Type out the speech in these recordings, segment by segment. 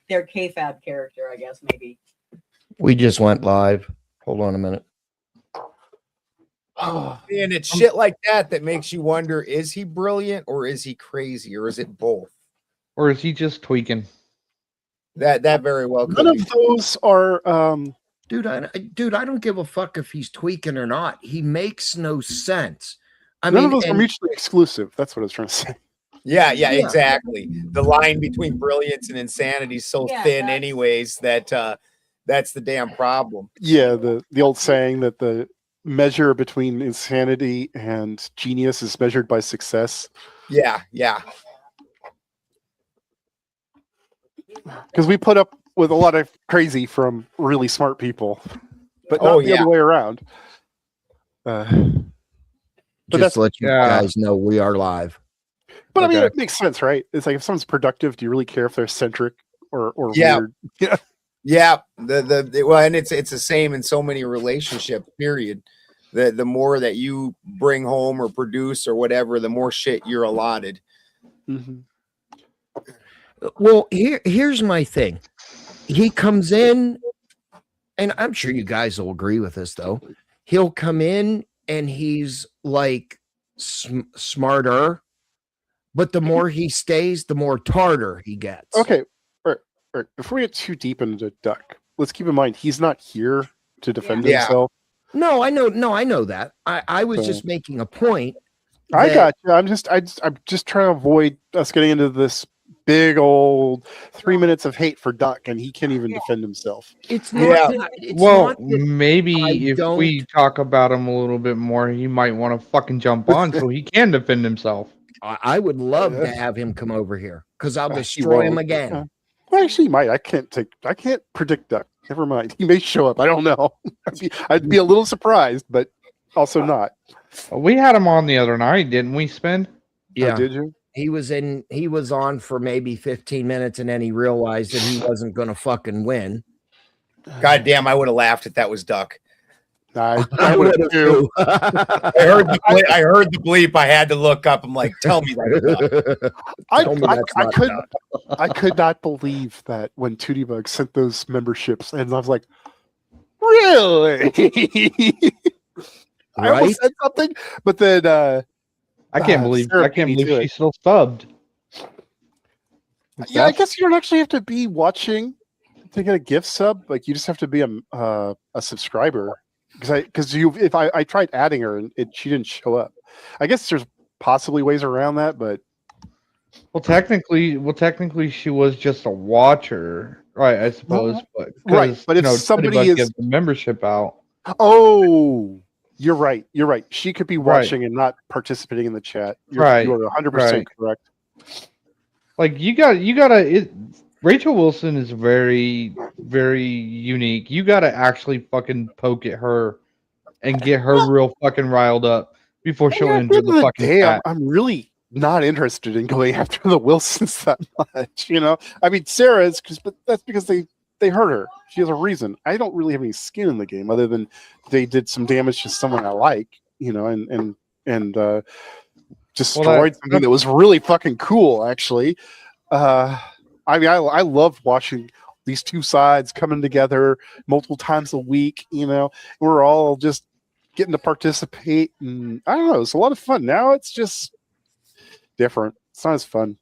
their KFAB character, I guess, maybe. We just went live. Hold on a minute. And it's shit like that makes you wonder, is he brilliant or is he crazy or is it both? Or is he just tweaking? That very well could None be. of those are Dude, I don't give a fuck if he's tweaking or not. He makes no sense. None of those are mutually exclusive. That's what I was trying to say. Yeah, exactly. The line between brilliance and insanity is so thin anyways that that's the damn problem. Yeah, the old saying that the measure between insanity and genius is measured by success. Yeah. Because we put up with a lot of crazy from really smart people, but not the other way around. But that's just to let you guys know we are live. But I mean, it makes sense, right? It's like if someone's productive, do you really care if they're eccentric or weird? Yeah. Well, and it's the same in so many relationships, period. The more that you bring home or produce or whatever, the more shit you're allotted. Mm-hmm. Well, here's my thing. He comes in, and I'm sure you guys will agree with this, though. He'll come in and he's like smarter, but the more he stays, the more tartar he gets. Okay. All right. Before we get too deep into Duck, let's keep in mind he's not here to defend himself. No, I know. No, I know that. I was just making a point. I got you. I'm just trying to avoid us getting into this big old 3 minutes of hate for Duck, and he can't even defend himself. It's not. Well, maybe if we talk about him a little bit more, he might want to fucking jump on so he can defend himself. I would love to have him come over here because I'll destroy him again. Well, actually, he might. I can't predict Duck. Never mind. He may show up. I don't know. I'd be a little surprised, but also not. We had him on the other night, didn't we, Spin? Yeah. Oh, did you? He was on for maybe 15 minutes, and then he realized that he wasn't going to fucking win. God damn, I would have laughed if that was Duck. I would have too. I heard the bleep. I had to look up. I'm like, tell me that. I could not believe that when Tootie Bug sent those memberships, and I was like, really? I almost said something, but then I can't believe she's still subbed. Yeah, I guess you don't actually have to be watching to get a gift sub. Like you just have to be a subscriber. Because if I tried adding her and she didn't show up. I guess there's possibly ways around that, but technically she was just a watcher, right? I suppose, but if somebody gives the membership out, you're right. She could be watching and not participating in the chat. You're 100% correct. Like you gotta. Rachel Wilson is very, very unique. You got to actually fucking poke at her and get her real fucking riled up before she'll enter the fucking chat. I'm really not interested in going after the Wilsons that much, you know? I mean, Sarah is, but that's because they hurt her. She has a reason. I don't really have any skin in the game other than they did some damage to someone I like, you know, and destroyed something that was really fucking cool, actually. I mean, I love watching these two sides coming together multiple times a week. You know, we're all just getting to participate, and I don't know, it's a lot of fun. Now it's just different. It's not as fun.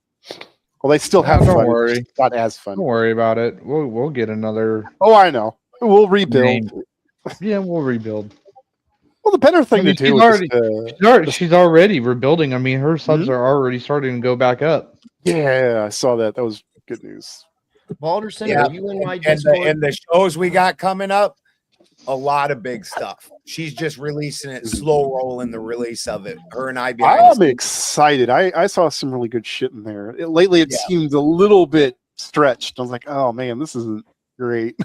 Well, they still have fun. Worry. It's not as fun. Don't worry about it. We'll get another. Oh, I know. We'll rebuild. Yeah, we'll rebuild. Well, the better thing to do she's already rebuilding. I mean, her subs are already starting to go back up. Yeah, I saw that. That was good news. Balderson, are you in my Discord? And the shows we got coming up, a lot of big stuff. She's just releasing it, slow rolling the release of it. Her and I. I'm excited. I saw some really good shit in there. Lately, it seemed a little bit stretched. I was like, oh man, this isn't great.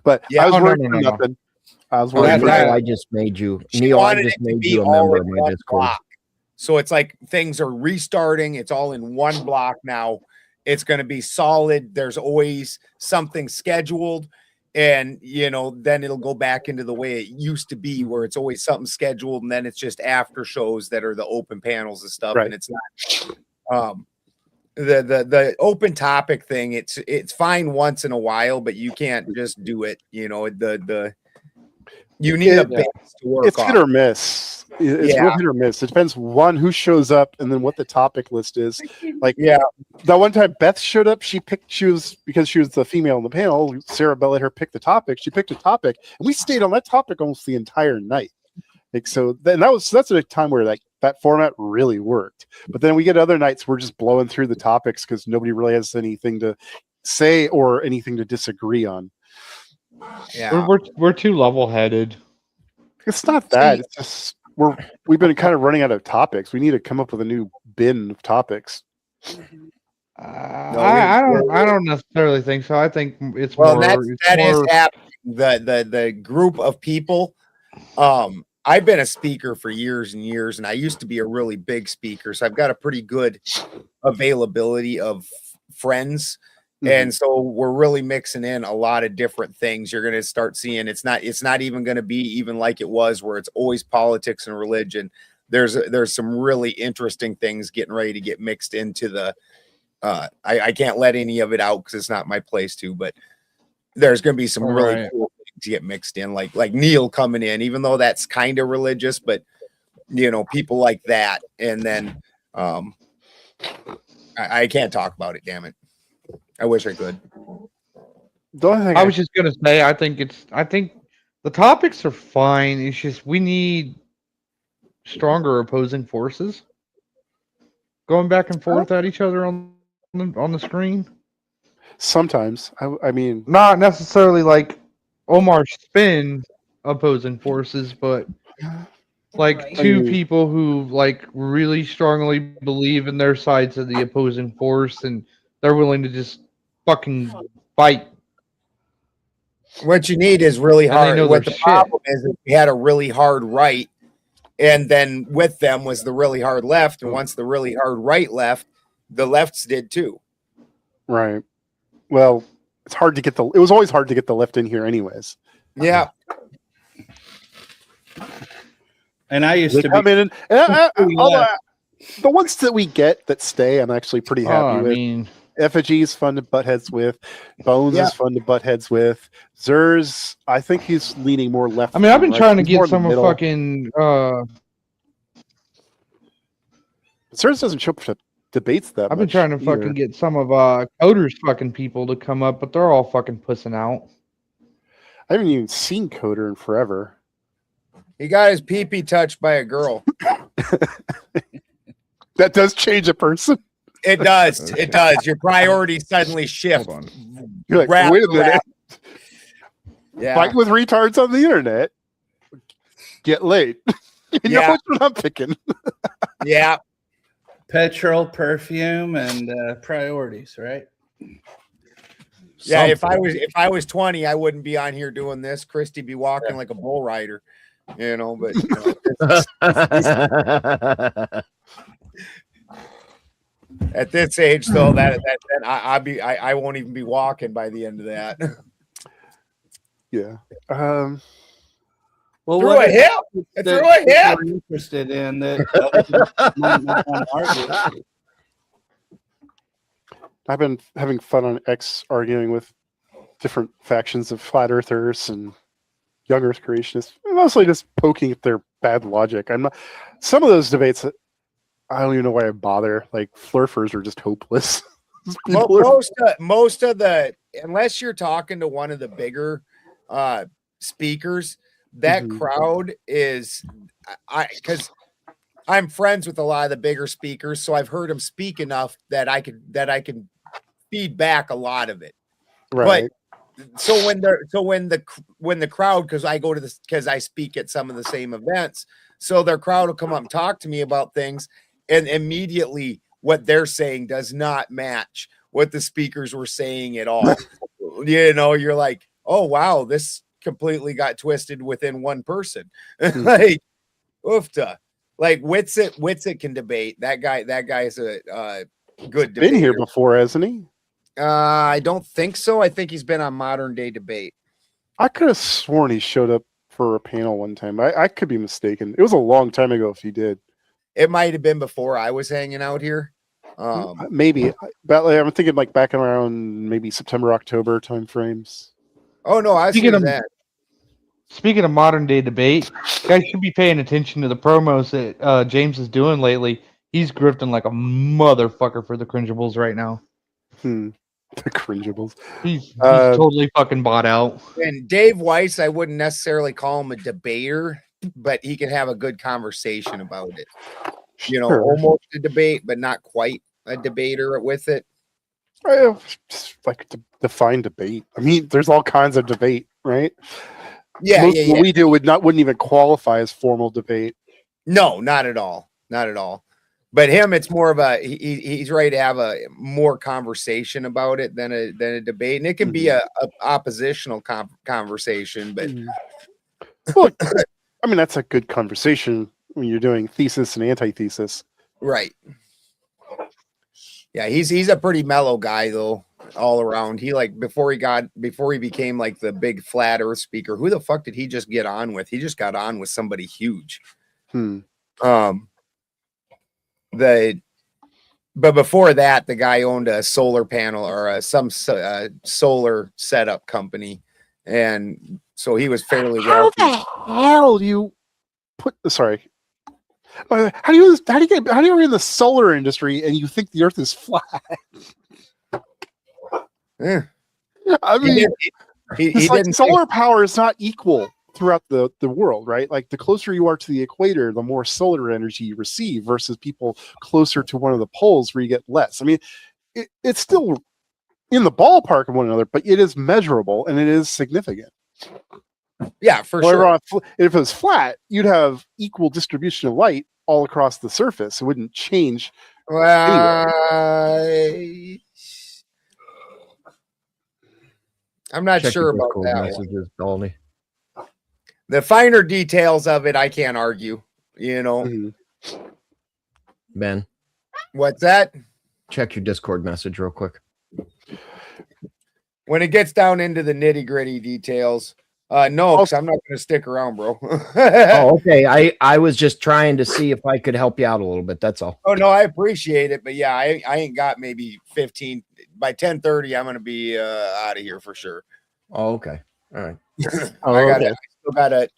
But I was working for nothing. I was working for I just made you. Neil, I just made you a member of my Discord. Block. So it's like things are restarting. It's all in one block now. It's going to be solid. There's always something scheduled. And, you know, then it'll go back into the way it used to be where it's always something scheduled. And then it's just after shows that are the open panels and stuff. Right. And it's not. the open topic thing, it's fine once in a while, but you can't just do it. You know, you need a base to work It's hit off. or miss. It's real hit or miss. It depends one who shows up and then what the topic list is. Like that one time Beth showed up, because she was the female in the panel. Sarah Bell let her pick the topic. She picked a topic, and we stayed on that topic almost the entire night. Like so, then that's a time where that format really worked. But then we get other nights we're just blowing through the topics because nobody really has anything to say or anything to disagree on. Yeah, We're too level-headed. It's not that. It's just we've been kind of running out of topics. We need to come up with a new bin of topics. I don't necessarily think so. I think it's well, more. that is happening. The group of people. I've been a speaker for years and years, and I used to be a really big speaker, so I've got a pretty good availability of friends. And so we're really mixing in a lot of different things. You're going to start seeing it's not even going to be even like it was where it's always politics and religion. There's some really interesting things getting ready to get mixed into the I can't let any of it out because it's not my place to, but there's going to be some really cool things to get mixed in, like Neil coming in, even though that's kind of religious, but you know, people like that. And then I can't talk about it, damn it. I wish I could. I was just gonna say, I think the topics are fine. It's just we need stronger opposing forces going back and forth at each other on the screen. Sometimes, I mean, not necessarily like Omar Spin opposing forces, but like two people who like really strongly believe in their sides of the opposing force, and they're willing to just fucking fight. What you need is really hard. What the shit. problem is we had a really hard right, and then with them was the really hard left. And once the really hard right left, the lefts did too. Right. Well, it's hard to get it was always hard to get the left in here anyways. Yeah. And I used They to come be in the ones that we get that stay, I'm actually pretty happy with. I mean, Effigy is fun to butt heads with. Bones is fun to butt heads with. Zers, I think he's leaning more left. I mean, I've been trying to get some of middle. fucking. Zers doesn't show up for debates that I've been much trying to either. fucking get some of Coder's fucking people to come up, but they're all fucking pussing out. I haven't even seen Coder in forever. He got his pee-pee touched by a girl. That does change a person. It does. It does. Your priorities suddenly shift. Hold on. You're like, Rap, wait a minute. rap. Yeah. Fight with retards on the internet. Get laid. You know which one I'm picking. Yeah. petrol, perfume, and priorities, right? Yeah, if I was 20, I wouldn't be on here doing this. Christy be walking like a bull rider, you know. But you know, at this age, though, that I won't even be walking by the end of that. Yeah. Well, through a hip. Through a hip. We're interested in that. Might not want to argue. I've been having fun on X arguing with different factions of flat earthers and young earth creationists, mostly just poking at their bad logic. I'm not some of those debates that I don't even know why I bother. Like flurfers are just hopeless. Most of the, unless you're talking to one of the bigger speakers, that crowd is because I'm friends with a lot of the bigger speakers, so I've heard them speak enough that I can feed back a lot of it. Right. But so when the crowd, because I go to this, because I speak at some of the same events, so their crowd will come up and talk to me about things, and immediately what they're saying does not match what the speakers were saying at all. You know, you're like, oh wow, this completely got twisted within one person. Like, oofta. Like Witsit can debate. That guy's a good debater. Been here before, hasn't he? I don't think so. I think he's been on Modern Day Debate. I could have sworn he showed up for a panel one time. I could be mistaken. It was a long time ago if he did. It might have been before I was hanging out here. Maybe, but like, I'm thinking like back around maybe September, October timeframes. Oh no, I see Speaking of- that. Speaking of modern day debate, guys should be paying attention to the promos that James is doing lately. He's grifting like a motherfucker for the cringeables right now. The cringeables. He's totally fucking bought out. And Dave Weiss, I wouldn't necessarily call him a debater, but he can have a good conversation about it. You know, Sure. almost a debate, but not quite a debater with it. Just like to define debate. I mean, there's all kinds of debate, right? Yeah, Most yeah, of yeah. what we do wouldn't even qualify as formal debate. No, not at all. Not at all. But him, it's more of a he's ready to have a more conversation about it than a debate, and it can be a oppositional conversation. But Well, I mean, that's a good conversation when you're doing thesis and antithesis. right, yeah, he's a pretty mellow guy though, all around. He like before he became like the big flat Earth speaker. Who the fuck did he just get on with? He just got on with somebody huge. But before that, the guy owned a solar panel or some solar setup company, and so he was fairly How wealthy. the hell do you put? Sorry, how do you are in the solar industry and you think the Earth is flat? Eh. I mean, He it's like didn't solar power is not equal throughout the world, right? Like the closer you are to the equator, the more solar energy you receive versus people closer to one of the poles where you get less. I mean, it's still in the ballpark of one another, but it is measurable and it is significant. Yeah, for However, sure. if it was flat, you'd have equal distribution of light all across the surface. It wouldn't change. I'm not Check sure your about Discord that one. messages, Dolly. The finer details of it, I can't argue. You know, Mhm. Ben, what's that? check your Discord message real quick. When it gets down into the nitty gritty details, no, because I'm not going to stick around, bro. Oh, okay. I was just trying to see if I could help you out a little bit. That's all. Oh no, I appreciate it, but yeah, I ain't got maybe 15 by 10:30. I'm gonna be out of here for sure. Oh, okay. All right.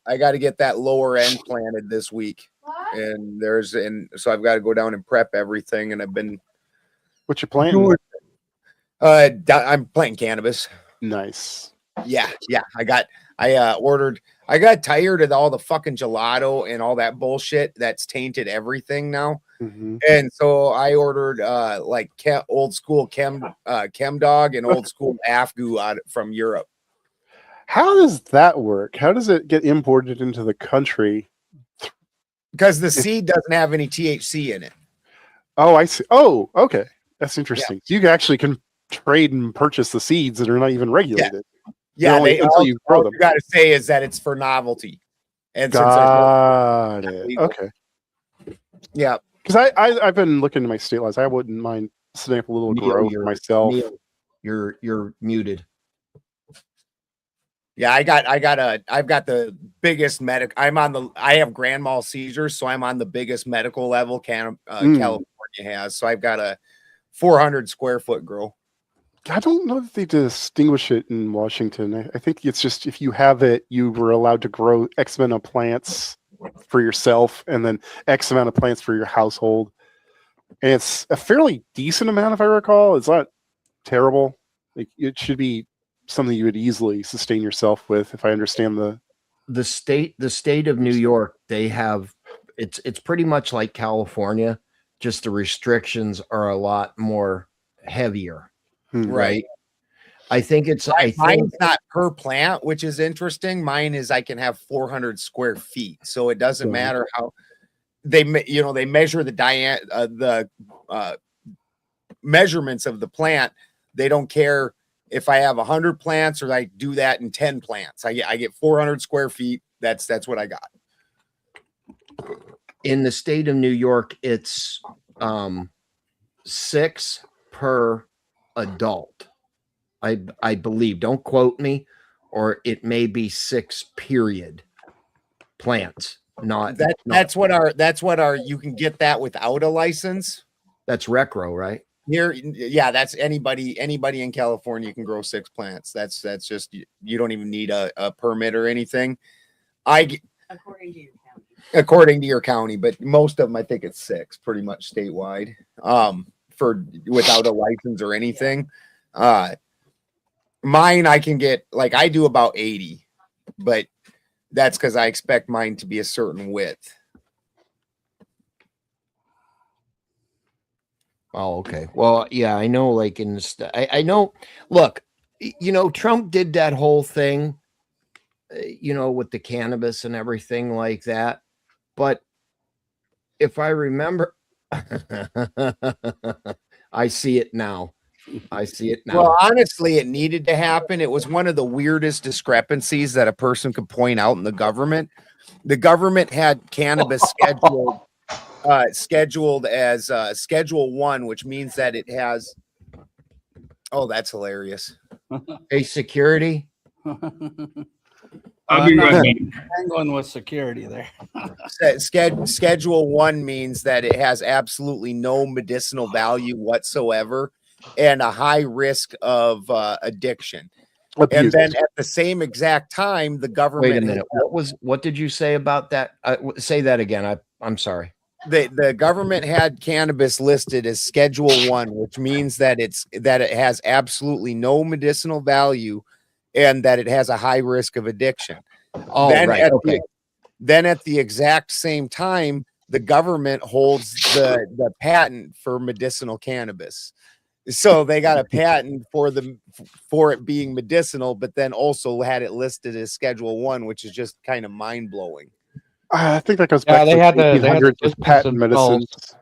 I gotta get that lower end planted this week, and so I've got to go down and prep everything, and I've been What you planting? I'm planting cannabis. Nice. Yeah. I got tired of all the fucking gelato and all that bullshit that's tainted everything now. Mhm. And so I ordered like old school chem dog and old school Afgoo from Europe. How does that work? How does it get imported into the country? Because the seed doesn't have any THC in it. Oh, I see. Oh, okay. That's interesting. So you actually can trade and purchase the seeds that are not even regulated. Yeah, Until you grow them. You got to say is that it's for novelty. And Got it. Okay. Yeah. Because I've been looking at my state laws. I wouldn't mind setting up a little grow for myself. Neil, you're muted. Yeah, I've got the biggest I have grand mal seizures, so I'm on the biggest medical level California has. So I've got a 400 square foot grow. I don't know that they distinguish it in Washington. I think it's just if you have it, you were allowed to grow X amount of plants for yourself and then X amount of plants for your household. And it's a fairly decent amount, if I recall. It's not terrible. Like it should be something you would easily sustain yourself with, if I understand the state of New York. They have it's pretty much like California, just the restrictions are a lot more heavier. Right. I think mine's not per plant, which is interesting. Mine is I can have 400 square feet, so it doesn't matter how they measure the measurements of the plant. They don't care if I have 100 plants or I do that in 10 plants. I get 400 square feet. That's what I got. In the state of New York, it's 6 per adult. I believe. Don't quote me, or it may be 6 period plants. That's what our you can get that without a license. That's recro, right? Here, yeah, that's anybody in California can grow 6 plants. That's just, you don't even need a permit or anything. According to your county. According to your county, but most of them, I think it's 6, pretty much statewide. For without a license or anything. Mine, I can get, like, I do about 80, but that's because I expect mine to be a certain width. Oh, okay. Well, yeah, I know, like I know, look, Trump did that whole thing, with the cannabis and everything like that. But if I remember, I see it now. Well, honestly, it needed to happen. It was one of the weirdest discrepancies that a person could point out in the government. The government had cannabis scheduled as Schedule 1, which means that it has. Oh, that's hilarious. A security. I'm going with security there. Schedule 1 means that it has absolutely no medicinal value whatsoever and a high risk of addiction. Abuse. And then at the same exact time, the government. Wait a minute. What did you say about that? Say that again. I'm sorry. The government had cannabis listed as Schedule 1, which means that it has absolutely no medicinal value and that it has a high risk of addiction. Oh, then right. Okay. Then at the exact same time, the government holds the patent for medicinal cannabis. So they got a patent for it being medicinal, but then also had it listed as Schedule 1, which is just kind of mind blowing. I think that goes back they to had the to 1800s with distance patent themselves medicines.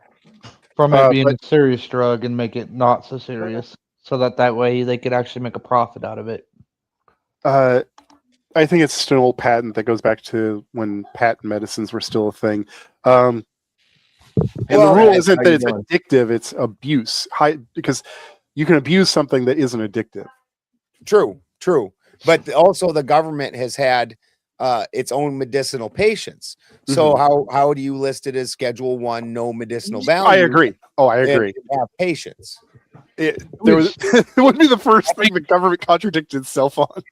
from it being but- a serious drug and make it not so serious, so that way they could actually make a profit out of it. I think it's still an old patent that goes back to when patent medicines were still a thing. And the rule isn't that it's addictive; it's abuse. Because you can abuse something that isn't addictive. True. But also the government has had its own medicinal patients. So how do you list it as Schedule 1, no medicinal value? I agree. I agree. Have patients. It would be the first thing the government contradicted itself on.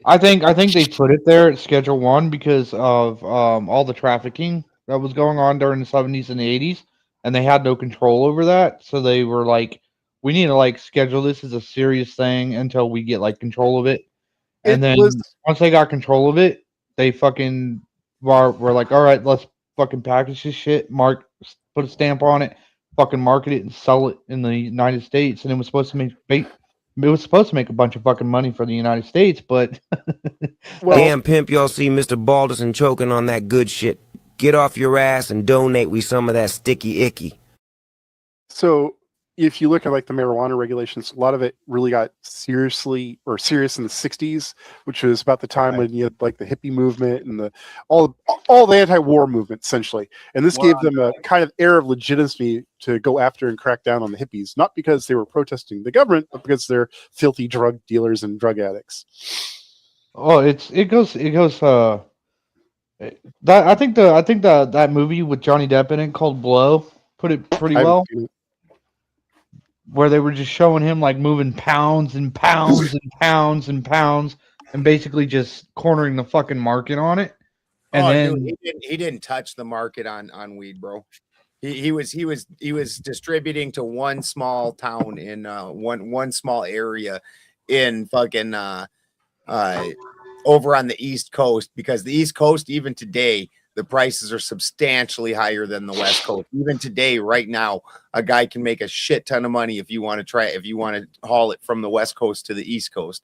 I think they put it there at Schedule 1 because of all the trafficking that was going on during the 70s and the 80s, and they had no control over that. So they were like, we need to schedule this as a serious thing until we get control of it. And then once they got control of it, they fucking were like, all right, let's fucking package this shit, put a stamp on it, fucking market it and sell it in the United States. And it was supposed to make a bunch of fucking money for the United States, but damn pimp, y'all see Mr. Balderson choking on that good shit. Get off your ass and donate we some of that sticky icky. So if you look at the marijuana regulations, a lot of it really got serious in the 60s, which was about the time when you had the hippie movement and all the anti-war movement essentially. And this gave them a kind of air of legitimacy to go after and crack down on the hippies, not because they were protesting the government, but because they're filthy drug dealers and drug addicts. Oh, I think that movie with Johnny Depp in it called Blow put it pretty well. Where they were just showing him moving pounds and pounds and pounds and pounds and basically just cornering the fucking market on it. And dude, he didn't touch the market on weed, bro. He was distributing to one small town in one small area in fucking over on the East Coast, because the East Coast, even today, the prices are substantially higher than the West Coast. Even today, right now, a guy can make a shit ton of money if you want to haul it from the West Coast to the East Coast.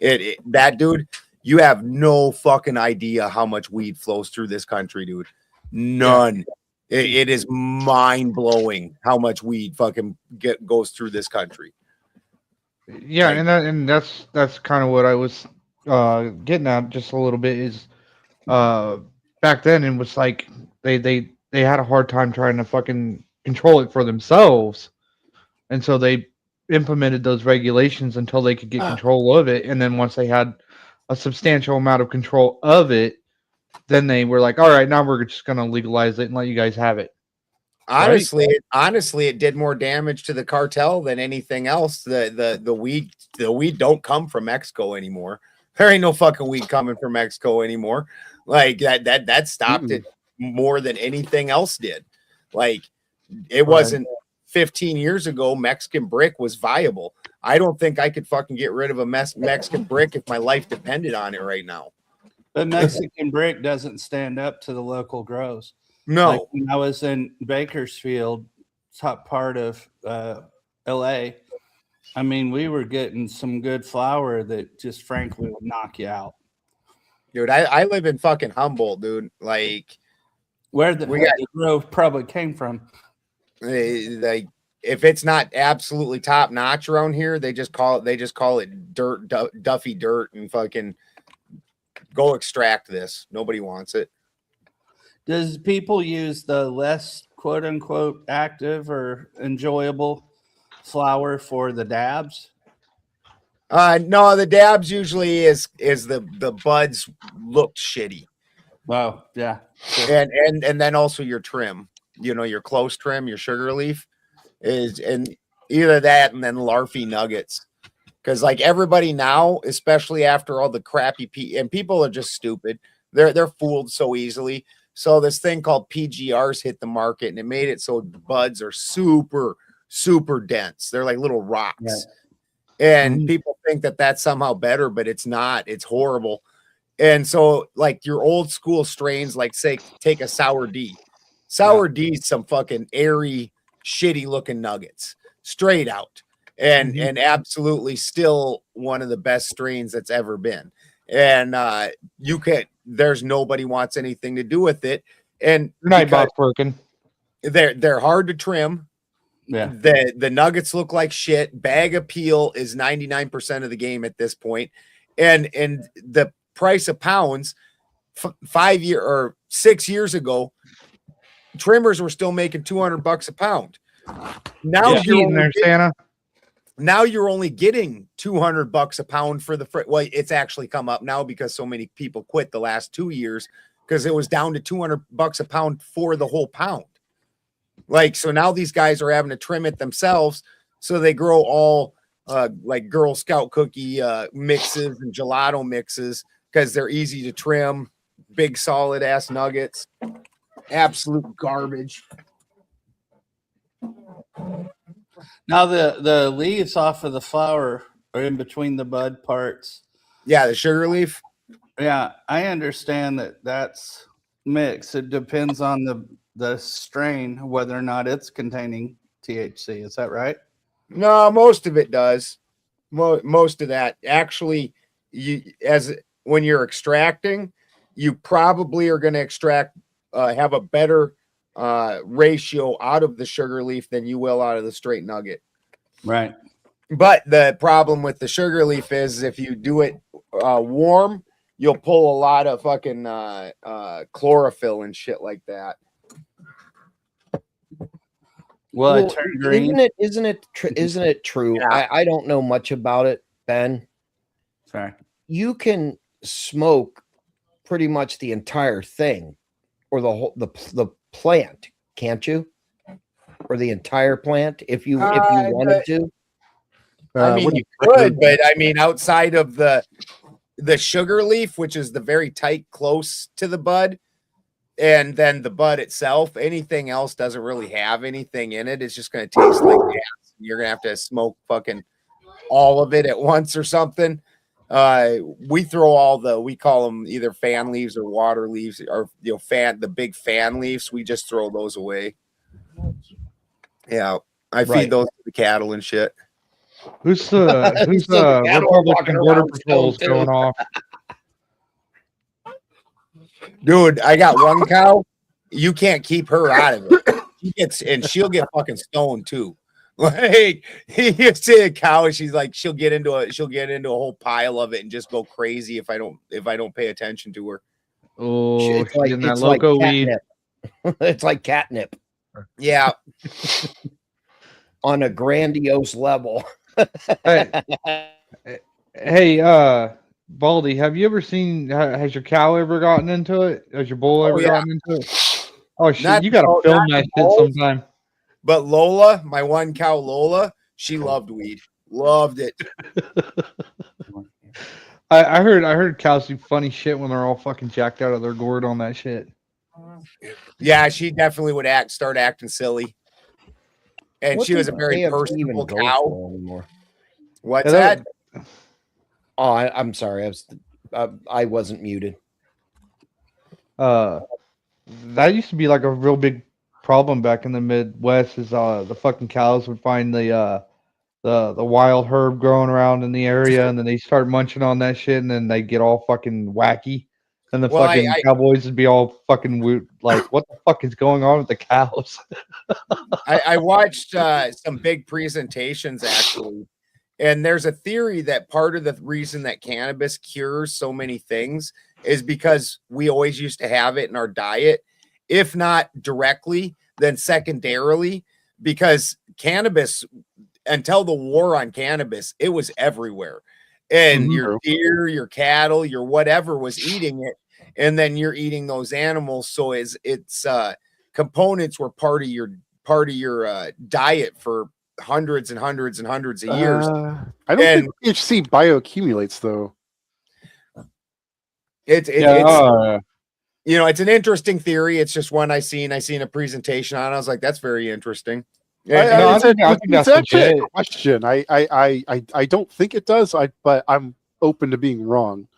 That dude, you have no fucking idea how much weed flows through this country, dude. None. Yeah. It is mind blowing how much weed fucking goes through this country. Yeah, and that's kind of what I was getting at just a little bit is back then it was they had a hard time trying to fucking control it for themselves, and so they implemented those regulations until they could get control of it. And then once they had a substantial amount of control of it, then they were like, all right, now we're just gonna legalize it and let you guys have it. Honestly, it did more damage to the cartel than anything else. The weed don't come from Mexico anymore. There ain't no fucking weed coming from Mexico anymore. Like that stopped it more than anything else did. Like it wasn't 15 years ago, Mexican brick was viable. I don't think I could fucking get rid of a Mexican brick if my life depended on it right now. But Mexican brick doesn't stand up to the local grows. No. Like when I was in Bakersfield, top part of LA, I mean, we were getting some good flour that just frankly would knock you out. Dude, I live in fucking Humboldt, dude. Like Where the grove probably came from. like if it's not absolutely top notch around here, they just call it dirt, Duffy dirt, and fucking go extract this. Nobody wants it. Does people use the less quote unquote active or enjoyable flour for the dabs? No, the dabs usually is the buds looked shitty. Oh, yeah. And then also your trim, your close trim, your sugar leaf is, and either that and then larfy nuggets. Because like everybody now, especially after all the crappy and people are just stupid. They're fooled so easily. So this thing called PGRs hit the market, and it made it so buds are super, super dense. They're like little rocks. Yeah. And people think that that's somehow better, but it's not. It's horrible. And so like your old school strains, like say, take a sour D. Sour D is some fucking airy, shitty looking nuggets, straight out. And absolutely still one of the best strains that's ever been. And there's nobody wants anything to do with it. And Nightbot's working. They're hard to trim. Yeah. The nuggets look like shit. Bag appeal is 99% of the game at this point. And the price of pounds 5 year or 6 years ago, trimmers were still making $200 a pound. Now Now you're only getting $200 a pound for well, it's actually come up now because so many people quit the last 2 years because it was down to $200 a pound for the whole pound. Like, so now these guys are having to trim it themselves. So they grow all like Girl Scout cookie mixes and gelato mixes because they're easy to trim, big solid ass nuggets, absolute garbage. Now the leaves off of the flower are in between the bud parts. Yeah, the sugar leaf. Yeah, I understand that's mixed. It depends on the strain whether or not it's containing THC. Is that right? No, most of it does. Most of that actually, when you're extracting, you probably are going to extract have a better ratio out of the sugar leaf than you will out of the straight nugget. Right. But the problem with the sugar leaf is if you do it warm, you'll pull a lot of fucking chlorophyll and shit like that. Well, it turned green. Isn't it true? Yeah. I don't know much about it, Ben. Sorry. You can smoke pretty much the entire thing, or the plant, can't you? Or the entire plant if you wanted to. I mean, you could, but I mean, outside of the sugar leaf, which is the very tight, close to the bud, and then the bud itself, anything else doesn't really have anything in it. It's just going to taste like gas. You're going to have to smoke fucking all of it at once or something. We throw we call them either fan leaves or water leaves, or the big fan leaves. We just throw those away. Yeah, I feed those to the cattle and shit. Who's the Republican Border Patrol's going off? Dude, I got one cow. You can't keep her out of it. She'll get fucking stoned too. Like you see a cow, and she's like, she'll get into a whole pile of it and just go crazy if I don't pay attention to her. Oh, It's like, that loco weed. It's like catnip Yeah. on a grandiose level. Hey, Baldy, have you ever seen? Has your cow ever gotten into it? Has your bull ever gotten into it? Oh shit, Not you gotta all- film not that shit all, sometime. But Lola, my one cow Lola, she loved weed. Loved it. I heard cows do funny shit when they're all fucking jacked out of their gourd on that shit. Yeah, she definitely would start acting silly. And What she was a does very KFC even personable go cow. for anymore? What's Yeah, that? Oh, I'm sorry. I wasn't muted. That used to be like a real big problem back in the Midwest. Is the fucking cows would find the wild herb growing around in the area, and then they start munching on that shit, and then they get all fucking wacky. And the Well, fucking cowboys would be all fucking like, what the fuck is going on with the cows? I watched some big presentations actually, and there's a theory that part of the reason that cannabis cures so many things is because we always used to have it in our diet, if not directly, then secondarily, because cannabis, until the war on cannabis, it was everywhere. And your deer, your cattle, your whatever was eating it, and then you're eating those animals. So its components were part of your diet for hundreds and hundreds and hundreds of years. I don't think THC bioaccumulates though. It's you know, it's an interesting theory. It's just one I seen a presentation on. I was like, that's very interesting. I think that's actually a legit. question. I don't think it does. But I'm open to being wrong.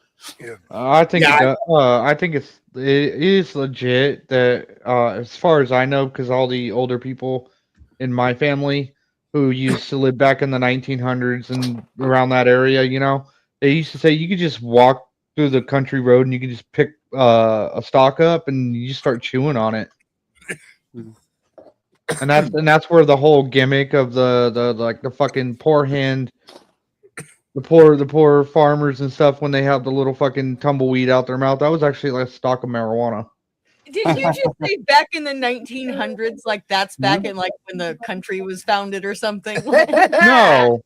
I think I think it is legit that as far as I know, because all the older people in my family who used to live back in the 1900s and around that area, you know, they used to say you could just walk through the country road and you could just pick a stalk up and you just start chewing on it. And that's where the whole gimmick of the fucking poor hand, the poor farmers and stuff, when they have the little fucking tumbleweed out their mouth, that was actually like a stalk of marijuana. Did you just say back in the 1900s? Like that's back in like when the country was founded or something? No.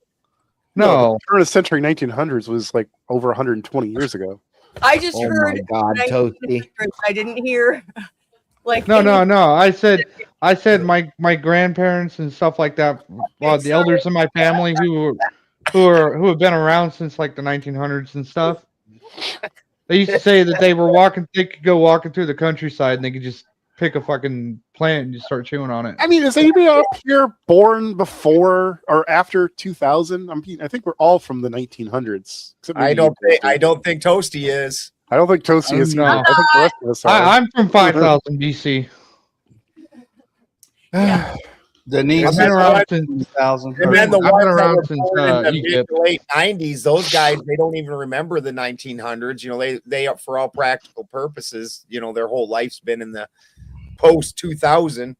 The turn of the century 1900s was like over 120 years ago. I just Oh heard my God, Toasty. I didn't hear like No. I said my grandparents and stuff like that. Well, the elders in my family who have been around since like the 1900s and stuff. They used to say that they could go walking through the countryside and they could just pick a fucking plant and just start chewing on it. I mean, is anybody up here born before or after 2000? I think we're all from the 1900s. I don't think Toasty is. I don't think Toasty is. No. I think the rest of us are. I'm from 5000 BC. Denise, I've been around since 2000. And then the I've been ones that around were since, born in the mid Egypt. to late 90s, those guys, they don't even remember the 1900s. You know, they for all practical purposes, you know, their whole life's been in the post 2000,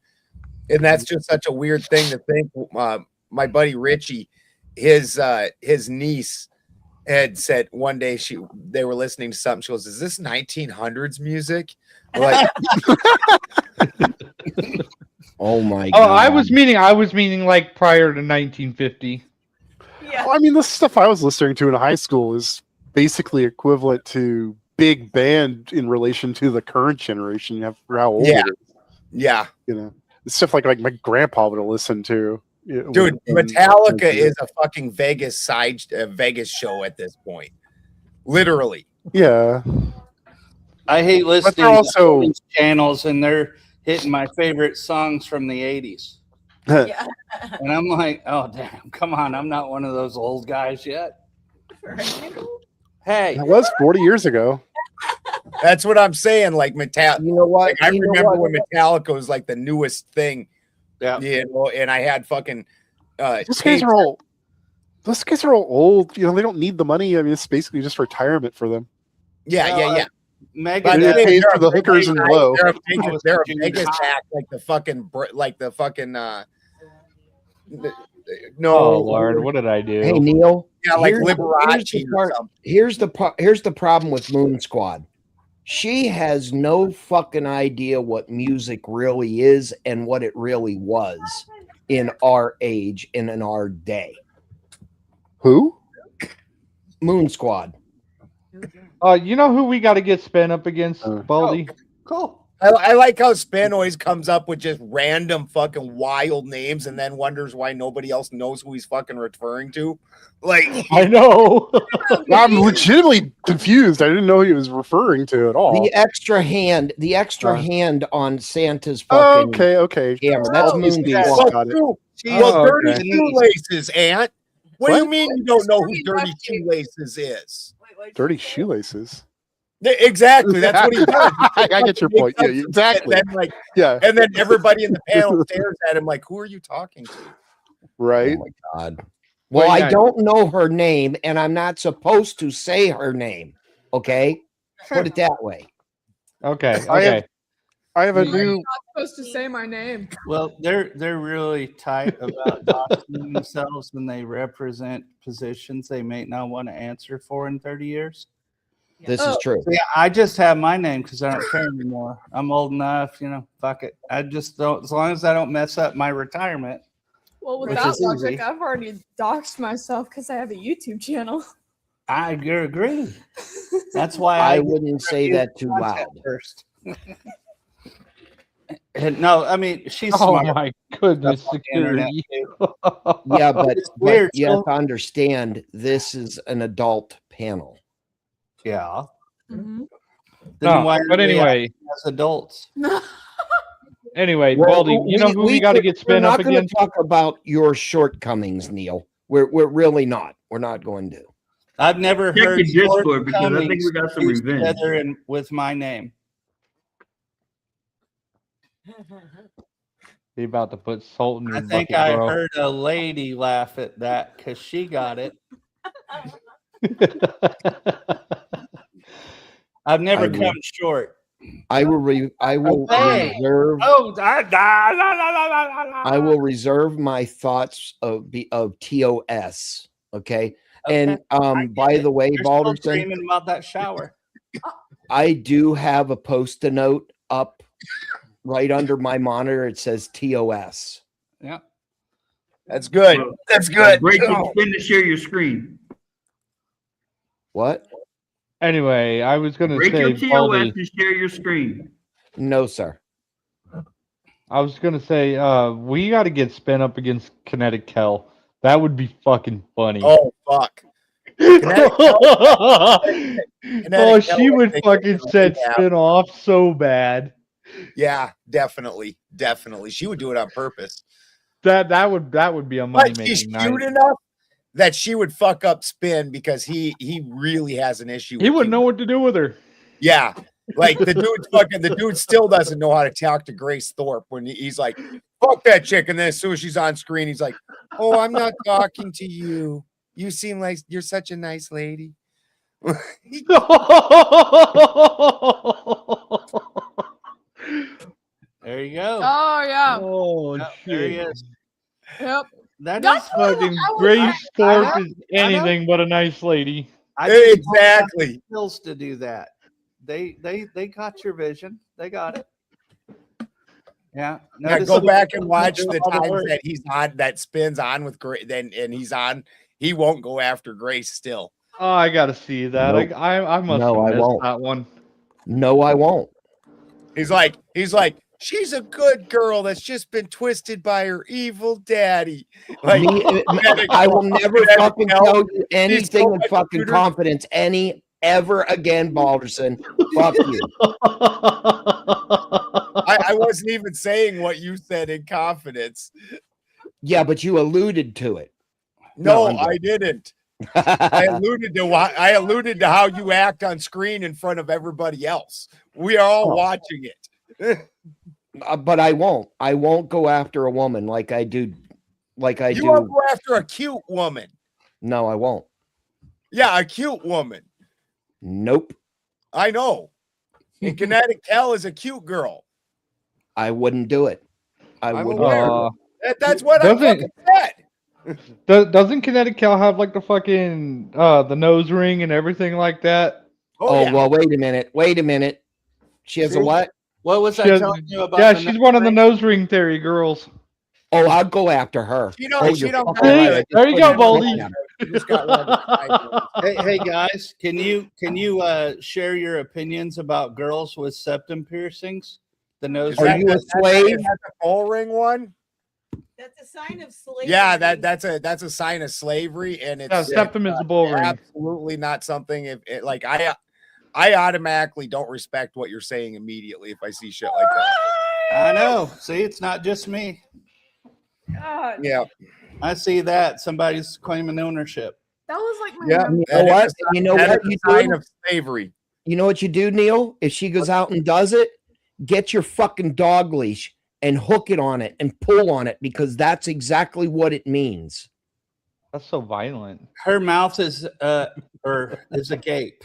and that's just such a weird thing to think. My buddy Richie, his niece had said one day they were listening to something. She goes, "Is this 1900s music?" Like, Oh my Oh, God. I was meaning like prior to 1950. yeah. Well, I mean, the stuff I was listening to in high school is basically equivalent to big band in relation to the current generation. You have for how old it is. yeah, You know, it's stuff like my grandpa would have listened to. dude, Metallica is a fucking Vegas Vegas show at this point, literally. Yeah. I hate listening they're also- to these channels, and they're hitting my favorite songs from the 80s. Yeah. And I'm like, oh, damn, come on. I'm not one of those old guys yet. Hey, That was 40 years ago. That's what I'm saying. Like Metallica. You know what? Like, I You know remember what? when Metallica was like the newest thing. yeah. You know, and I had fucking Those guys are all old. You know, they don't need the money. I mean, it's basically just retirement for them. yeah. Megan, They paid for the hookers and blow. They're a Vegas act like the fucking no, Oh Lord, what did I do? Hey Neil. yeah, like here's- Liberace or something. Here's the problem with Moon Squad. She has no fucking idea what music really is and what it really was in our age and in our day. Who? Moon Squad. You know who we got to get spin up against, Baldy? cool. I like how Spin always comes up with just random fucking wild names and then wonders why nobody else knows who he's fucking referring to. Like, I know. I'm legitimately confused. I didn't know he was referring to at all. The extra hand on Santa's fucking Okay. camera. That's Moonbeam. Well, got it. well, Oh, Dirty okay. Shoelaces, Aunt. What do you mean you don't know who Dirty Dirty Lefty. Shoelaces is? Dirty shoelaces. Exactly. That's what he does. I get your point. Yeah, exactly. And then, like, Yeah, and then everybody in the panel stares at him like, who are you talking to? right. Oh my God. Well, yeah. I don't know her name, and I'm not supposed to say her name. Okay, put it that way. Okay. I have a You're new. not supposed to say my name. Well, they're really tight about doxing themselves when they represent positions they may not want to answer for in 30 years. This is true. So, yeah, I just have my name because I don't care anymore. I'm old enough, fuck it. I just don't, as long as I don't mess up my retirement. Well, with Which that is logic, easy. I've already doxed myself because I have a YouTube channel. I agree. That's why I I wouldn't say that too loud. first. No, I mean, she's Oh smart. my goodness, Stuff on the internet, security. too. Yeah, but It's weird, you have so- to understand this is an adult panel. Yeah. Mm-hmm. Then No, why are but we anyway, as adults? anyway, Well, Baldy, you know who we got to get we're spin not up going to against? talk about your shortcomings, Neil. We're really not. We're not going to. I've never Check heard your Discord because I think shortcomings we got some used revenge. together and with my name. He about to put salt in your I think bucket, I bro. heard a lady laugh at that because she got it. I've never I will- come short. I will Okay. reserve. Oh, I will reserve my thoughts of TOS. Okay. And by the way, You're still Balderson, dreaming about that shower. I do have a post-it note up right under my monitor. It says TOS. Yeah. That's good. That's good. Break your spin to share your screen. What? Anyway, I was going to Break say, your TOS Baldy, and share your screen. No, sir. I was going to say, we got to get spin up against Kinetic Kel. That would be fucking funny. Oh, fuck. Oh, Kinetic she Kel, would I think, fucking set yeah. spin off so bad. Yeah, definitely. Definitely. She would do it on purpose. That would be a money But he's making cute night. enough that she would fuck up Spin because he really has an issue. He with wouldn't know cute. what to do with her. Yeah. Like the dude still doesn't know how to talk to Grace Thorpe when he's like, fuck that chick. And then as soon as she's on screen, he's like, oh, I'm not talking to you. You seem like you're such a nice lady. There you go. Oh yeah. Oh Yep, there he shit! is. Yep. That That's is Fucking I was- Grace I know, Thorpe is anything but a nice lady. I just don't have Exactly. the skills to do that. They got your vision. They got it. Yeah. Now Notice go the- back and watch the all the times work. that he's on, that Spin's on with Grace, and he's on. He won't go after Grace still. Oh, I gotta see that. Nope. I must No, have I missed won't. that one. No, I won't. He's like, she's a good girl that's just been twisted by her evil daddy. Like, I will never fucking tell you anything so in much fucking cuter. confidence ever again, Balderson. Fuck you. I wasn't even saying what you said in confidence. Yeah, but you alluded to it. No, I'm good. I didn't. I alluded to how you act on screen in front of everybody else. We are all Oh. watching it. But I won't. I won't go after a woman like I do. Like I You do. won't go after a cute woman. No, I won't. Yeah, a cute woman. Nope. I know. And Kinetic Kel is a cute girl. I wouldn't do it. I I'm wouldn't. aware. That's what I Doesn't- fucking said. Doesn't Kinetic Cal have like the fucking the nose ring and everything like that? Oh, yeah. well, wait a minute. Wait a minute. She has a See? what? What was She I has- telling you about? Yeah, the she's one of the nose nose ring theory girls. Oh, I'll go after her. She don't- Oh, she you're don't fucking go right. after- I just There you put go, it Baldy. down. You just got one of the side Hey guys, can you share your opinions about girls with septum piercings? The nose. Is Are that you a the- slave? Is that the bull ring one? That's a sign of slavery. Yeah, that's a sign of slavery, and it's Yeah, septum is the bull ring. absolutely not something. If it, like I automatically don't respect what you're saying immediately if I see shit like that. I know. See, it's not just me. God, Yeah, I see that somebody's claiming ownership. that was like my yeah. mom. You know what? You know That what is you a sign do? of slavery. You know what you do, Neil? If she goes out and does it, get your fucking dog leash and hook it on it and pull on it, because that's exactly what it means. That's so violent. Her mouth is is agape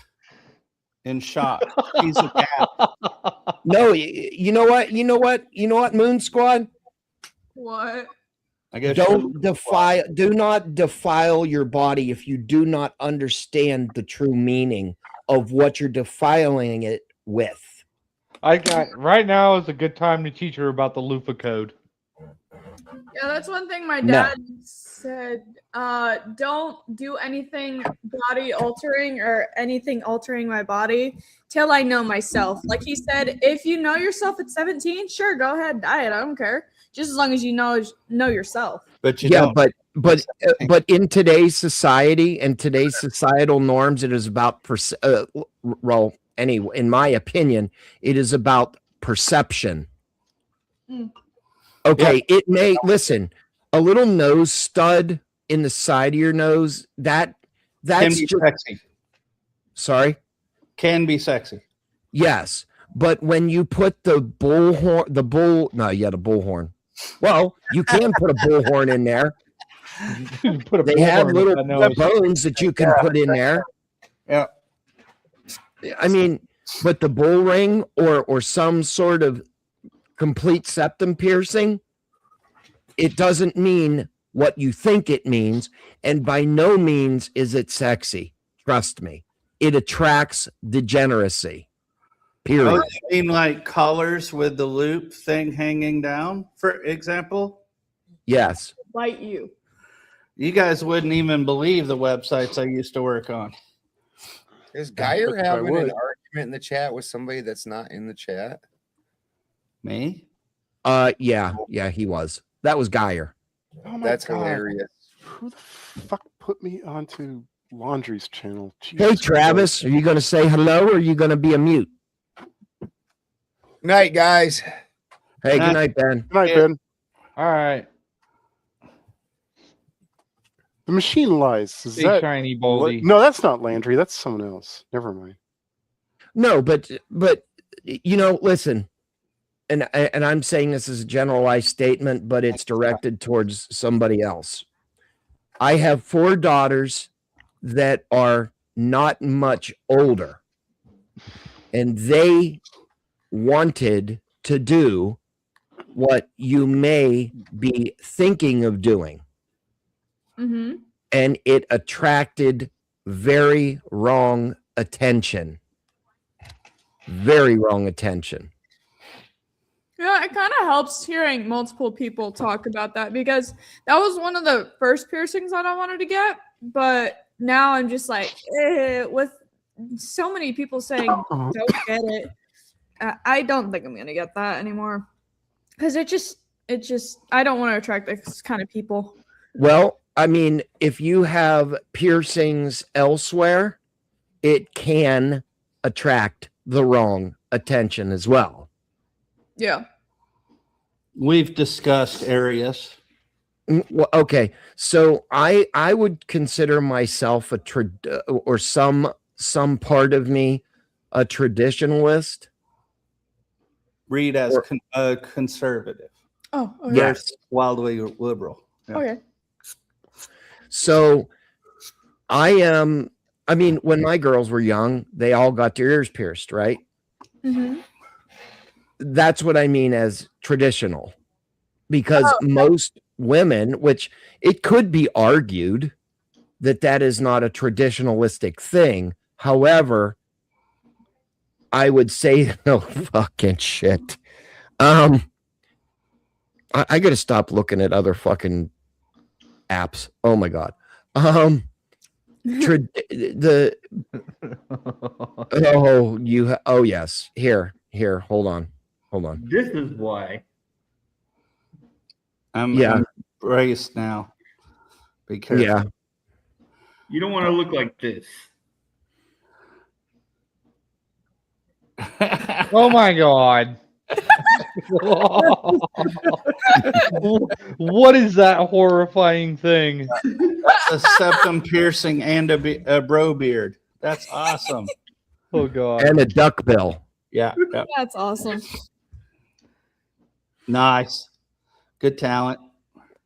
in shock. She's a gap. No, you know what? You know what? You know what, Moon Squad? What? I guess Do not defile your body if you do not understand the true meaning of what you're defiling it with. I got right now is a good time to teach her about the loofah code. Yeah, that's one thing my No. dad said. Don't do anything body altering or anything altering my body till I know myself. Like he said, if you know yourself at 17, sure, go ahead, diet. I don't care. Just as long as you know yourself. But you Yeah, don't. but in today's society and today's societal norms, it is about well, anyway, in my opinion, it is about perception. Mm. Okay, it may listen, a little nose stud in the side of your nose, Can that's be just, sexy. sorry. Can be sexy. Yes, but when you put the bullhorn. Well, you can put a bullhorn in there. Put a They have bullhorn up little that nose. bones that you can put in there. Yeah. I mean, but the bull ring or some sort of complete septum piercing, it doesn't mean what you think it means, and by no means is it sexy. Trust me, it attracts degeneracy. Period. Oh, you mean like collars with the loop thing hanging down, for example? Yes. Bite you. You guys wouldn't even believe the websites I used to work on. Is Geyer But I having an would. argument in the chat with somebody that's not in the chat? Me? Yeah, he was. That was Geyer. Oh my That's God. hilarious. Who the fuck put me onto Laundry's channel? Hey, Jesus Travis, are you going to say hello or are you going to be a mute? Night, guys. Hey, good night, Ben. Christ. Good night, Ben. All right. The machine lies. Is Big that shiny baldy. no? That's not Landry. That's someone else. Never mind. No, but you know, listen, and I'm saying this as a generalized statement, but it's directed towards somebody else. I have 4 daughters that are not much older, and they wanted to do what you may be thinking of doing, Mm-hmm. and it attracted very wrong attention. Very wrong attention. Yeah, it kind of helps hearing multiple people talk about that because that was one of the first piercings that I wanted to get. But now I'm just like, with so many people saying, don't get it. I don't think I'm going to get that anymore because it just, I don't want to attract this kind of people. Well, I mean, if you have piercings elsewhere, it can attract the wrong attention as well. Yeah. We've discussed areas. Well, okay, so I would consider myself or some part of me a traditionalist. Read as conservative. Oh, okay. Yes. Wildly liberal. Yeah. Okay. So I am. I mean, when my girls were young, they all got their ears pierced, right? Mm-hmm. That's what I mean as traditional, because most women, which it could be argued that is not a traditionalistic thing. However, I would say no fucking shit. I got to stop looking at other fucking apps. Oh my God. Oh yes. Here, hold on. Hold on. This is why. I'm braced now. Be careful. Yeah. You don't want to look like this. Oh my god. What is that horrifying thing? That's a septum piercing and a bro beard. That's awesome. Oh god. And a duck bill. Yeah. That's awesome. Nice. Good talent.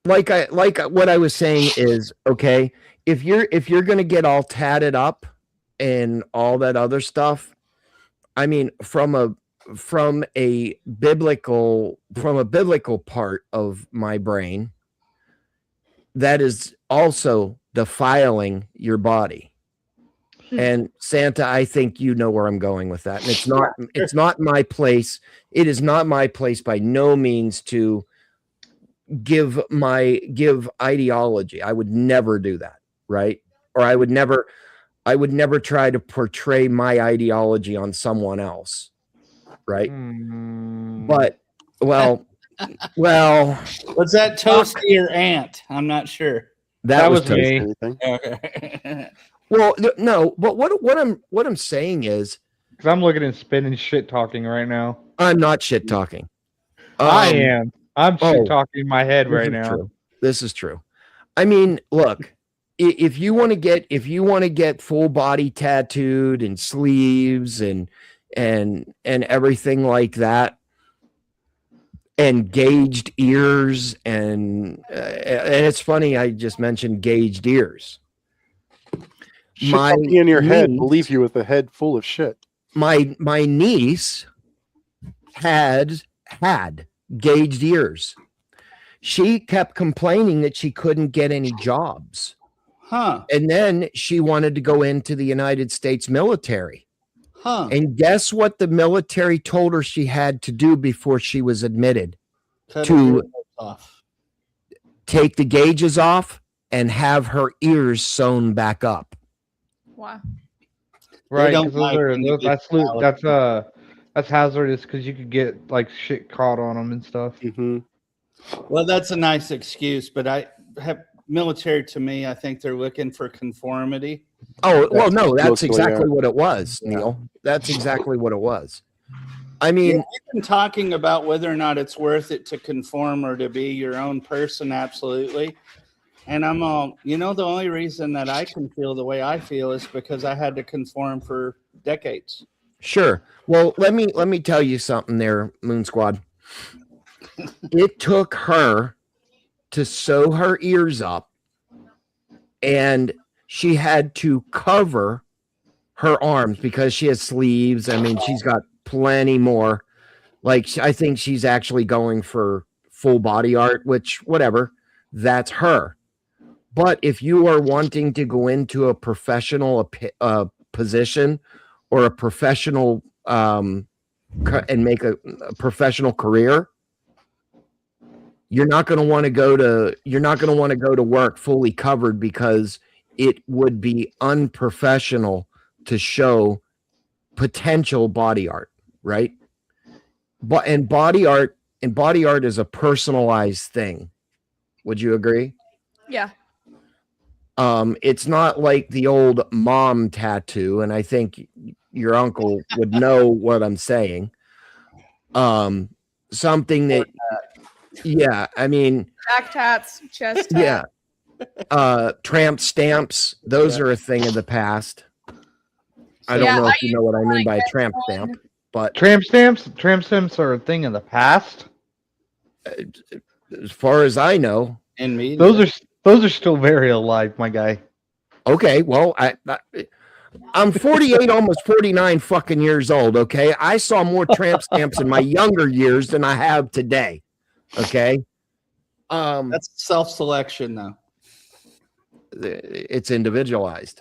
Like what I was saying is, okay, if you're gonna get all tatted up and all that other stuff, I mean, from a biblical part of my brain, that is also defiling your body. And Santa, I think you know where I'm going with that. And it's not my place. It is not my place by no means to give ideology. I would never do that, right? Or I would never try to portray my ideology on someone else, right? But well, was that Toasty or Ant? I'm not sure. that was me. Okay. Well, no, but what I'm saying is, Because I'm looking and spinning shit talking right now. I'm not shit talking. I am. I'm shit oh, talking in my head this right is now. true. This is true. I mean, look, if you want to get full body tattooed and sleeves and everything like that, and gauged ears and it's funny I just mentioned gauged ears. Shit talking in your head will leave you with a head full of shit. My niece had gauged ears. She kept complaining that she couldn't get any jobs. Huh. And then she wanted to go into the United States military. Huh. And guess what the military told her she had to do before she was admitted? Cut to her ears off. take the gauges off and have her ears sewn back up. Wow. Right, don't 'cause like when you get that's hazardous because you could get like shit caught on them and stuff. Well, that's a nice excuse, but military to me, I think they're looking for conformity. Oh, well, no, that's mostly, exactly what it was, Neil. That's exactly what it was. I mean, we've been talking about whether or not it's worth it to conform or to be your own person. Absolutely. And I'm all, the only reason that I can feel the way I feel is because I had to conform for decades. sure. Well, let me tell you something there, Moon Squad. It took her to sew her ears up, and she had to cover her arms because she has sleeves. I mean, she's got plenty more. Like, I think she's actually going for full body art, which, whatever, that's her. But if you are wanting to go into a professional position or a professional and make a professional career, you're not going to want to go to work fully covered because it would be unprofessional to show potential body art, right? But body art is a personalized thing. Would you agree? Yeah. It's not like the old mom tattoo, and I think your uncle would know what I'm saying. Something that, yeah, I mean, Back tats, chest tat. yeah, tramp stamps, those are a thing of the past. I don't know if you know what I mean by a tramp stamp, but Tramp stamps are a thing of the past. as far as I know, And me, Those are still very alive, my guy. okay, well, I'm 48, almost 49 fucking years old. Okay, I saw more tramp stamps in my younger years than I have today. Okay, that's self-selection, though. it's individualized.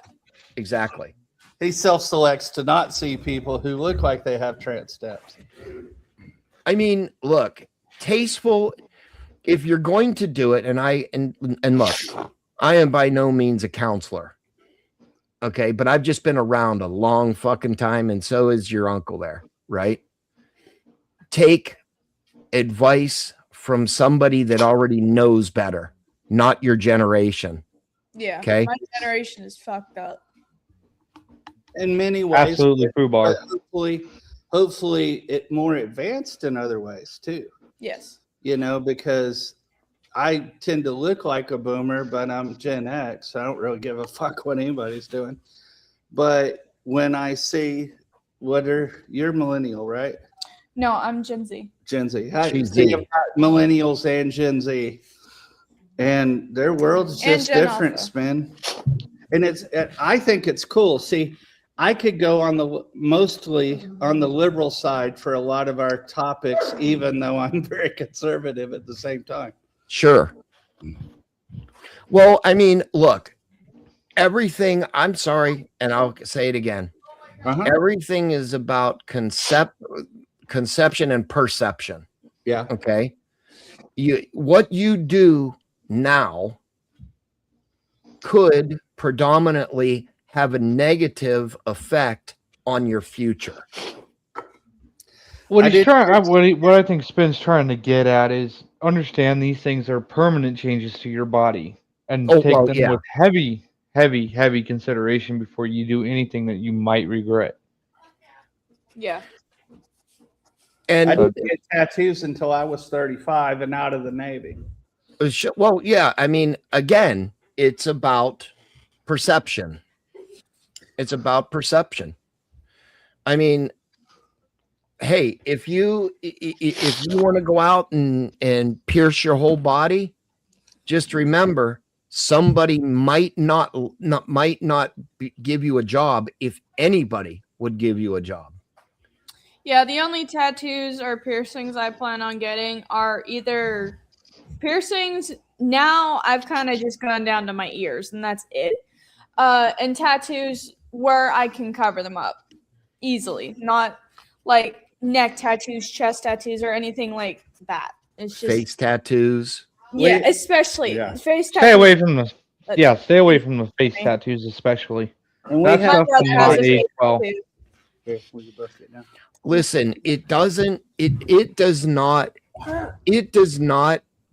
Exactly. He self-selects to not see people who look like they have trans steps. I mean, look, tasteful. If you're going to do it, and look, I am by no means a counselor. Okay, but I've just been around a long fucking time, and so is your uncle there, right? take advice from somebody that already knows better, not your generation. Yeah. Okay. My generation is fucked up. In many ways, Absolutely, but FUBAR. hopefully it more advanced in other ways too. Yes. You know, because I tend to look like a boomer, but I'm Gen X. So I don't really give a fuck what anybody's doing. But when I see you're millennial, right? No, I'm Gen Z. Gen Z. I She's think Z. about millennials and Gen Z, and their world's And just Gen different, Alpha. Spin. And I think it's cool. See, I could go mostly on the liberal side for a lot of our topics, even though I'm very conservative at the same time. Sure. Well, I mean, look, everything, I'm sorry, and I'll say it again. Everything is about conception and perception. Yeah. Okay. What you do now could predominantly have a negative effect on your future. What I think Spin's trying to get at is understand these things are permanent changes to your body and take them with heavy consideration before you do anything that you might regret. Yeah. And I didn't get tattoos until I was 35 and out of the Navy. Well, yeah. I mean, again, it's about perception. It's about perception. I mean, hey, if you want to go out and pierce your whole body, just remember somebody might not give you a job if anybody would give you a job. Yeah, the only tattoos or piercings I plan on getting are either piercings. Now I've kind of just gone down to my ears, and that's it. And tattoos where I can cover them up easily, not like neck tattoos, chest tattoos, or anything like that. It's just face tattoos. Yeah, especially face tattoos. Stay away from the face tattoos, especially. And that stuff does not age well. Listen, it does not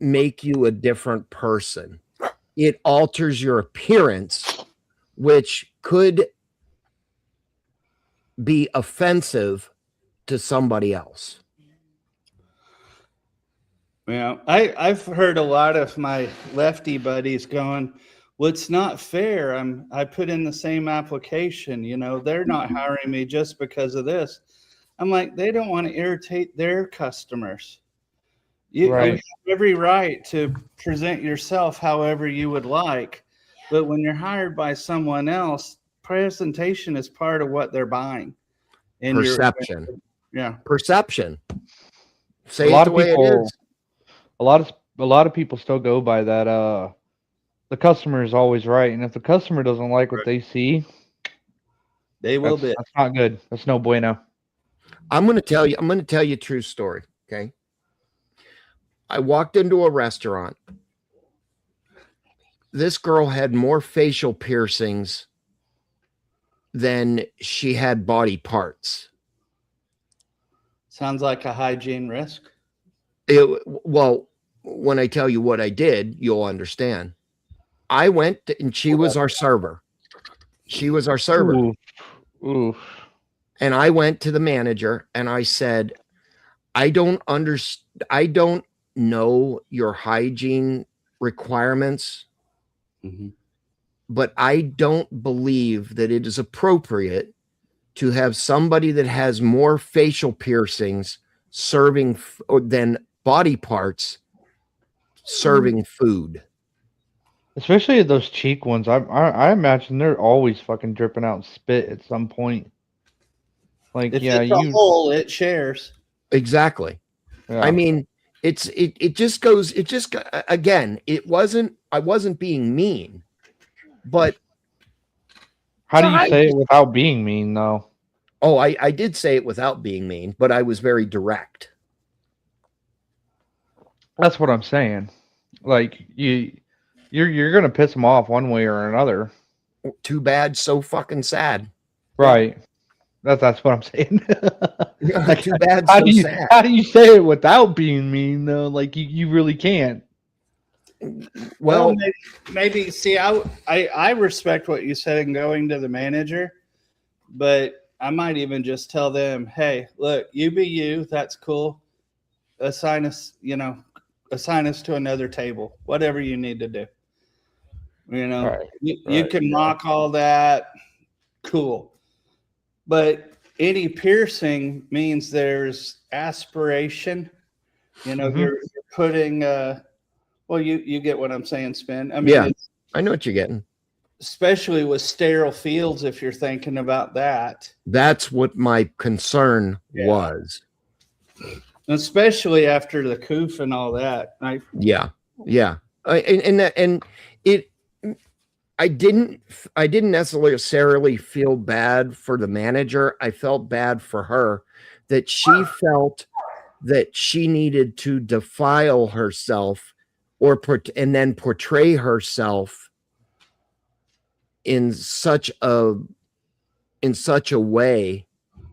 make you a different person. It alters your appearance, which could be offensive to somebody else. Yeah, I've heard a lot of my lefty buddies going, well, it's not fair. I put in the same application, you know, they're not hiring me just because of this. I'm like, they don't want to irritate their customers. You have every right to present yourself however you would like, but when you're hired by someone else, presentation is part of what they're buying. And Perception. Yeah. Perception. Say it the way it is. A lot of people still go by that the customer is always right, and if the customer doesn't like what they see, they will be. That's not good. That's no bueno. I'm going to tell you a true story, okay? I walked into a restaurant. This girl had more facial piercings than she had body Sounds like a hygiene risk. Well, when I tell you what I did, you'll understand. I went and she was our server. Ooh. And I went to the manager and I said, I don't know your hygiene requirements, but I don't believe that it is appropriate to have somebody that has more facial piercings serving than body parts serving food. Especially those cheek ones. I imagine they're always fucking dripping out spit at some point. Like, if it's a hole, it shares. Exactly. Yeah. I mean, it just goes, again, I wasn't being mean, but how do you say it without being mean though? Oh, I did say it without being mean, but I was very direct. That's what I'm saying. Like you're gonna piss them off one way or another. Too bad, so fucking sad. Right. That's what I'm saying. Like, Too bad, how so do you sad. how do you say it without being mean though? Like you really can't. Well, maybe see, I respect what you said in going to the manager, but I might even just tell them, hey, look, you be you, that's cool. Assign us to another table, whatever you need to do. Right, you can mock all that, cool. But any piercing means there's aspiration. You're putting well, you get what I'm saying, Spin. I mean, yeah, I know what you're getting. Especially with sterile fields, if you're thinking about that. That's what my concern was. Especially after the coof and all that. Yeah. I didn't necessarily feel bad for the manager. I felt bad for her that she felt that she needed to defile herself and then portray herself in such a way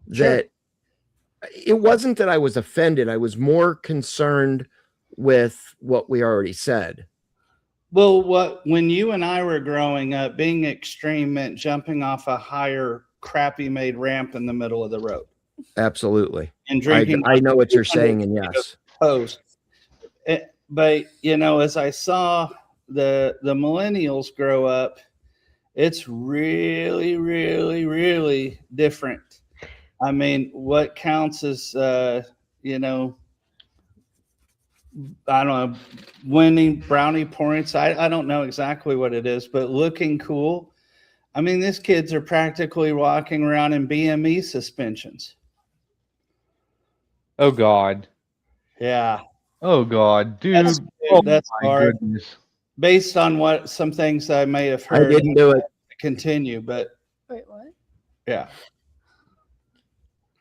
that it wasn't that I was offended. I was more concerned with what we already said. Well, when you and I were growing up, being extreme meant jumping off a higher, crappy made ramp in the middle of the road. Absolutely. And drinking. I know what you're saying, and yes. But as I saw the millennials grow up, it's really, really, really different. I mean, what counts as I don't know, winning brownie points. I don't know exactly what it is, but looking cool. I mean, these kids are practically walking around in BME suspensions. Oh God. Yeah. Oh God, dude. That's hard. Goodness. Based on what some things I may have heard. I didn't do it. Continue, but Wait, what? Yeah.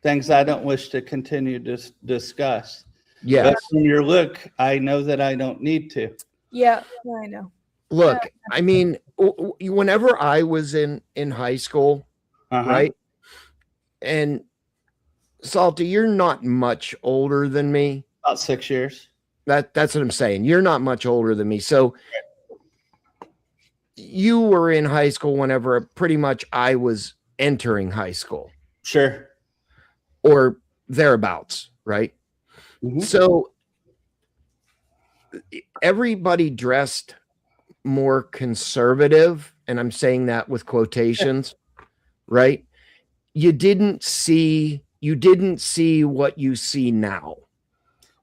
Things I don't wish to continue to discuss. Yes. But from your look, I know that I don't need to. Yeah, I know. Look, I mean, whenever I was in high school, right? And Salty, you're not much older than me. About 6 years. That's what I'm saying. You're not much older than me. So you were in high school whenever pretty much I was entering high school. Sure. Or thereabouts, right? Mm-hmm. So everybody dressed more conservative, and I'm saying that with quotations, right? You didn't see what you see now.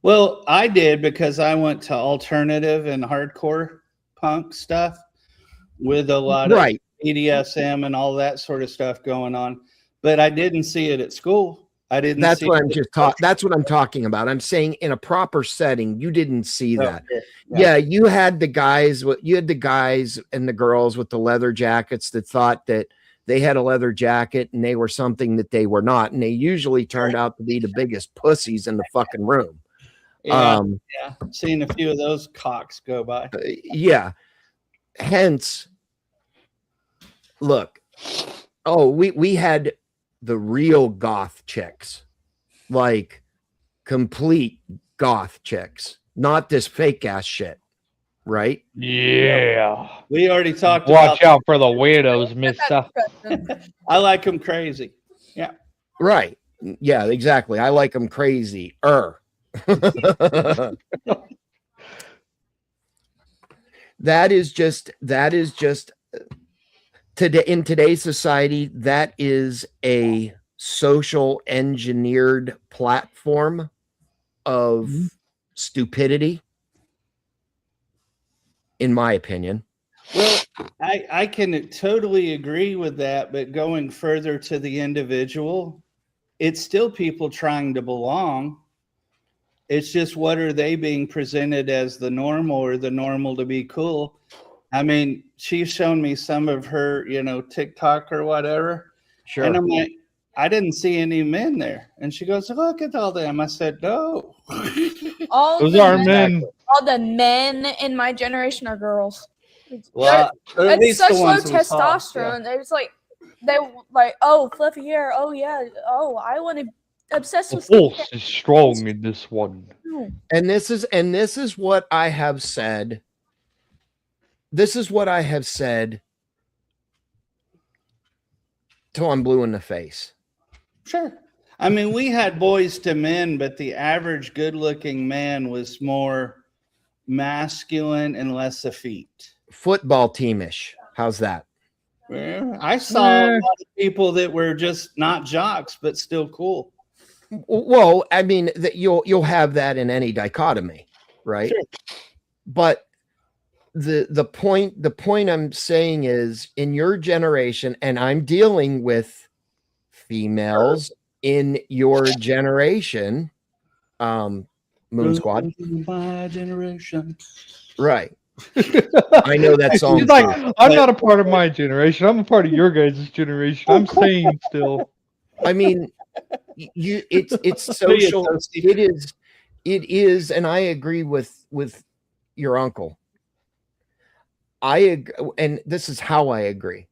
Well, I did, because I went to alternative and hardcore punk stuff with a lot of BDSM and all that sort of stuff going on, but I didn't see it at school. I didn't. That's what I'm just talking. That's what I'm talking about. I'm saying in a proper setting, you didn't see that. Yeah, you had the guys. You had the guys and the girls with the leather jackets that thought that they had a leather jacket and they were something that they were not, and they usually turned out to be the biggest pussies in the fucking room. Yeah, seen a few of those cocks go by. Yeah. Hence, look. Oh, we had the real goth chicks, like complete goth chicks, not this fake ass shit, right? Yeah. We already talked. Watch out for the weirdos, mister. I like them crazy. Yeah. Right. Yeah, exactly. I like them crazy. That is just today, in today's society, that is a social engineered platform of stupidity, in my opinion. Well, I can totally agree with that, but going further to the individual, it's still people trying to belong. It's just, what are they being presented as the normal, or the normal to be cool? I mean, she's shown me some of her, TikTok or whatever. Sure. And I'm like, I didn't see any men there. And she goes, look at all them. I said, no. Those are men. All the men in my generation are girls. Well, it's such low testosterone. There's like, they like, oh, fluffy hair. Oh yeah. Oh, I want to obsess The with force is strong in this one. And this is what I have said. This is what I have said till I'm blue in the face. Sure. I mean, we had boys to men, but the average good-looking man was more masculine and less effete. Football teamish. How's that? Well, I saw a lot of people that were just not jocks, but still cool. Well, I mean, that you'll have that in any dichotomy, right? Sure. But the point I'm saying is, in your generation, and I'm dealing with females in your generation, Moon Squad, My generation, right? I know that song. He's like, I'm not a part of my generation. I'm a part of your guys' generation. I'm saying still. I mean, it's social. It is, and I agree with your uncle. I agree, and this is how I agree.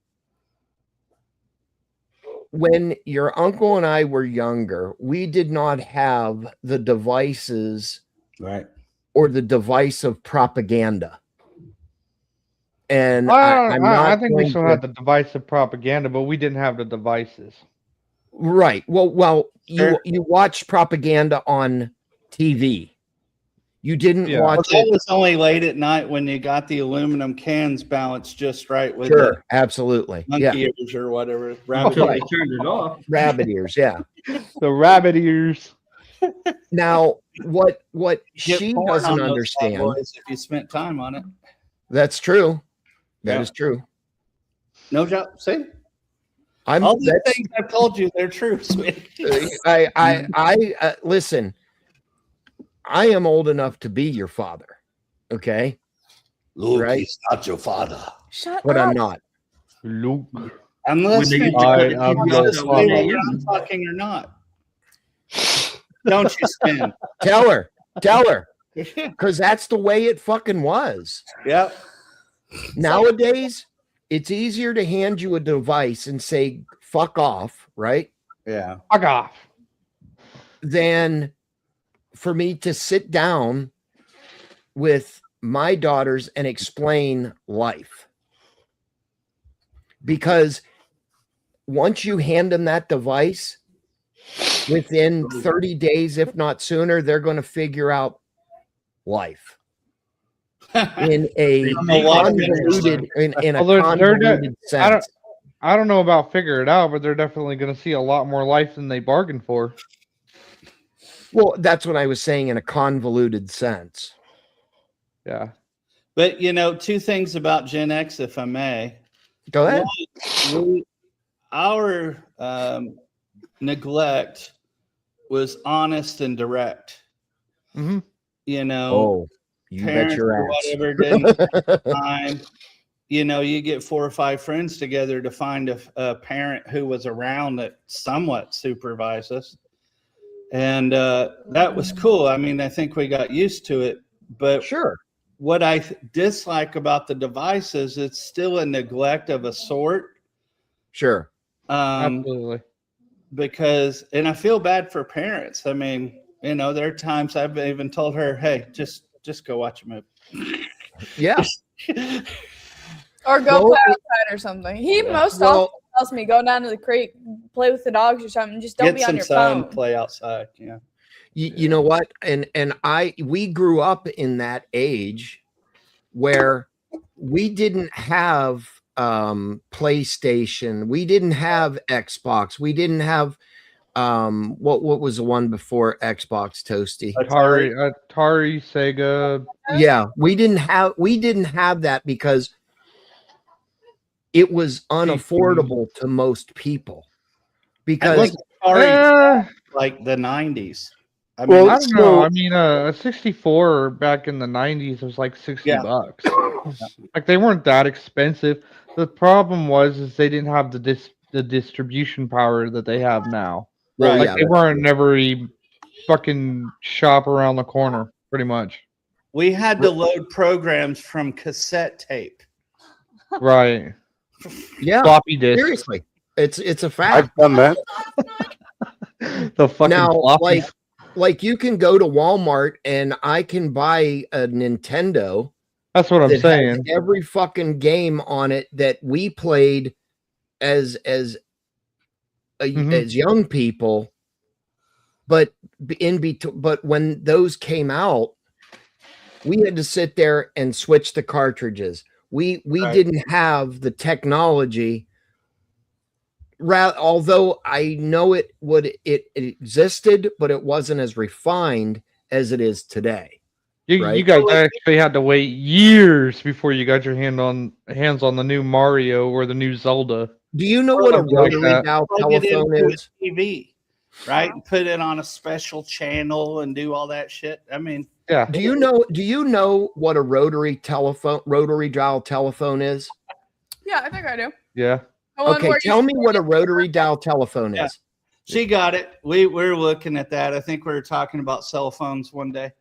When your uncle and I were younger, we did not have the devices, right, or the device of propaganda. And I think we still had the device of propaganda, but we didn't have the devices. Right. Well, you watched propaganda on TV. You didn't watch it. It was only late at night when you got the aluminum cans balanced just right with absolutely. Monkey ears or whatever. Until they turned it off. Rabbit ears, yeah. The rabbit ears. Now, what she doesn't understand, if you spent time on it. That's true. That is true. No job. See? All these things I've told you, they're true. I listen. I am old enough to be your father. Okay. Luke, right? He's not your father. Shut but up. I'm not. Luke. I'm listening. I'm talking or not. Don't you spin. Tell her. Because that's the way it fucking was. Yep. Nowadays, it's easier to hand you a device and say, fuck off, right? Yeah. Fuck off. Than for me to sit down with my daughters and explain life. Because once you hand them that device, within 30 days, if not sooner, they're going to figure out life in a convoluted, convoluted sense. I don't know about figure it out, but they're definitely going to see a lot more life than they bargained for. Well, that's what I was saying, in a convoluted sense. Yeah. But, two things about Gen X, if I may. Go ahead. Our neglect was honest and direct. Mm-hmm. You bet your ass. Whatever didn't have time. You get 4 or 5 friends together to find a parent who was around that somewhat supervised us. And that was cool. I mean, I think we got used to it. But sure, what I dislike about the devices, it's still a neglect of a sort. Sure. Absolutely. Because, and I feel bad for parents. I mean, there are times I've even told her, hey, just go watch a movie. Yeah. Or go play outside or something. He most often tells me, go down to the creek, play with the dogs or something. Just don't be on your phone. Play outside. Yeah. You know what? And we grew up in that age where we didn't have PlayStation. We didn't have Xbox. We didn't have what was the one before Xbox, Toasty? Atari, Sega. Yeah, we didn't have that because it was unaffordable to most people. Because like the 90s. I don't know. I mean, a 64 back in the 90s was like $60. Like, they weren't that expensive. The problem is they didn't have the distribution power that they have now. Right. Like, they weren't in every fucking shop around the corner, pretty much. We had to load programs from cassette tape. Right. Yeah. Floppy disk. Seriously. It's a fact. I've done that. The fucking Now, floppies. like you can go to Walmart and I can buy a Nintendo. That's what I'm that has saying. every fucking game on it that we played as young people, but but when those came out, we had to sit there and switch the cartridges. We didn't have the technology. Although I know it existed, but it wasn't as refined as it is today. You guys actually had to wait years before you got your hands on the new Mario or the new Zelda. Do you know what a rotary dial Plug it telephone into is? a TV, right? And put it on a special channel and do all that shit. I mean, Yeah. Do you know what a rotary dial telephone is? Yeah, I think I do. Yeah. The one Okay, where you tell me what a rotary dial telephone Yeah. is. she got it. We're looking at that. I think we were talking about cell phones one day.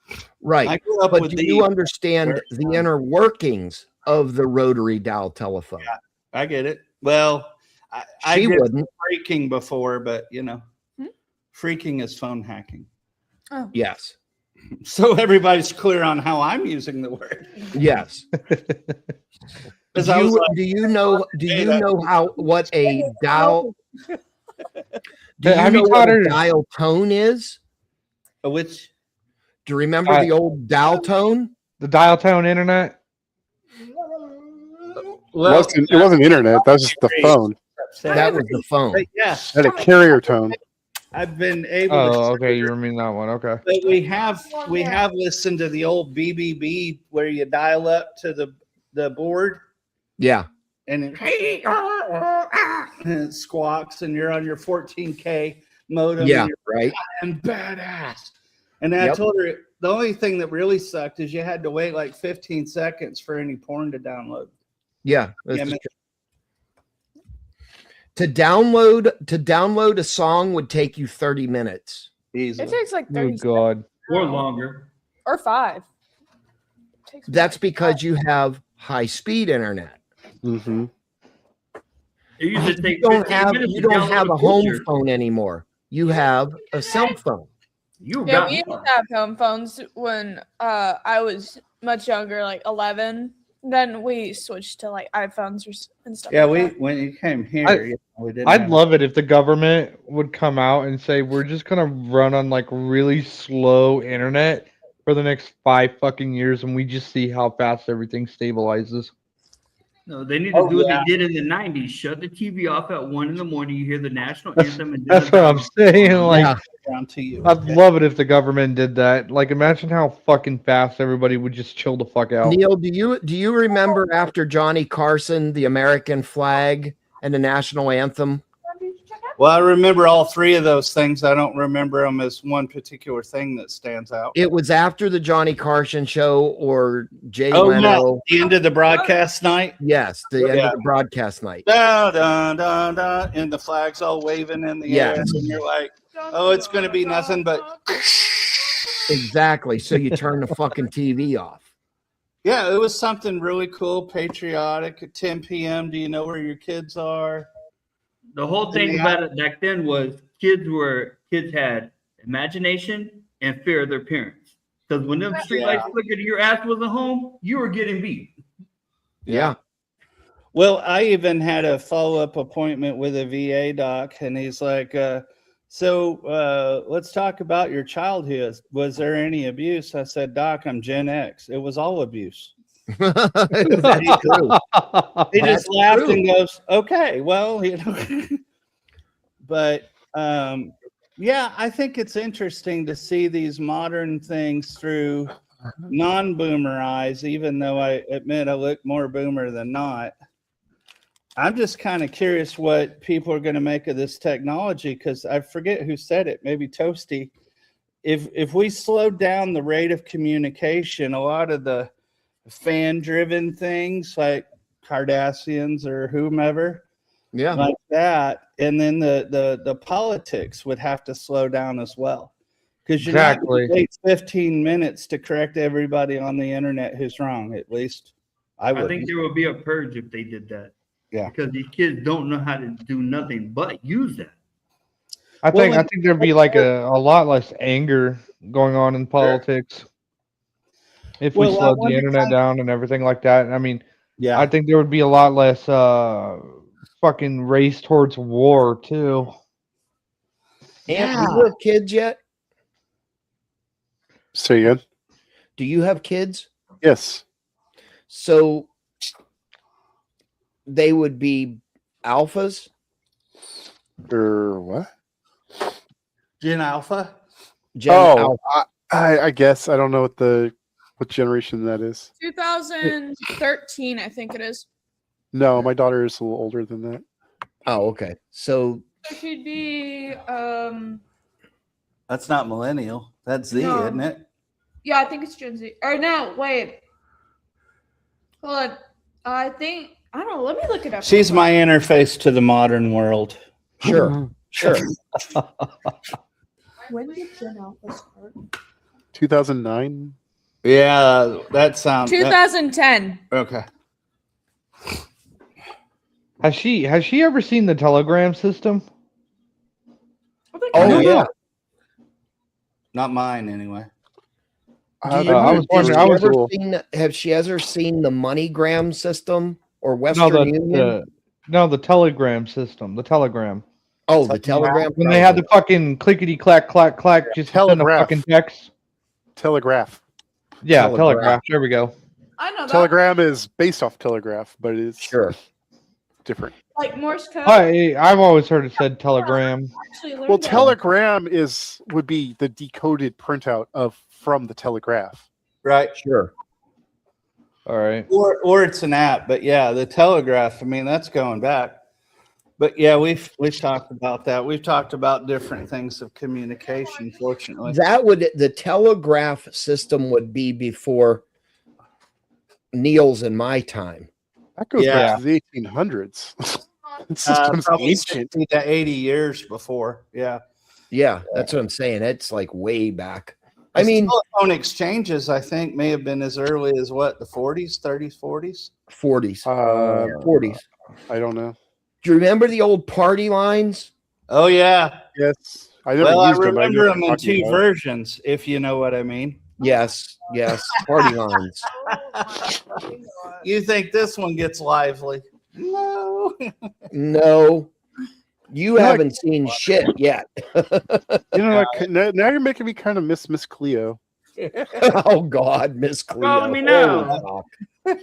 I Right. grew up But with do you understand the inner workings of the rotary dial telephone? Yeah, I get it. Well, I She did wouldn't. freaking before, but freaking is phone hacking. Oh. Yes. So everybody's clear on how I'm using the word. Yes. Because I was like, Do you know what a dial? Do you Have you know taught what a her- dial tone is? which Do you remember the old dial tone? The dial tone internet? It wasn't internet. That was just the phone. That was the phone. But yeah, It had a carrier tone. I've been able to. Oh, okay. You mean that one? Okay. But we have listened to the old BBB where you dial up to the board Yeah. and it squawks and you're on your 14K modem. Yeah. And you're Right. and badass. And then I Yep. told her the only thing that really sucked is you had to wait like 15 seconds for any porn to download. Yeah. that's Yeah, the man. truth. To download a song would take you 30 minutes. Easily. It takes like Oh 30 God. Or longer. or 5. It takes That's me because you have high speed internet. Mm-hmm. It used to take You don't 15 have minutes you to don't download have a home picture. phone anymore. You have a cell phone. You Yeah, got we used more. to have home phones when I was much younger, like 11. Then we switched to like iPhones and stuff. Yeah, like that. when you came here, we didn't. I'd have love it if the government would come out and say we're just gonna run on like really slow internet for the next 5 fucking years, and we just see how fast everything stabilizes. No, they need to do what they did in the 90s. Shut the TV off at 1 in the morning. You hear the national anthem. And That's what I'm saying. Like, Yeah. around to you. I'd love it if the government did that. Like, imagine how fucking fast everybody would just chill the fuck out. Neil, do you remember after Johnny Carson, the American flag and the national anthem? Well, I remember all 3 of those things. I don't remember them as one particular thing that stands out. It was after the Johnny Carson show or Jay Oh, Leno. no. The end of the broadcast night. Yes, the end Yeah. of the broadcast night. Da, da, da, da, and the flag's all waving in the air. Yes. And you're like, oh, it's going to be nothing but. Exactly. So you turn the fucking TV off. Yeah, it was something really cool, patriotic at 10 p.m. Do you know where your kids are? The whole thing about it back then was kids had imagination and fear of their parents. Because when them streetlights flickered and your ass wasn't home, you were getting beat. Yeah. Well, I even had a follow-up appointment with a VA doc, and he's like, so let's talk about your childhood. Was there any abuse? I said, Doc, I'm Gen X. It was all abuse. That's true. He That's just laughed true. and goes, okay, well, but yeah, I think it's interesting to see these modern things through non-boomer eyes, even though I admit I look more boomer than not. I'm just kind of curious what people are going to make of this technology, because I forget who said it, maybe Toasty. If we slowed down the rate of communication, a lot of the fan-driven things like Kardashians or whomever, Yeah. like that, and then the politics would have to slow down as well, because you're not going to wait 15 minutes to correct everybody on the internet who's wrong. At least I I would. think there would be a purge if they did that. Yeah. Because these kids don't know how to do nothing but use that. I Well, think there'd be like a lot less anger going on in politics if we Well, I slowed the wonder internet down and everything like that. I mean, Yeah. I think there would be a lot less fucking race towards war too. And do you have kids yet? Say again? Do you have kids? Yes. So they would be alphas? Or what? Gen Alpha? Gen Oh, Alpha. I guess I don't know what generation that is. 2013, I think it is. No, my daughter is a little older than that. Oh, okay. So It should be That's not millennial. That's Z, No. isn't it? yeah, I think it's Gen Z. Or no, wait. Hold on. I don't know, let me look it up. She's my interface to the modern world. sure, sure. When did Gen Alpha start? 2009. Yeah, that sounds 2010. okay. Has she ever seen the Telegram system? Oh yeah. Not mine anyway. Do you- I was wondering. have, I she was ever seen, have she ever seen the MoneyGram system or no Western Union? the Telegram system. The Telegram. Oh, the Telegram. When they had the fucking clickety clack clack clack, just send a Telegraph. fucking text. Telegraph. Yeah, Telegraph. Telegraph. There we go. I know that. Telegram is based off Telegraph, but it's Sure. different. Like Morse code. I've always heard it said Telegram. Actually learned Well, that. Telegram would be the decoded printout from the Telegraph. Right. Sure. All right. Or it's an app, but yeah, the Telegraph, I mean, that's going back. But yeah, we've talked about that. We've talked about different things of communication, fortunately. The telegraph system would be before Neil's in my time. That goes Yeah. back to the 1800s. The system's Probably ancient. 60 to 80 years before. Yeah. Yeah, that's what I'm saying. It's like way back. I mean, telephone exchanges, I think, may have been as early as what, the 40s, 30s, 40s? 40s. 40s. I don't know. Do you remember the old party lines? Oh, yeah. Yes. I never Well, I used them. but I know remember what them you're in talking two about. versions, if you know what I mean. Yes, party lines. You think this one gets lively? No. No, you haven't seen shit yet. You know, now you're making me kind of miss Miss Cleo. Oh God, Miss Cleo. Follow me now. Oh,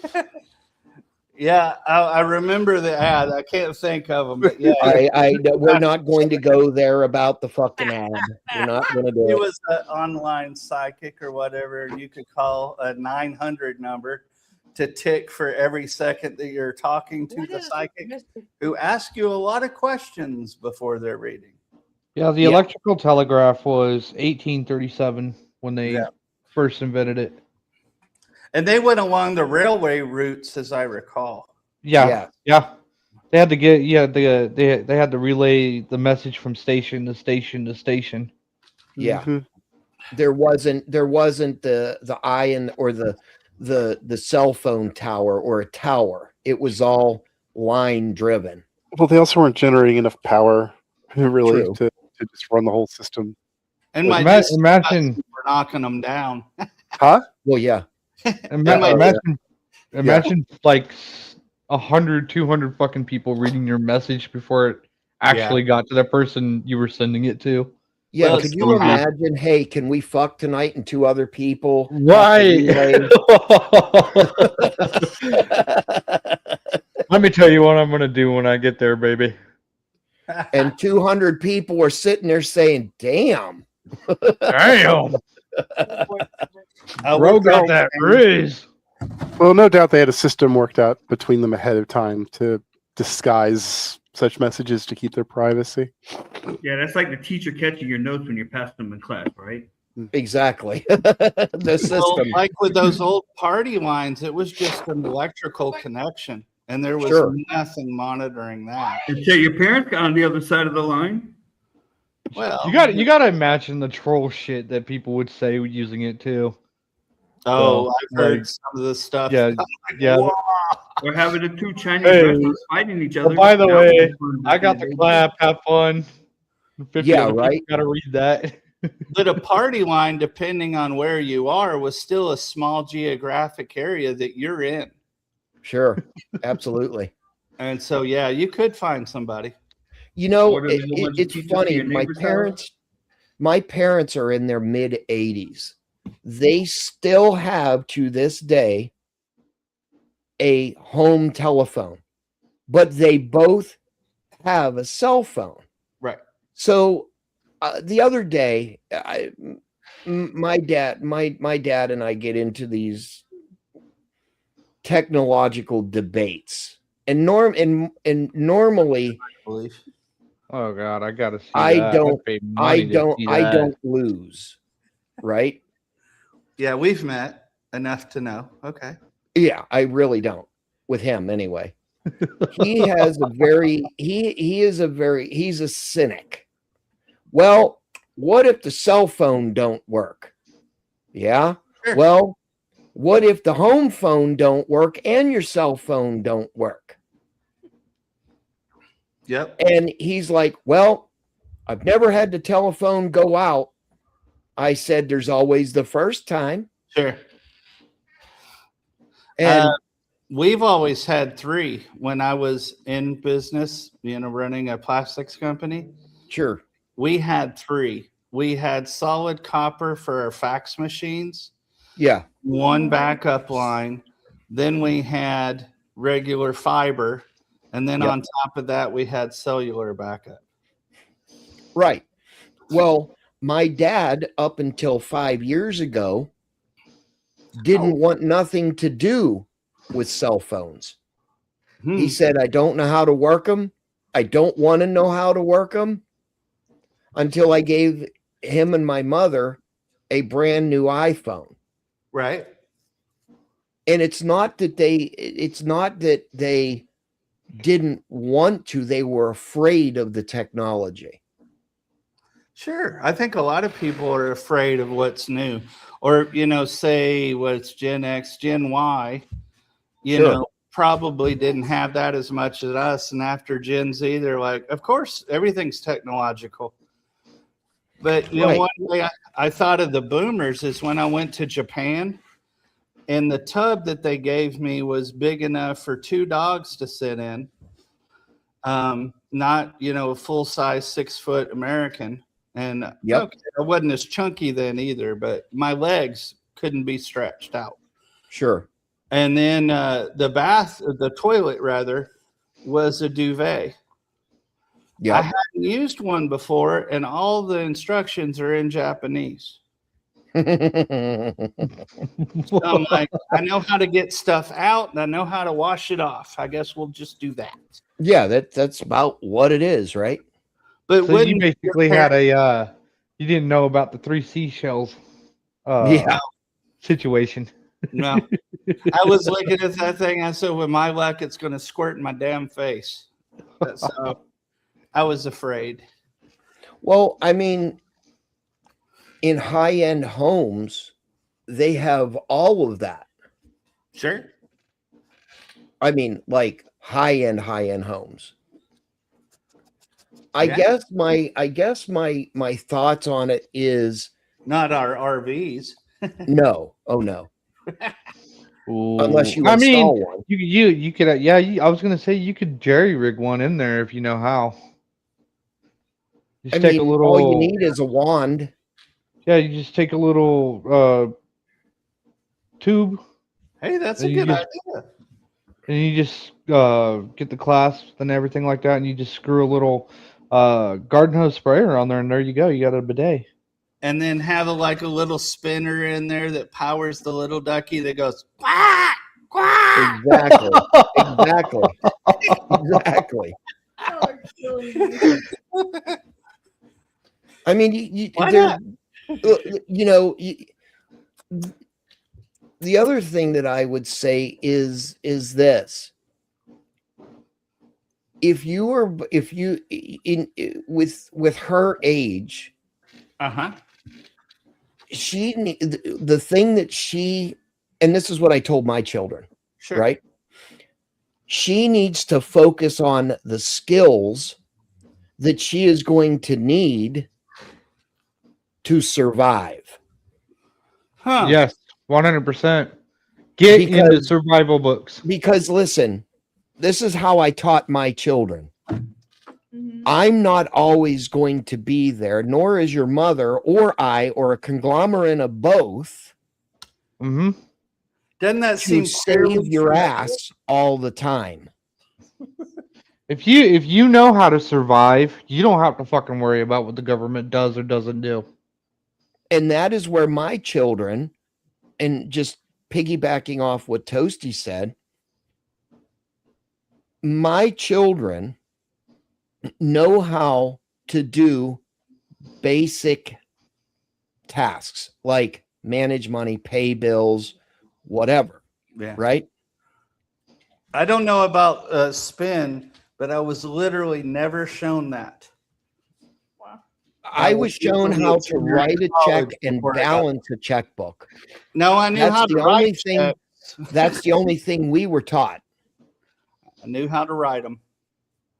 fuck. Yeah, I remember the ad. I can't think of them, but yeah. We're not going to go there about the fucking ad. We're not going to do It it. was an online psychic or whatever. You could call a 900 number to tick for every second that you're talking to the psychic, who ask you a lot of questions before they're reading. Yeah, the electrical telegraph was 1837 when they first invented it. And they went along the railway routes, as I recall. Yeah. They had to they had to relay the message from station to station to station. Yeah. Mhm. There wasn't the ion or the cell phone tower or a tower. It was all line driven. Well, they also weren't generating enough power, really, True. to just run the whole system. And my Imagine we're knocking them down. Huh? Well, yeah. Imagine like 100, 200 fucking people reading your message before it actually got to the person you were sending it to. Yeah, Well, could it's you still imagine? Hey, can we fuck tonight and two other people? Right. Let me tell you what I'm going to do when I get there, baby. And 200 people were sitting there saying, "Damn, Damn. We're Bro got going- that raise. Well, no doubt they had a system worked out between them ahead of time to disguise such messages to keep their privacy. Yeah, that's like the teacher catching your notes when you're passing them in class, right? exactly." The system. Well, like with those old party lines, it was just an electrical connection, and there was Sure. nothing monitoring that. Until your parents got on the other side of the line. Well, You got to imagine the troll shit that people would say using it too. oh, So, I've heard like, some of the stuff. Yeah, yeah. Whoa. Or having the two Chinese Hey, wrestlers fighting each other. by the That way, was fun to I got see. the clap. Have fun. 50 Yeah, other people right. Gotta read that. But a party line, depending on where you are, was still a small geographic area that you're in. Sure, absolutely. And so, yeah, you could find somebody. You know, Order the ones it's pizza to funny. your My neighbor's house. parents are in their mid 80s. They still have to this day a home telephone, but they both have a cell phone. Right. So the other day, my dad and I get into these technological debates, and normally Oh God, I gotta see I that. don't paid money to see that. don't lose, right? Yeah, we've met enough to know. Okay. Yeah, I really don't with him anyway. He has a very he's a cynic. Well, what if the cell phone don't work? Yeah. Sure. Well, what if the home phone don't work and your cell phone don't work? Yep. And he's like, well, I've never had the telephone go out. I said, there's always the first time. Sure. And We've always had three. When I was in business, running a plastics company, sure. we had three. We had solid copper for our fax machines, Yeah. one backup line. Then we had regular fiber. And then Yep. on top of that, we had cellular backup. Right. Well, my dad, up until 5 years ago, didn't want nothing to do with cell phones. He said, I don't know how to work them. I don't want to know how to work them, until I gave him and my mother a brand new iPhone. Right. And it's not that they didn't want to, they were afraid of the technology. Sure. I think a lot of people are afraid of what's new, or, say what's Gen X, Gen Y, Sure. probably didn't have that as much as us. And after Gen Z, they're like, of course, everything's technological. But, Right. one way I thought of the boomers is when I went to Japan, and the tub that they gave me was big enough for two dogs to sit in. Not, a full-size 6-foot American. And Yep. okay, I wasn't as chunky then either, but my legs couldn't be stretched out. Sure. And then the toilet rather, was a duvet. Yeah. I hadn't used one before, and all the instructions are in Japanese. So I'm like, I know how to get stuff out, and I know how to wash it off. I guess we'll just do that. Yeah, that's about what it is, right? But So you basically had you didn't know about the 3 seashells situation. No. I was looking at that thing. I said, with my luck, it's going to squirt in my damn face. So I was afraid. Well, I mean, in high-end homes, they have all of that. Sure. I mean, like high-end homes. I Yeah. guess my thoughts on it is Not our RVs. no. Oh no. Unless you I install mean, one. you could I was gonna say you could jerry rig one in there if you know how. Just I take mean, a little. all you need is a wand. Yeah, you just take a little tube, Hey, that's a And you good just- idea. and you just get the clasps and everything like that, and you just screw a little garden hose sprayer on there, and there you go. You got a bidet. And then have a little spinner in there that powers the little ducky that goes quack, quack. Exactly. Exactly. I mean, Why there, the other thing that I would say is this: if you with her age, Uh-huh. the thing that she, and this is what I told my children, Sure. right? She needs to focus on the skills that she is going to need to survive. Huh. Yes, 100%. Get into Because- survival books. Because listen, this is how I taught my children. Mhm. I'm not always going to be there, nor is your mother or I or a conglomerate of both Mm-hmm. Doesn't that to seem save your ass all the time. If you know how to survive, you don't have to fucking worry about what the government does or doesn't do. And that is where my children, and just piggybacking off what Toasty said, my children know how to do basic tasks like manage money, pay bills, whatever, Yeah. right? I don't know about spin, but I was literally never shown that. I was shown how to write a check and balance a checkbook. No, I knew how That's to the only write thing. checks. That's the only thing we were taught. I knew how to write them.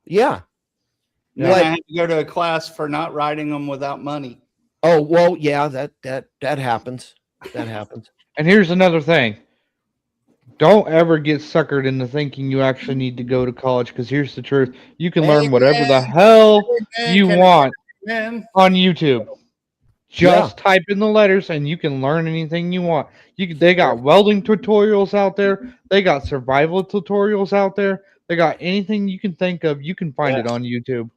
Yeah. Then But- I had to go to a class for not writing them without money. Oh well, yeah. That happens. That happens. And here's another thing. Don't ever get suckered into thinking you actually need to go to college, because here's the truth. You can learn whatever the hell you want Man, on YouTube. Just type in the letters and you can learn anything you want. They got welding tutorials out there. They got survival tutorials out there. They got anything you can think of. You can find it on YouTube.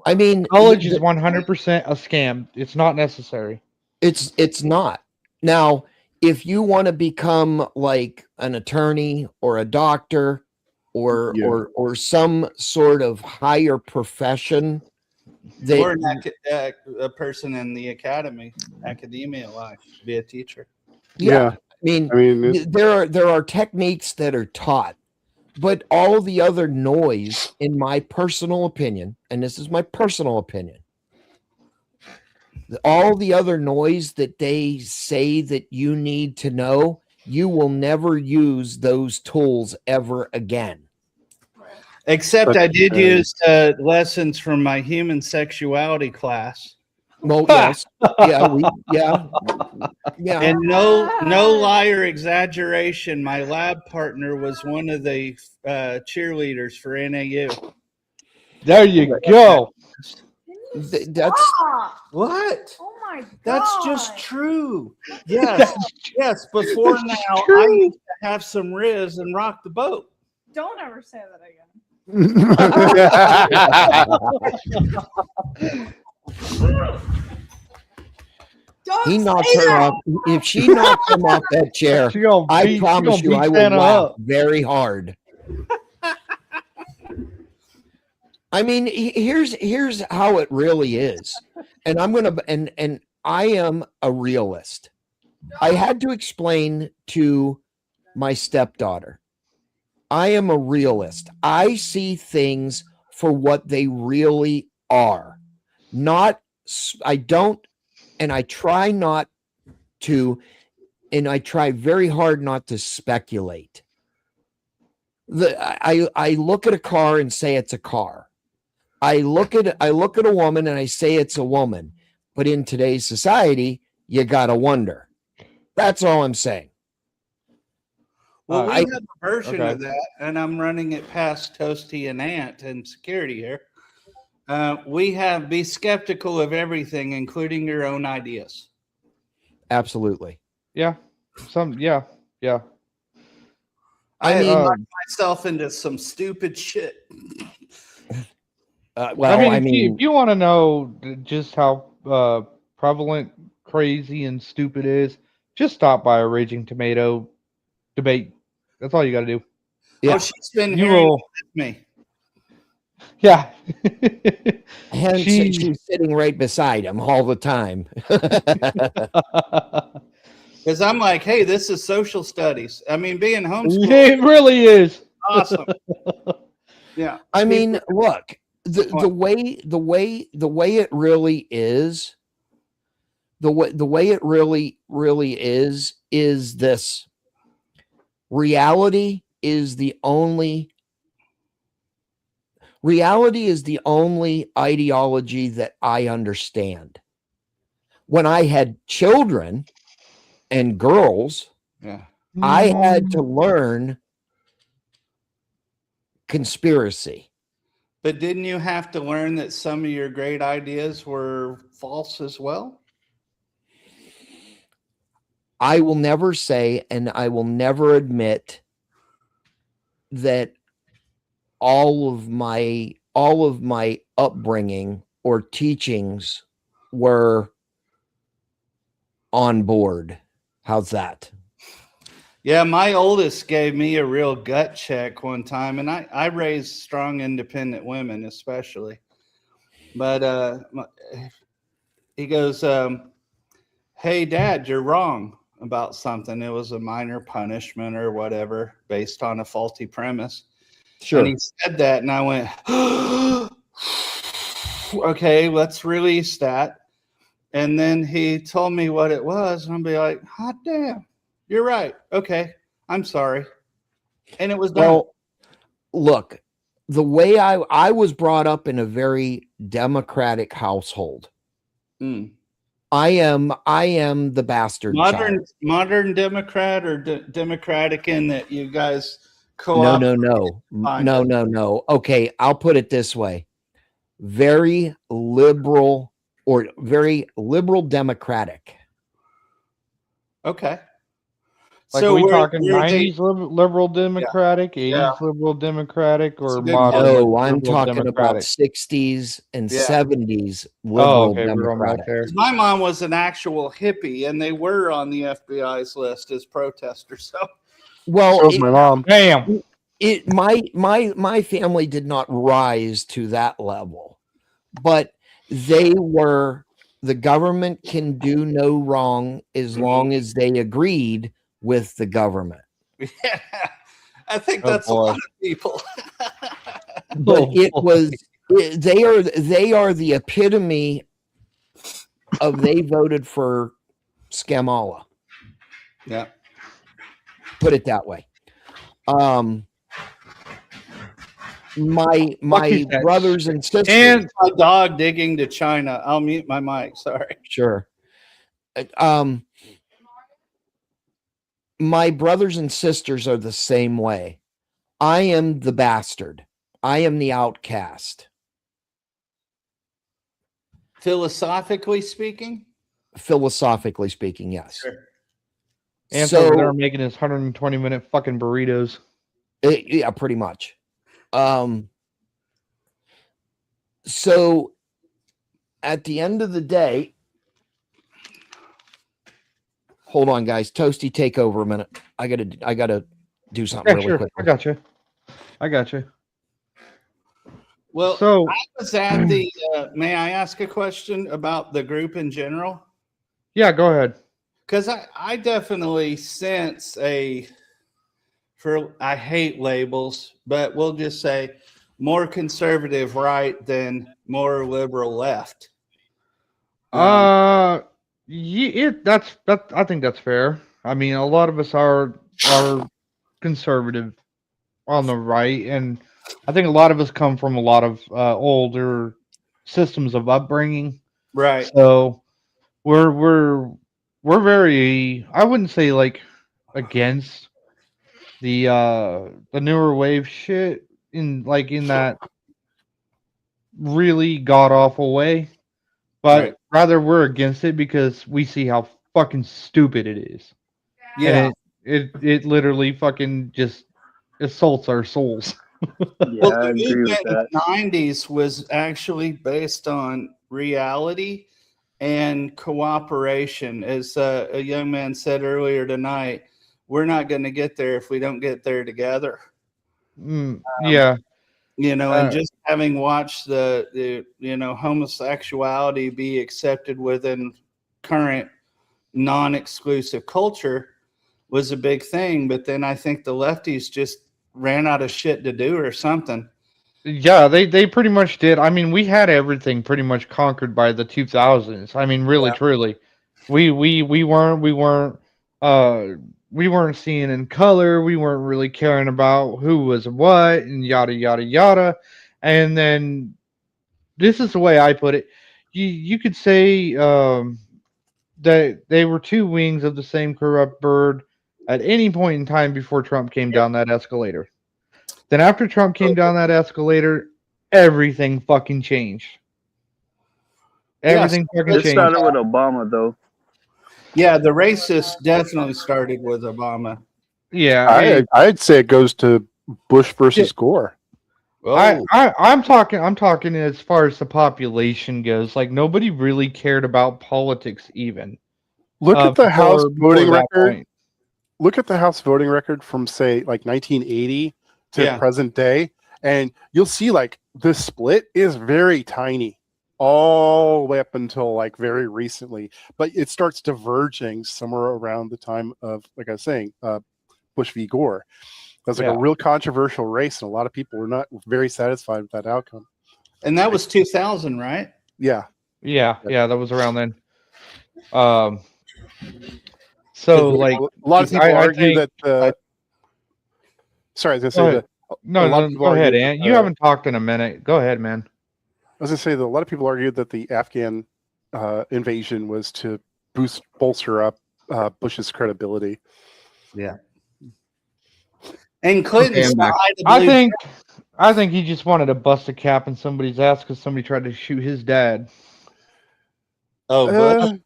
I mean, College is 100% a scam. It's not necessary. It's not. Now, if you want to become like an attorney or a doctor or Yeah. or some sort of higher profession, or a person in the academy, academia life, be a teacher. I mean, I mean, there are techniques that are taught, but all the other noise, in my personal opinion, and this is my personal opinion, all the other noise that they say that you need to know, you will never use those tools ever again. Except But, I did use lessons from my human sexuality class. Well, yes, yeah. And no liar exaggeration. My lab partner was one of the cheerleaders for NAU. There you go. That's What? Oh my god. That's just true. Yes, yes. Before now, true. I used to have some Riz and rock the boat. Don't ever say that again. Don't he knocked say her that. off. If she knocked him off that chair, I promise you, I will laugh very hard. I mean, here's how it really is, and I'm gonna and I am a realist. I had to explain to my stepdaughter, I am a realist. I see things for what they really are. I don't, and I try not to, and I try very hard not to speculate. I look at a car and say it's a car. I look at a woman and I say it's a woman. But in today's society, you gotta wonder. That's all I'm saying. Well, we I- have a version okay. of that, and I'm running it past Toasty and Ant and security here. We have be skeptical of everything, including your own ideas. Absolutely. Yeah. Yeah. I mean, locked myself into some stupid shit. Well, I mean, if you want to know just how prevalent, crazy, and stupid it is, just stop by a Raging Tomato debate. That's all you got to do. Yeah. Oh, she's been You hearing will. with me. Yeah. hence she's sitting right beside him all the time. Because I'm like, hey, this is social studies. I mean, being homeschooled, It really is. awesome. Yeah. I mean, look, the way it really is, the way it really is this: reality is the only Reality is the only ideology that I understand. When I had children and girls, Yeah. I had to learn conspiracy. But didn't you have to learn that some of your great ideas were false as well? I will never say, and I will never admit that all of my upbringing or teachings were on board. How's that? Yeah, my oldest gave me a real gut check one time, and I raised strong, independent women, especially. But he goes, "Hey, Dad, you're wrong about something." It was a minor punishment or whatever, based on a faulty premise. Sure. And he said that, and I went, "Okay, let's release that." And then he told me what it was, and I'll be like, "Hot damn, you're right. Okay, I'm sorry." And it was done. Well, look, the way I was brought up in a very democratic household. Mm. I am the bastard child. Modern Democrat or Democratic in that you guys No. Okay, I'll put it this way. Very liberal or very liberal democratic. Okay. Like, So are we where- talking where they- 90s liberal democratic, 80s Yeah. liberal democratic, That's a or good modern? No, I'm liberal talking about democratic? 60s and Yeah. 70s Oh, liberal okay, we're on right democratic. there. My mom was an actual hippie, and they were on the FBI's list as protesters. So Well, So was my mom. Damn. my family did not rise to that level, but they were, the government can do no wrong as long as they agreed with the government. yeah, I think Oh, that's a boy. lot of people. But Oh, it boy. was they are the epitome of they voted for Scamala. Yeah. Put it that way. My you, Ted. brothers and sisters. And My dog digging to China. I'll mute my mic. Sorry. Sure. My brothers and sisters are the same way. I am the bastard. I am the outcast. Philosophically speaking, Philosophically speaking, yes. Sure. Ant's over there So, making his 120-minute fucking burritos. yeah, pretty much. So at the end of the day, hold on, guys. Toasty, take over a minute. I gotta do something Yeah, really sure. quick. I got you. well, So I was at the. May I ask a question about the group in general? yeah, go ahead. Because I definitely sense I hate labels, but we'll just say more conservative right than more liberal left. Yeah, that's I think that's fair. I mean, a lot of us are conservative on the right, and I think a lot of us come from a lot of older systems of upbringing. Right. So we're very, I wouldn't say like against the newer wave shit in that really god awful way, but Right. rather we're against it because we see how fucking stupid it is. Yeah. And it literally fucking just assaults our souls. Yeah, Well, I the agree with movement in that. the 90s was actually based on reality and cooperation. As a young man said earlier tonight, we're not going to get there if we don't get there together. Yeah. And just having watched the homosexuality be accepted within current non-exclusive culture was a big thing. But then I think the lefties just ran out of shit to do or something. Yeah, they pretty much did. I mean, we had everything pretty much conquered by the 2000s. I mean, really, truly, we weren't seeing in color. We weren't really caring about who was what and yada yada yada. And then this is the way I put it. You could say that they were two wings of the same corrupt bird at any point in time before Trump came down that escalator. Then after Trump came down that escalator, everything fucking changed. Everything fucking It changed. started with Obama, though. Yeah, the racist definitely started with Obama. Yeah, I'd say it goes to Bush versus Gore. I'm talking as far as the population goes. Like nobody really cared about politics even. Look at the House voting that record. point. Look at the House voting record from say like 1980 to present day, and you'll see like this split is very tiny all the way up until like very recently, but it starts diverging somewhere around the time of, like I was saying, Bush v. Gore. That's like a real controversial race, and a lot of people were not very satisfied with that outcome. And that was 2000, right? Yeah, that was around then. So like a lot of people argue that. Sorry, I was gonna say that. No, go ahead, Ant. You haven't talked in a minute. Go ahead, man. I was gonna say that a lot of people argued that the Afghan invasion was to bolster up Bush's credibility. Yeah. And Clinton, I think he just wanted to bust a cap in somebody's ass because somebody tried to shoot his dad. Oh,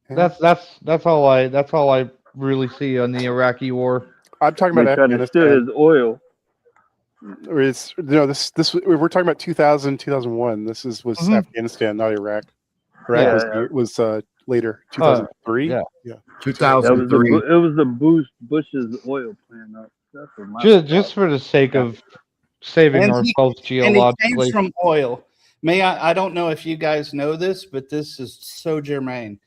that's all I really see on the Iraqi war. I'm talking about Afghanistan. His oil. Or it's this we're talking about 2000, 2001. This was Afghanistan, not Iraq. Iraq was later, 2003. Yeah. 2003. It was the Bush's oil plant. Just for the sake of saving ourselves geologically. And it came from oil. I don't know if you guys know this, but this is so germane.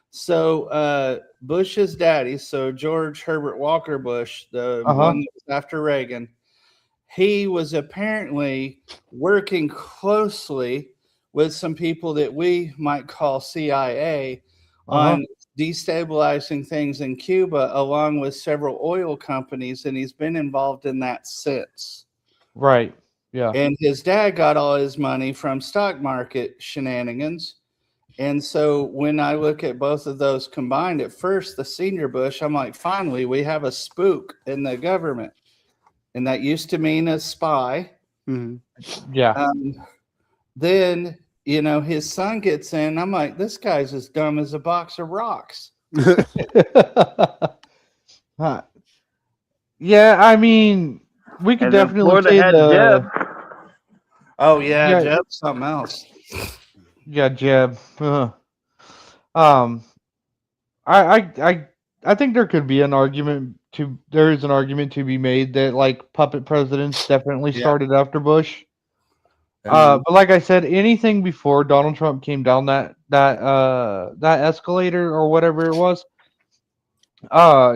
So Bush's daddy, so George Herbert Walker Bush, the one that was after Reagan, he was apparently working closely with some people that we might call CIA on destabilizing things in Cuba, along with several oil companies, and he's been involved in that since. Right. Yeah. And his dad got all his money from stock market shenanigans. And so when I look at both of those combined, at first, the senior Bush, I'm like, finally, we have a spook in the government. And that used to mean a spy. Mm-hmm. Yeah. Then, his son gets in. I'm like, this guy's as dumb as a box of rocks. Yeah, I mean, we could definitely say Jeb. Oh, yeah, Jeb's something else. Yeah, Jeb. I think there could be an argument there is an argument to be made that like puppet presidents definitely started after Bush. But like I said, anything before Donald Trump came down that escalator or whatever it was,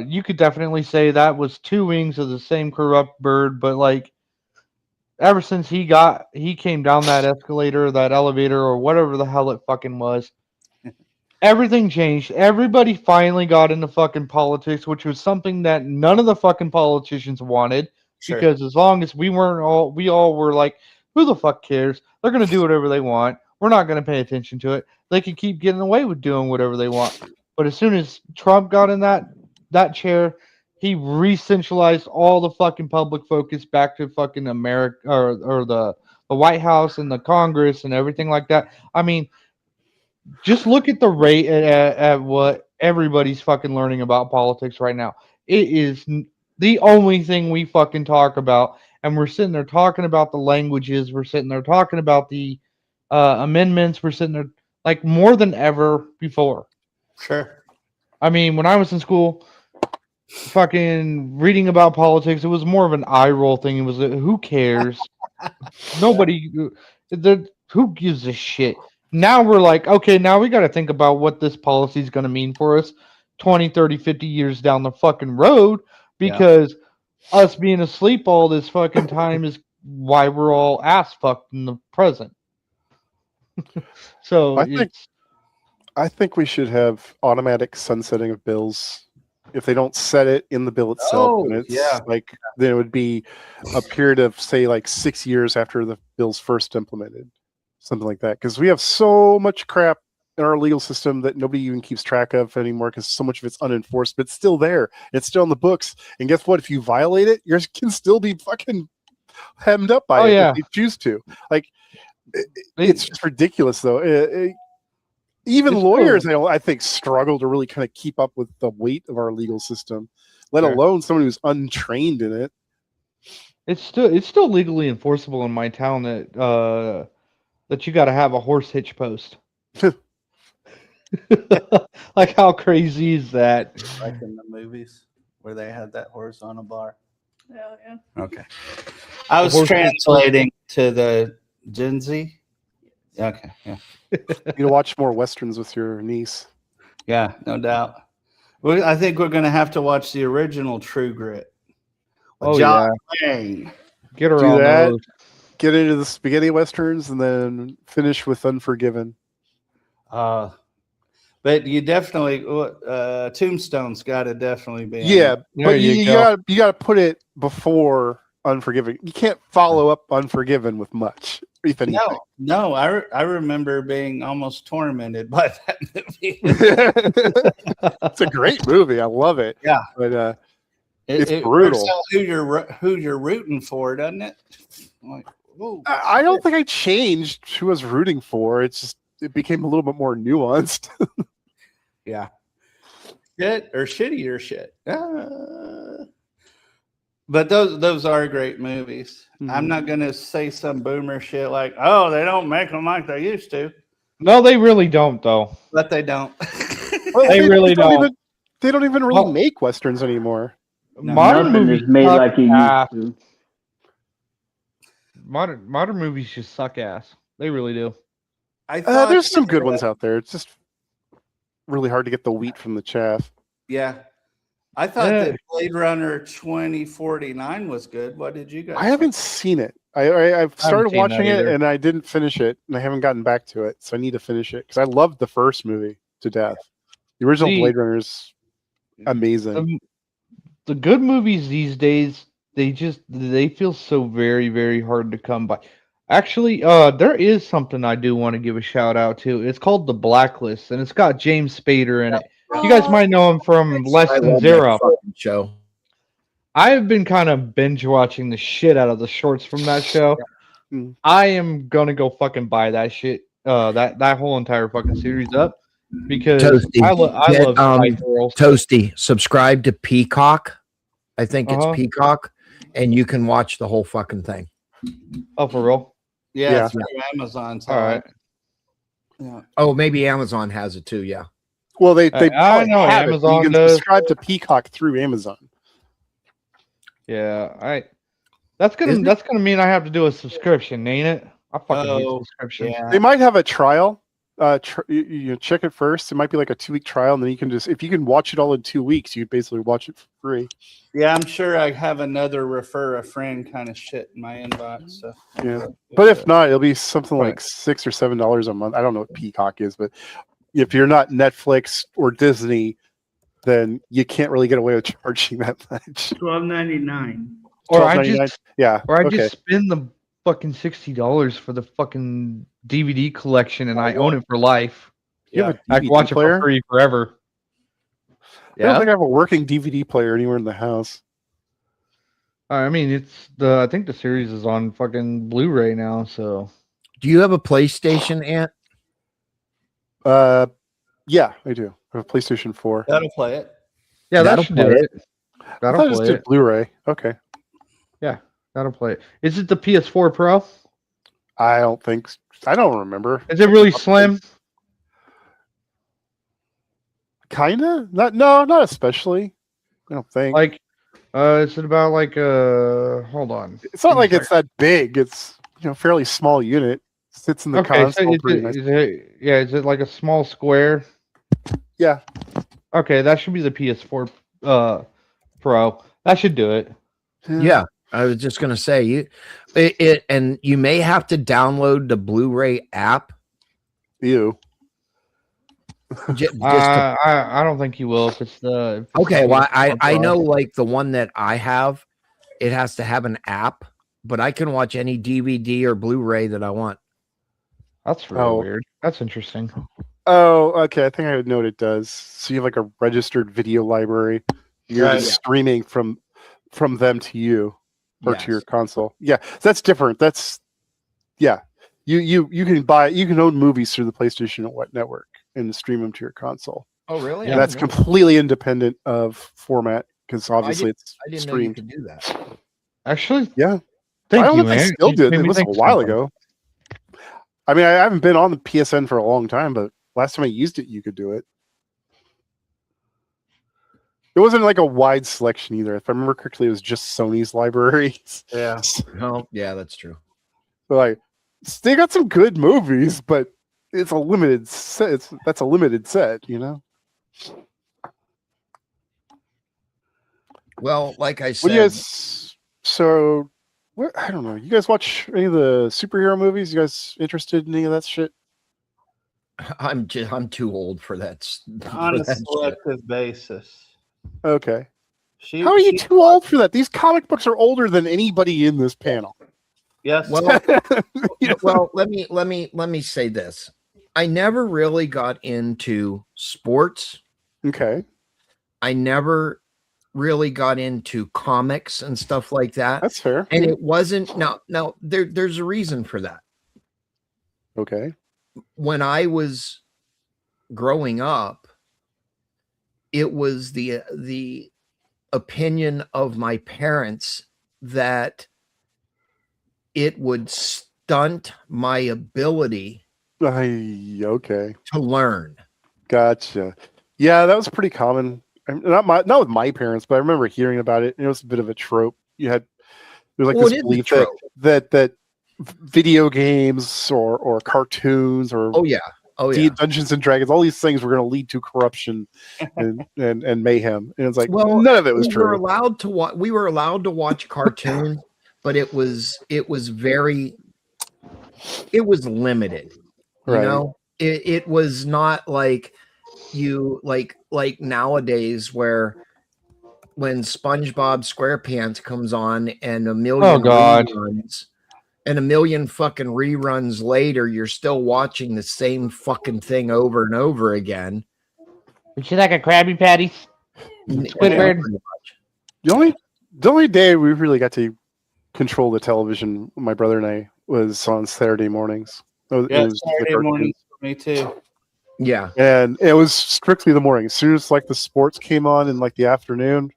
you could definitely say that was two wings of the same corrupt bird. But like ever since he came down that escalator, that elevator, or whatever the hell it fucking was, everything changed. Everybody finally got into fucking politics, which was something that none of the fucking politicians wanted. Sure. Because as long as we all were like, who the fuck cares? They're going to do whatever they want. We're not going to pay attention to it. They can keep getting away with doing whatever they want. But as soon as Trump got in that chair, he re-centralized all the fucking public focus back to fucking America or the White House and the Congress and everything like that. I mean, just look at the rate at what everybody's fucking learning about politics right now. It is the only thing we fucking talk about. And we're sitting there talking about the languages. We're sitting there talking about the amendments. We're sitting there like more than ever before. Sure. I mean, when I was in school, fucking reading about politics, it was more of an eye roll thing. It was who cares? Nobody. Who gives a shit? Now we're like, okay, now we got to think about what this policy is going to mean for us 20, 30, 50 years down the fucking road, because us being asleep all this fucking time is why we're all ass fucked in the present. So I think we should have automatic sunsetting of bills if they don't set it in the bill itself, and it's like then it would be a period of say like 6 years after the bill's first implemented, something like that. Because we have so much crap in our legal system that nobody even keeps track of anymore because so much of it's unenforced, but it's still there. It's still in the books. And guess what? If you violate it, yours can still be fucking hemmed up by it if you choose to. Like, it's just ridiculous, though. Even lawyers, I think, struggle to really kind of keep up with the weight of our legal system, let alone someone who's untrained in it. It's still legally enforceable in my town that you got to have a horse hitch post. Like, how crazy is that? Like in the movies where they had that horse on a bar. Hell yeah. Okay. I was translating to the Gen Z. Okay, yeah. You know, watch more Westerns with your niece. Yeah, no doubt. I think we're going to have to watch the original True Grit. John Wayne. Get her Do on that. those. Get into the spaghetti Westerns and then finish with Unforgiven. But you definitely Tombstone's got to definitely be. Yeah, but you got to put it before Unforgiven. You can't follow up Unforgiven with much, if anything. No, I remember being almost tormented by that movie. It's a great movie. I love it. Yeah, but it's brutal. Who you're rooting for, doesn't it? Like, I don't think I changed who I was rooting for. It's just it became a little bit more nuanced. Yeah, shit or shittier shit. But those are great movies. Mm-hmm. I'm not gonna say some boomer shit like, "Oh, they don't make them like they used to." No, they really don't, though. But they don't. They really don't. They don't even really make westerns anymore. No, modern movies made like it used to. Modern movies just suck ass. They really do. There's some good ones out there. It's just really hard to get the wheat from the chaff. Yeah. I thought that Blade Runner 2049 was good. What did you guys I haven't seen it. I've started watching it and I didn't finish it, and I haven't gotten back to it. So I need to finish it because I loved the first movie to death. The original Blade Runner is amazing. The good movies these days, they feel so very, very hard to come by. Actually, there is something I do want to give a shout out to. It's called The Blacklist, and it's got James Spader in it. You guys might know him from Less Than Zero. Show. I've been kind of binge watching the shit out of the shorts from that show. I am gonna go fucking buy that shit, that whole entire fucking series up because Toasty. I love girls. Toasty. Subscribe to Peacock. I think it's Peacock, and you can watch the whole fucking thing. Oh, for real? Yeah. Through Amazon. All right. Yeah. Oh, maybe Amazon has it too. Yeah. Well, they I know Amazon you can does. subscribe to Peacock through Amazon. Yeah, that's gonna mean I have to do a subscription, ain't it? I fucking hate subscriptions. Yeah. They might have a trial. You check it first. It might be like a 2-week trial, and then you can if you can watch it all in 2 weeks, you basically watch it for free. Yeah, I'm sure I have another refer a friend kind of shit in my inbox. So. Yeah, but if not, it'll be something like $6 or $7 a month. I don't know what Peacock is, but if you're not Netflix or Disney, then you can't really get away with charging that much. $12.99. Or I just just spend the fucking $60 for the fucking DVD collection, and I own it for life. Yeah, I can watch it for free forever. I don't think I have a working DVD player anywhere in the house. I mean, I think the series is on fucking Blu-ray now. So, do you have a PlayStation, Ant? Yeah, I do. I have a PlayStation 4. That'll play it. Yeah, that'll play it. That'll play it. Blu-ray. Okay. Yeah, that'll play it. Is it the PS4 Pro? I don't think. I don't remember. Is it really slim? Kinda. Not especially. I don't think. Like, is it about like hold on. It's not like it's that big. It's fairly small unit. Sits in the console. Is it like a small square? Yeah. Okay, that should be the PS4 Pro. That should do it. Yeah, I was just gonna say and you may have to download the Blu-ray app. Ew. I don't think you will if it's the. If it's Okay, the well, I Plus. know like the one that I have, it has to have an app, but I can watch any DVD or Blu-ray that I want. That's really weird. That's interesting. Oh, okay. I think I know what it does. So you have like a registered video library. You're just streaming from them to you or to your console. Yeah, that's different. That's You can own movies through the PlayStation Network and stream them to your console. Oh, really? Yeah, that's completely independent of format because obviously it's streamed. Know you could do that. Actually, yeah. Thank I don't you, know if man. I still do it. Made It me was a think while something. ago. I mean, I haven't been on the PSN for a long time, but last time I used it, you could do it. It wasn't like a wide selection either. If I remember correctly, it was just Sony's libraries. Yeah. Oh, yeah, that's true. So like, they got some good movies, but it's a limited set. That's a limited set, you know. Well, like I What said, do you guys? So, what? I don't know. You guys watch any of the superhero movies? You guys interested in any of that shit? I'm too old for that. On a selective basis. Okay. How are you too old for that? These comic books are older than anybody in this panel. Yes. Well, well, let me say this. I never really got into sports. Okay. I never really got into comics and stuff like that. That's fair. And it wasn't now there's a reason for that. Okay. When I was growing up, it was the opinion of my parents that it would stunt my ability okay to learn. Gotcha. Yeah, that was pretty common. Not with my parents, but I remember hearing about it. It was a bit of a trope. There was like this belief that video games or cartoons or Dungeons and Dragons, all these things were going to lead to corruption and mayhem. And it's like, well, none of it was true. We were allowed to watch cartoons, but it was limited. You know, it was not like like nowadays when SpongeBob SquarePants comes on and a million reruns. And a million fucking reruns later, you're still watching the same fucking thing over and over again. Would you like a Krabby Patty? Squidward. The only day we really got to control the television, my brother and I, was on Saturday mornings. Saturday mornings for me too. Yeah. And it was strictly the morning. As soon as like the sports came on in like the afternoon.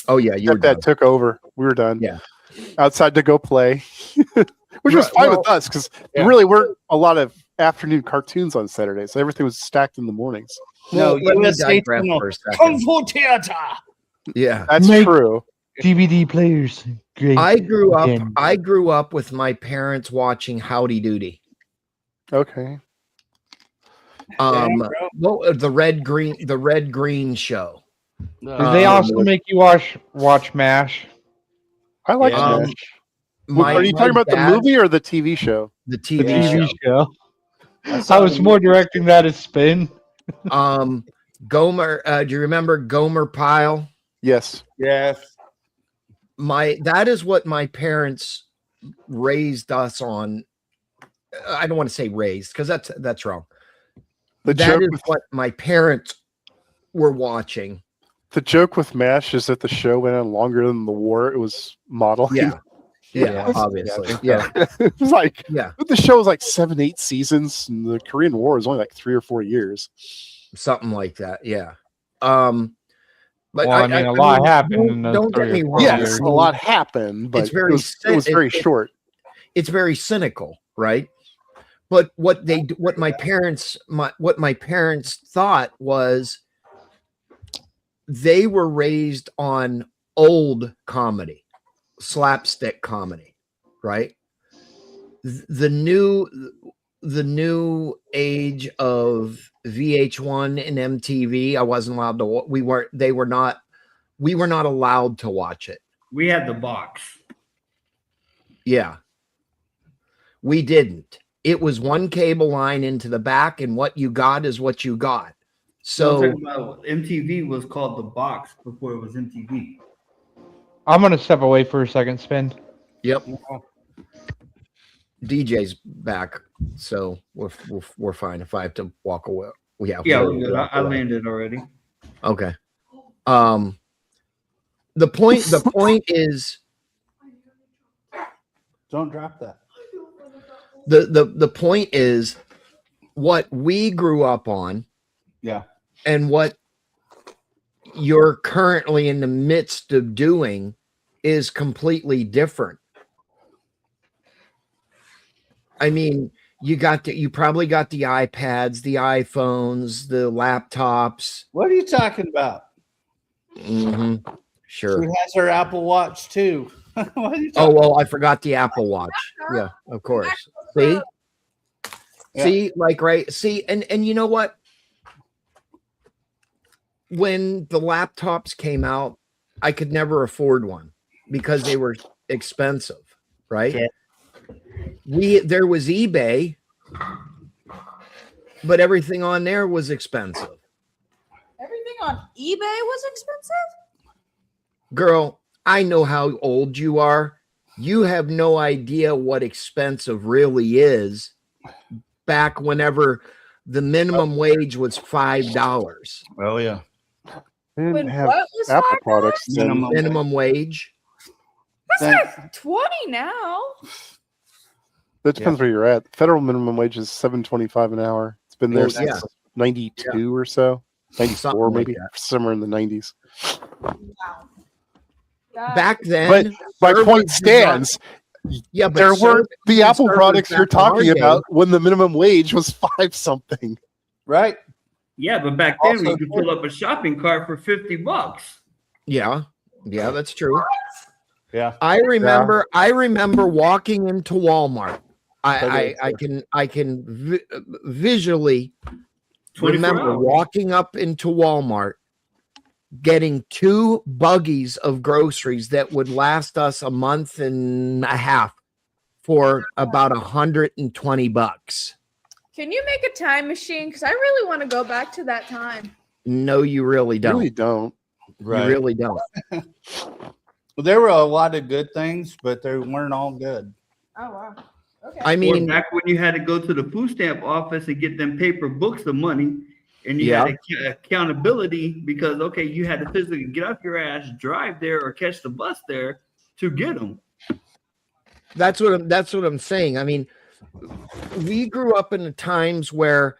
Oh yeah, that took over. We were done. Yeah. Outside to go play. Which was fine with us because there really weren't a lot of afternoon cartoons on Saturdays. So everything was stacked in the mornings. No, USA Kung Fu Theater. Yeah, that's true. DVD players. Great. I grew up with my parents watching Howdy Doody. Okay. The Red Green show. Did they also make you watch MASH? I like MASH. Are you talking about the movie or the TV show? The TV show. I was more directing that as Spin. Gomer, do you remember Gomer Pyle? Yes. Yes. That is what my parents raised us on. I don't want to say raised because that's wrong. That is what my parents were watching. The joke with MASH is that the show went on longer than the war it was modeling. Yeah. Yeah, obviously. Yeah. It was like, but the show was like 7-8 seasons, and the Korean War was only like 3 or 4 years. Something like that. Yeah. But a lot happened in those don't get me wrong. Yes, a lot happened, but it was very short. It's very cynical, right? But what my parents thought was they were raised on old comedy, slapstick comedy, right? The new age of VH1 and MTV, I wasn't allowed to. We were not allowed to watch it. We had the box. Yeah, we didn't. It was one cable line into the back, and what you got is what you got. So I'm talking about MTV was called the box before it was MTV. I'm gonna step away for a second, Spin. yep. DJ's back, so we're fine. If I have to walk away, Yeah, we'll we're good. walk I away. landed already. Okay. The point is Don't drop that. the point is what we grew up on, Yeah. and what you're currently in the midst of doing is completely different. I mean, you probably got the iPads, the iPhones, the laptops. What are you talking about? Mm-hmm. Sure. She has her Apple Watch too. What are you Oh, talking well, I forgot the Apple Watch. Yeah, of course. See? Yeah. See, like, right. See, and you know what? When the laptops came out, I could never afford one because they were expensive, right? Sure. There was eBay, but everything on there was expensive. Everything on eBay was expensive? Girl, I know how old you are. You have no idea what expensive really is. Back whenever the minimum wage was $5. Oh yeah. They didn't When have what was Apple $5? products. Then. Minimum wage. That's like 20 now. That depends where you're at. Federal minimum wage is $7.25 an hour. It's been there Yeah. since 92 or so, 94 Something like maybe, that. somewhere in the 90s. Wow. Back then, But my servers point did stands. yeah, but There weren't the Apple servers products back you're in our talking day- about when the minimum wage was 5 something. Right. Yeah, but back then Also- we could pull up a shopping cart for $50. Yeah, that's true. Yeah. I remember walking into Walmart. I can visually 24 remember hours. walking up into Walmart, getting 2 buggies of groceries that would last us a month and a half for about $120. Can you make a time machine? Because I really want to go back to that time. No, you really don't. Really don't. You really don't. Well, there were a lot of good things, but they weren't all good. Oh, wow. Okay. I Or mean, back when you had to go to the food stamp office and get them paper books of money, and you Yeah. had accountability because you had to physically get off your ass, drive there, or catch the bus there to get them. that's what I'm saying. I mean, we grew up in the times where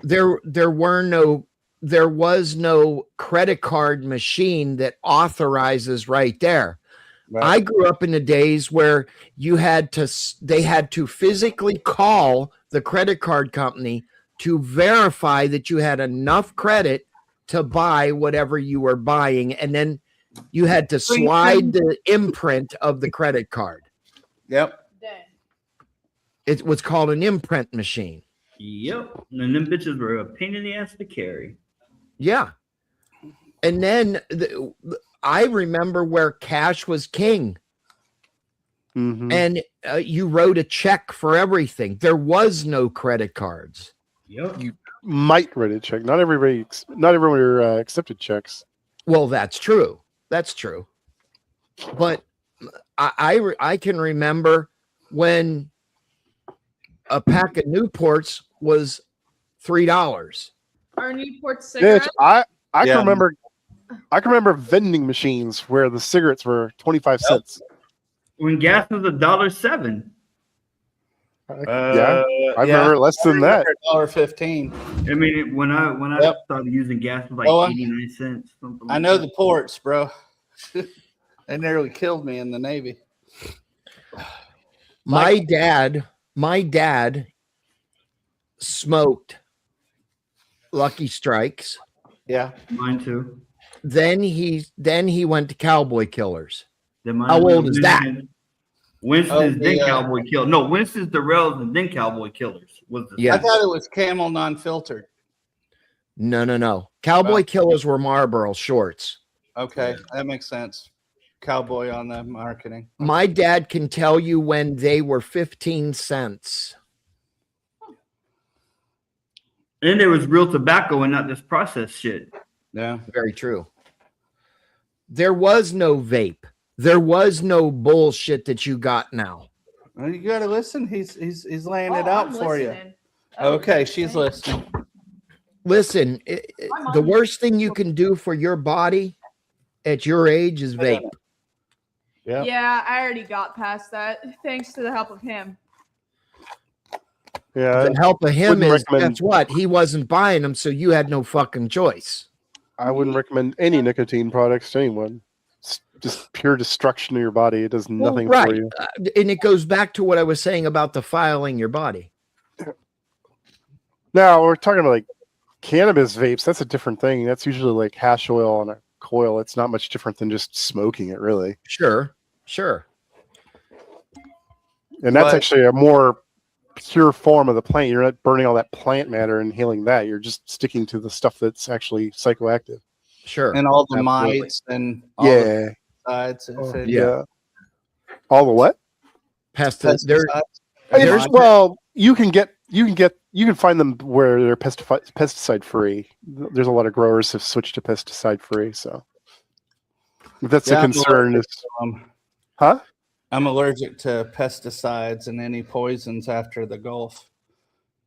there was no credit card machine that authorizes right there. Right. I grew up in the days where they had to physically call the credit card company to verify that you had enough credit to buy whatever you were buying, and then you had to slide the imprint of the credit card. Yep. Dang. It was called an imprint machine. Yep. And them bitches were a pain in the ass to carry. Yeah. And then I remember where cash was king, Mhm. and you wrote a check for everything. There was no credit cards. Yep. You might write a check. Not everyone accepted checks. Well, that's true. That's true. But I can remember when a pack of Newports was $3. Are Newport Bitch, cigarettes? I Yeah. can remember vending machines where the cigarettes were 25 cents. When gas was $1.07. Yeah, I remember less than that. $1.15. I mean, when I Yep. started using gas, it was like Oh, 89 cents. Something like I know that. the ports, bro. They nearly killed me in the Navy. My dad smoked Lucky Strikes. Yeah. Mine too. Then he went to Cowboy Killers. Then mine How was old is that? Winston's, Oh, then the, Cowboy Killer. No, Winston's, Durrells, and then Cowboy Killers was the Yeah. I thought it was Camel non-filtered. No. Cowboy Wow. Killers were Marlboro shorts. Okay, that makes sense. Cowboy on the marketing. My dad can tell you when they were 15 cents. And there was real tobacco and not this processed shit. Yeah. Very true. There was no vape. There was no bullshit that you got now. Well, you got to listen. He's laying it out for you. Oh, Okay, she's listening. Listen, the worst thing you can do for your body at your age is vape. Yeah. Yeah, I already got past that thanks to the help of him. Yeah. The help of him wouldn't is recommend- that's what he wasn't buying them, so you had no fucking choice. I wouldn't recommend any nicotine products to anyone. It's just pure destruction of your body. It does Well, nothing right. for you. And it goes back to what I was saying about defiling your body. Now we're talking about like cannabis vapes. That's a different thing. That's usually like hash oil on a coil. It's not much different than just smoking it, really. Sure. And that's But- actually a more pure form of the plant. You're not burning all that plant matter and inhaling that. You're just sticking to the stuff that's actually psychoactive. Sure. And all the Absolutely. mites and all Yeah. the pesticides. Yeah. All the what? Pesticides. Well, you can find them where they're pesticide free. There's a lot of growers have switched to pesticide free. So if that's a concern. Huh? I'm allergic to pesticides and any poisons after the Gulf.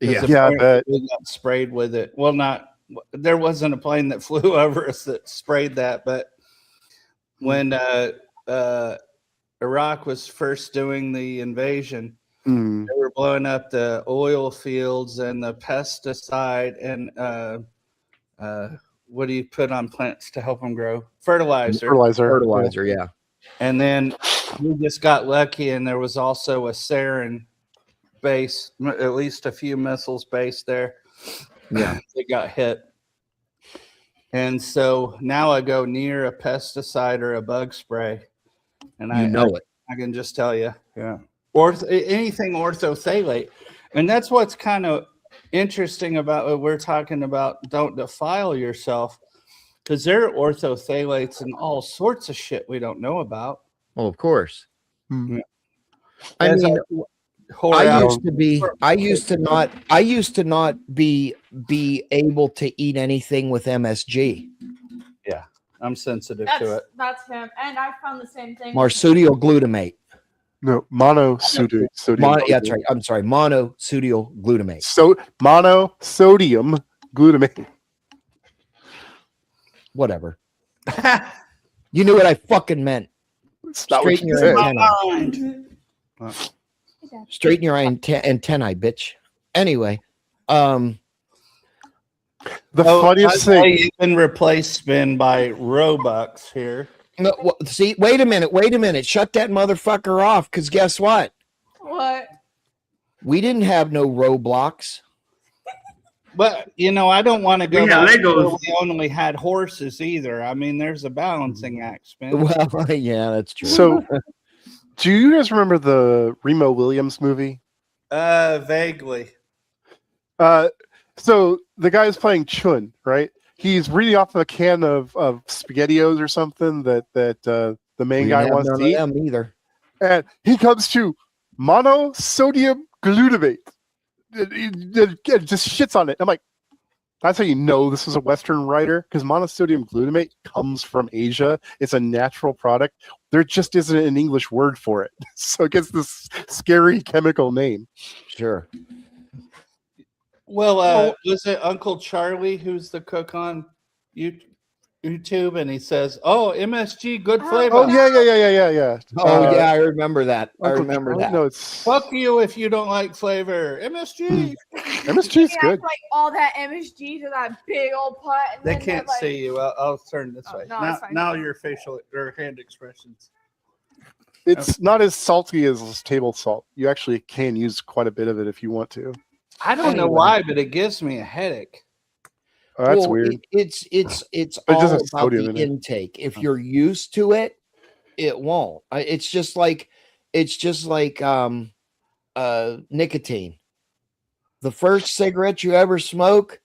'Cause Yeah. Yeah, I apparently bet. we got sprayed with it. Well, there wasn't a plane that flew over us that sprayed that, but when Iraq was first doing the invasion, Mm. they were blowing up the oil fields and the pesticide and what do you put on plants to help them grow? Fertilizer, yeah. And then we just got lucky, and there was also a sarin base, at least a few missiles based there. Yeah. They got hit. And so now I go near a pesticide or a bug spray, and I can just tell you, yeah, or anything orthophthalate. And that's what's kind of interesting about what we're talking about. Don't defile yourself, because there are orthophthalates and all sorts of shit we don't know about. Well, of course. Hmm. I mean, I used to not be able to eat anything with MSG. Yeah, I'm sensitive to it. That's him. And I found the same thing. Marsupial glutamate. No, monosodium. Yeah, that's right. I'm sorry, monosodial glutamate. So monosodium glutamate. Whatever. You knew what I fucking meant. Straighten your antennae. Straighten your antennae, bitch. Anyway, the funniest thing. You can replace spin by Robux here. No, see, wait a minute. Shut that motherfucker off, because guess what? What? We didn't have no Roblox. But I don't want to go. Yeah, back Legos. where we only had horses either. I mean, there's a balancing act, Spin. Well, yeah, that's true. So, do you guys remember the Remo Williams movie? Vaguely. So the guy's playing Chun, right? He's reading off a can of SpaghettiOs or something that the main guy wants to eat. Either. And he comes to monosodium glutamate. It just shits on it. I'm like, that's how you know this is a Western writer, because monosodium glutamate comes from Asia. It's a natural product. There just isn't an English word for it. So it gets this scary chemical name. Sure. Well, was it Uncle Charlie who's the cook on YouTube, and he says, "Oh, MSG, good flavor." Oh yeah. Oh yeah, I remember that. I remember that. No, it's Fuck you if you don't like flavor. MSG. MSG's good. Like all that MSG to that big old pot. And They then can't like, see you. I'll turn this way. no, it's fine. Now your facial or hand expressions. It's not as salty as table salt. You actually can use quite a bit of it if you want to. I don't know why, but it gives me a headache. Oh, that's Well, weird. It's It all doesn't about sodium the in it. intake. If you're used to it, it won't. It's just like nicotine. The first cigarette you ever smoke,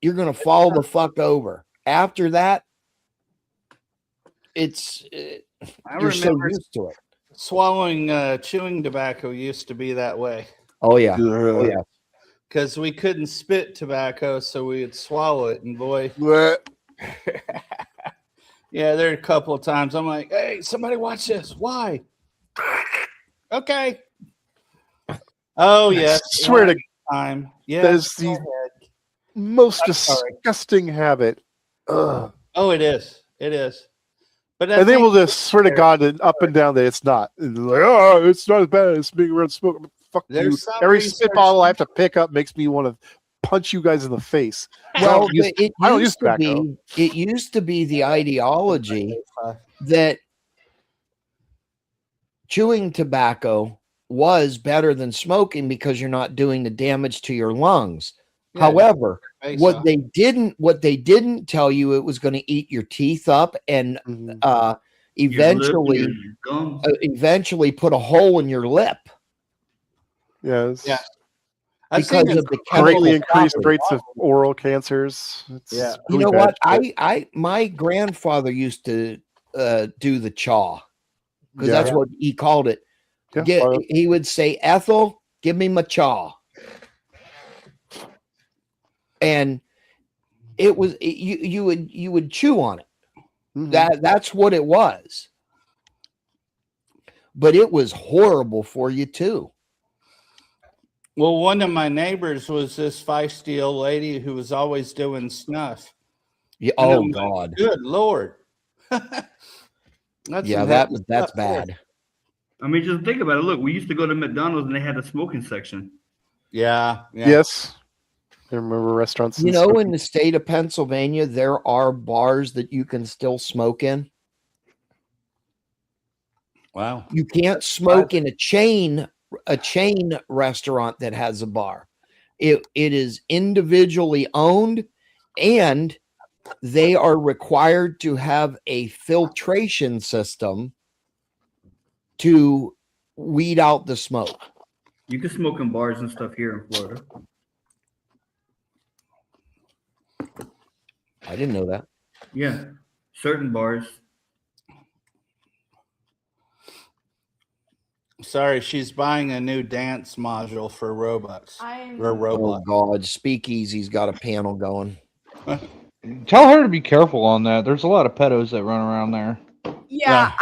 you're gonna fall the fuck over. After that, you're so remember used to it. Swallowing chewing tobacco used to be that way. Oh yeah. Oh yeah. because we couldn't spit tobacco, so we would swallow it. And boy, yeah, there are a couple of times I'm like, hey, somebody watch this. Why? Okay. Oh, yes. I swear to time. Yeah. that is the most disgusting habit. Ugh. Oh, it is. It is. But And they will just swear to God and up and down that it's not. And they're like, oh, it's not as bad as being around smoke. Fuck you. Every spit bottle I have to pick up makes me want to punch you guys in the face. Well, I don't use tobacco. it used to be the ideology that chewing tobacco was better than smoking because you're not doing the damage to your lungs. Yeah, however, what they didn't tell you, it was going to eat your teeth up and eventually put a hole in your lip. Yes. Yeah. Because of the greatly increased rates of oral cancers. Yeah. You know what? My grandfather used to do the chaw because that's what he called it. Yeah, he would say, Ethel, give me my chaw. And it was you would chew on it. Mm-hmm. That's what it was. But it was horrible for you too. Well, one of my neighbors was this feisty old lady who was always doing snuff. Yeah. Oh God. Good Lord. That's bad. I mean, just think about it. Look, we used to go to McDonald's and they had a smoking section. Yeah. Yes. I remember restaurants. You know, in the state of Pennsylvania, there are bars that you can still smoke in. Wow. You can't smoke in a chain restaurant that has a bar. It is individually owned, and they are required to have a filtration system to weed out the smoke. You can smoke in bars and stuff here in Florida. I didn't know that. Yeah, certain bars. Sorry, she's buying a new dance module for Robux. Oh God, Speakeasy's got a panel going. Tell her to be careful on that. There's a lot of pedos that run around there. Yeah,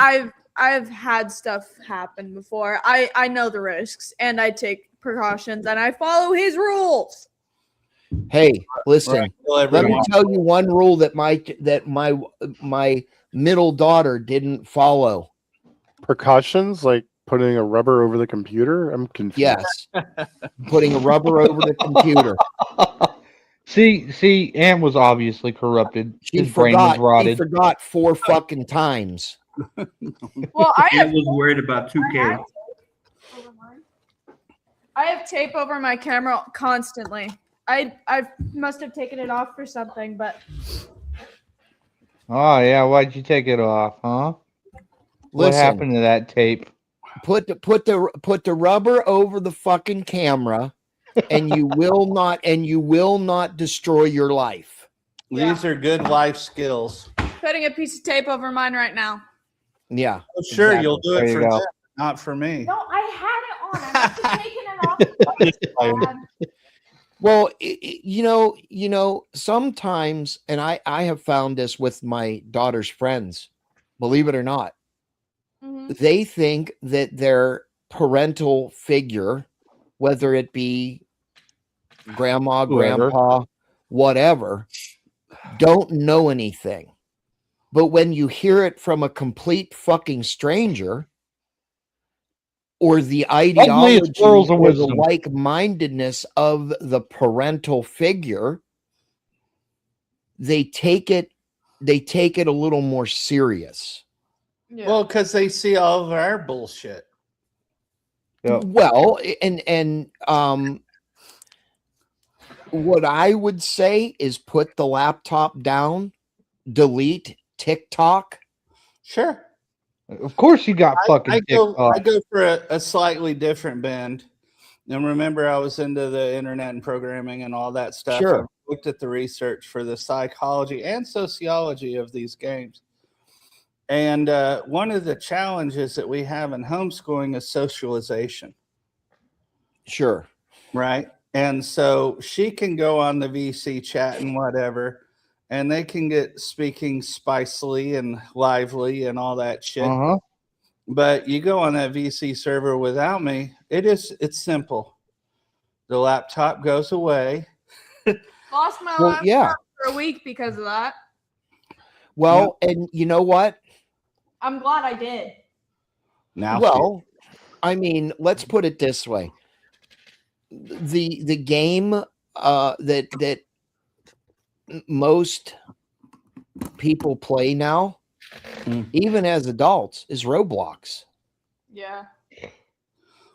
I've had stuff happen before. I know the risks and I take precautions and I follow his rules. Hey, listen. Let me tell you one rule that my middle daughter didn't follow. Precautions like putting a rubber over the computer? I'm confused. Yes. Putting a rubber over the computer. See, Ann was obviously corrupted. His brain was rotted. She forgot 4 fucking times. Well, I was worried about 2K. I have tape over my camera constantly. I must have taken it off for something, but oh yeah, why'd you take it off, huh? What happened to that tape? Put the rubber over the fucking camera, and you will not destroy your life. These are good life skills. Putting a piece of tape over mine right now. Yeah. Oh, sure, exactly. You'll do it for them, not for me. No, I had it on. I'm just taking it off. Well, you know, sometimes, and I have found this with my daughter's friends, believe it or not, they think that their parental figure, whether it be grandma, grandpa, whatever, don't know anything. But when you hear it from a complete fucking stranger, or the ideology or the like-mindedness of the parental figure, they take it a little more serious. Yeah. Well, because they see all of our bullshit. Yep. Well, and what I would say is put the laptop down, delete TikTok. Sure. Of course you got fucking I go for a slightly different bend. And remember, I was into the internet and programming and all that stuff. Sure. I looked at the research for the psychology and sociology of these games. And one of the challenges that we have in homeschooling is socialization. Sure. Right? And so she can go on the VC chat and whatever, and they can get speaking spicily and lively and all that shit. Uh-huh. But you go on that VC server without me, it's simple. The laptop goes away. Lost my Well, laptop yeah. for a week because of that. Well, and you know what? I'm glad I did. Now, Well, I mean, let's put it this way. The game that most people play now, even as adults, is Roblox. Yeah.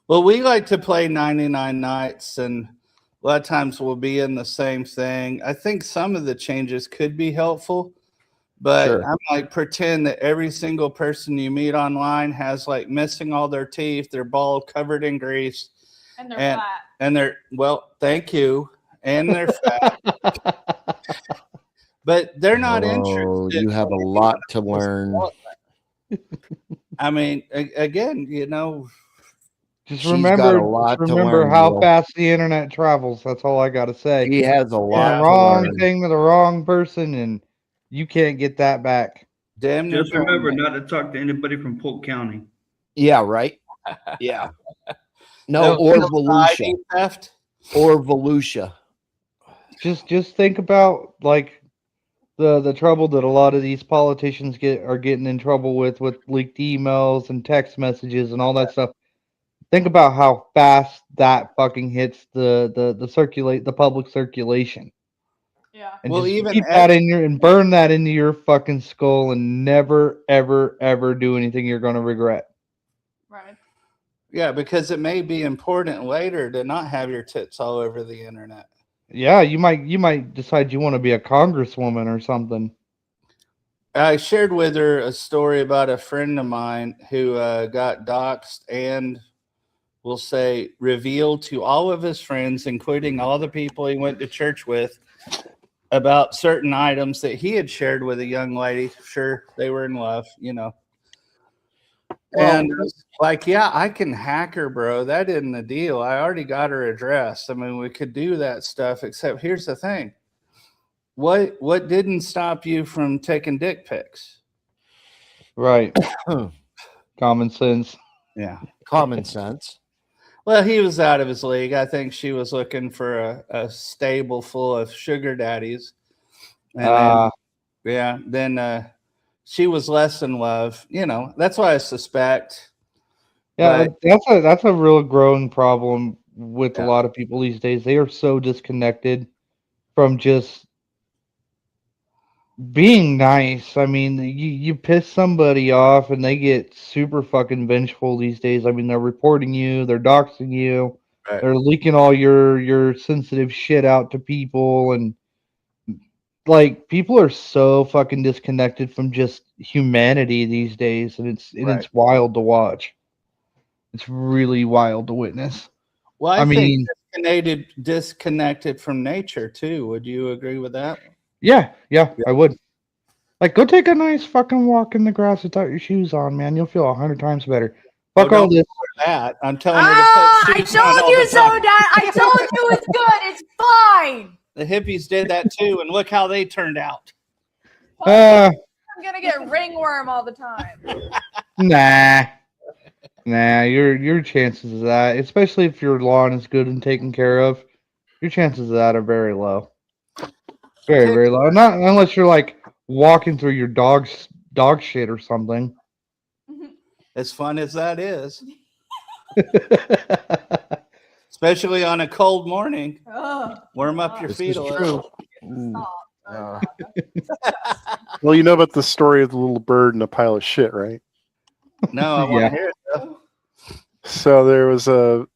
well, we like to play 99 Nights, and a lot of times we'll be in the same thing. I think some of the changes could be helpful, but Sure. I'm like, pretend that every single person you meet online has like missing all their teeth, they're bald, covered in grease, And they're and flat. and they're, well, thank you, and they're fat, but they're not Oh, interested. you have a lot to learn. I mean, again, you know, Just She's got remember, a lot to remember learn, how Neil. fast the internet travels. That's all I got to say. She has a The lot to wrong learn. thing to the wrong person, and you can't get that back. damn near Just remember permanent. not to talk to anybody from Polk County. Yeah, right. Yeah. No, No or real Volusia. ID theft. Or Volusia. Just think about like the trouble that a lot of these politicians are getting in trouble with leaked emails and text messages and all that stuff. Think about how fast that fucking hits the public circulation. Yeah. And Well, just even keep that in your and burn that into your fucking skull and never ever ever do anything you're going to regret. Right. Yeah, because it may be important later to not have your tits all over the internet. Yeah, you might decide you want to be a congresswoman or something. I shared with her a story about a friend of mine who got doxxed and, we'll say, revealed to all of his friends, including all the people he went to church with, about certain items that he had shared with a young lady. Sure, they were in love, you know. Well, And like, yeah, I can hack her, bro. That isn't the deal. I already got her address. I mean, we could do that stuff, except here's the thing. What didn't stop you from taking dick pics? Right. Common sense. Yeah. Common sense. Well, he was out of his league. I think she was looking for a stable full of sugar daddies. And then she was less in love. You know, that's what I suspect. Yeah, But that's a real growing problem with a Yeah. lot of people these days. They are so disconnected from just being nice. I mean, you piss somebody off and they get super fucking vengeful these days. I mean, they're reporting you, they're doxing you, Right. they're leaking all your sensitive shit out to people, and like people are so fucking disconnected from just humanity these days, and it's wild to watch. It's really wild to witness. well, I I think mean, disconnected from nature too. Would you agree with that? yeah, I would. Like, go take a nice fucking walk in the grass without your shoes on, man. You'll feel 100 times better. Fuck all don't this. tell her that. I'm telling her to put I shoes on told all you the so, time. Dad. I told you it's good. It's fine. The hippies did that too, and look how they turned out. Uh, I'm gonna get ringworm all the time. nah. Your chances of that, especially if your lawn is good and taken care of, your chances of that are very low. Very, very low. Not unless you're like walking through your dog shit or something. As fun as that is, especially on a cold morning. Ugh. Warm up your This feet is a little. true. Well, you know about the story of the little bird and a pile of shit, right? No, I want Yeah. to hear it though. So there was a